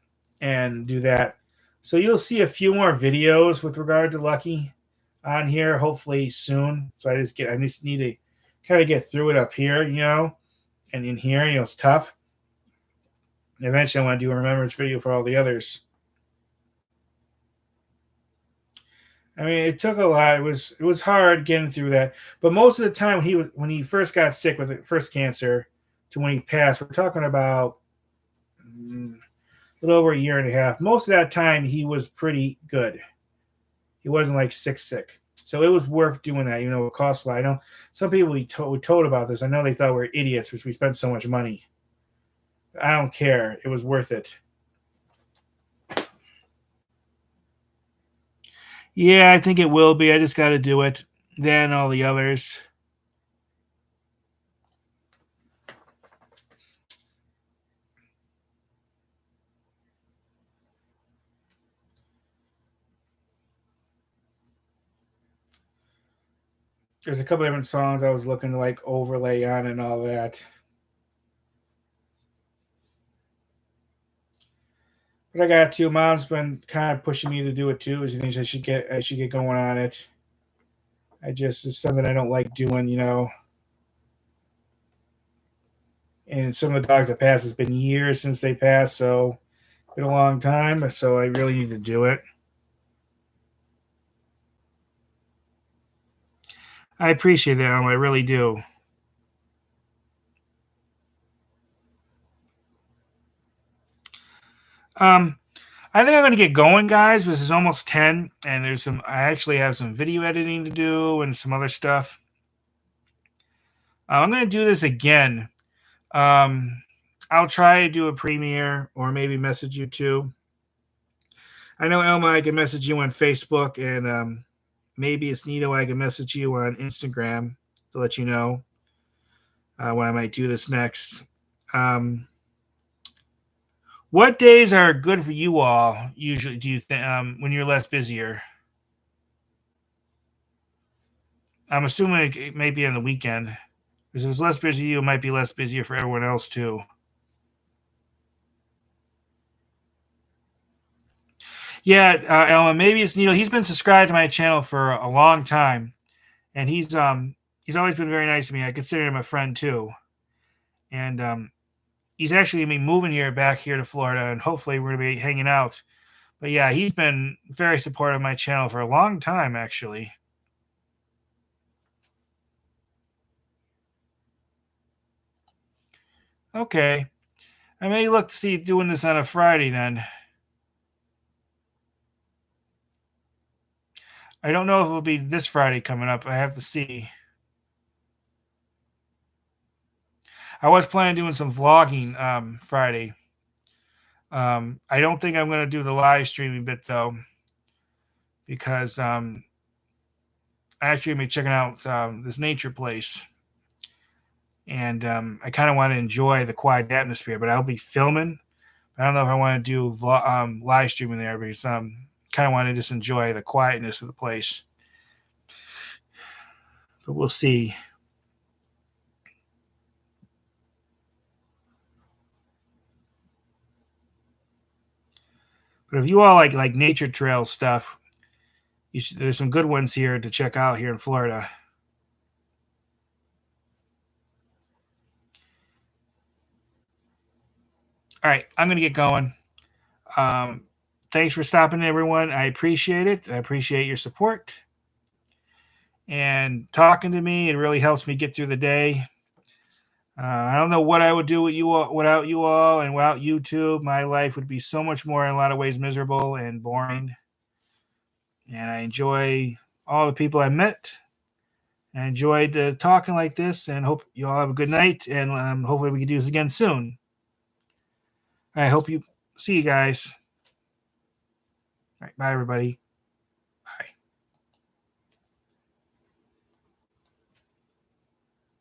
S1: and do that. So you'll see a few more videos with regard to Lucky on here, hopefully soon. So I just need to kind of get through it up here, and in here, it's tough. And eventually I want to do a remembrance video for all the others. I mean, it took a lot. It was hard getting through that. But most of the time when he first got sick with the first cancer to when he passed, we're talking about a little over a year and a half. Most of that time he was pretty good. He wasn't like sick. So it was worth doing that, it costs a lot. I know some people we told about this. I know they thought we were idiots because we spent so much money. I don't care. It was worth it. Yeah, I think it will be. I just got to do it. Then all the others. There's a couple different songs I was looking to like overlay on and all that. But I got to. Mom's been kind of pushing me to do it too. She thinks I should get going on it. It's something I don't like doing. And some of the dogs that passed, it's been years since they passed, so it's been a long time. So I really need to do it. I appreciate that, I really do. Um, I think I'm going to get going, guys. This is almost 10, and I actually have some video editing to do and some other stuff. I'm going to do this again. I'll try to do a premiere or maybe message you too. I know, Elma, I can message you on Facebook, and maybe it's Nito, I can message you on Instagram to let you know when I might do this next. What days are good for you all usually, do you think, when you're less busier? I'm assuming it may be on the weekend. Because if it's less busy, it might be less busier for everyone else too. Yeah, Ellen, maybe it's Neil. He's been subscribed to my channel for a long time, and he's always been very nice to me. I consider him a friend too, and he's actually gonna be moving back here to Florida, and hopefully we're gonna be hanging out. But yeah, he's been very supportive of my channel for a long time, actually. Okay, I may look to see doing this on a Friday then. I don't know if it'll be this Friday coming up. I have to see. I was planning on doing some vlogging Friday. I don't think I'm going to do the live streaming bit though, because I actually be checking out this nature place, and I kind of want to enjoy the quiet atmosphere. But I'll be filming. I don't know if I want to do live streaming there because kind of want to just enjoy the quietness of the place. But we'll see. But if you all like nature trail stuff, there's some good ones here to check out here in Florida. All right, I'm going to get going. Thanks for stopping, everyone. I appreciate it. I appreciate your support and talking to me. It really helps me get through the day. I don't know what I would do with you all, without you all and without YouTube. My life would be so much more, in a lot of ways, miserable and boring. And I enjoy all the people I met. I enjoyed talking like this, and hope you all have a good night. And hopefully we can do this again soon. I hope you see you guys. All right, bye, everybody.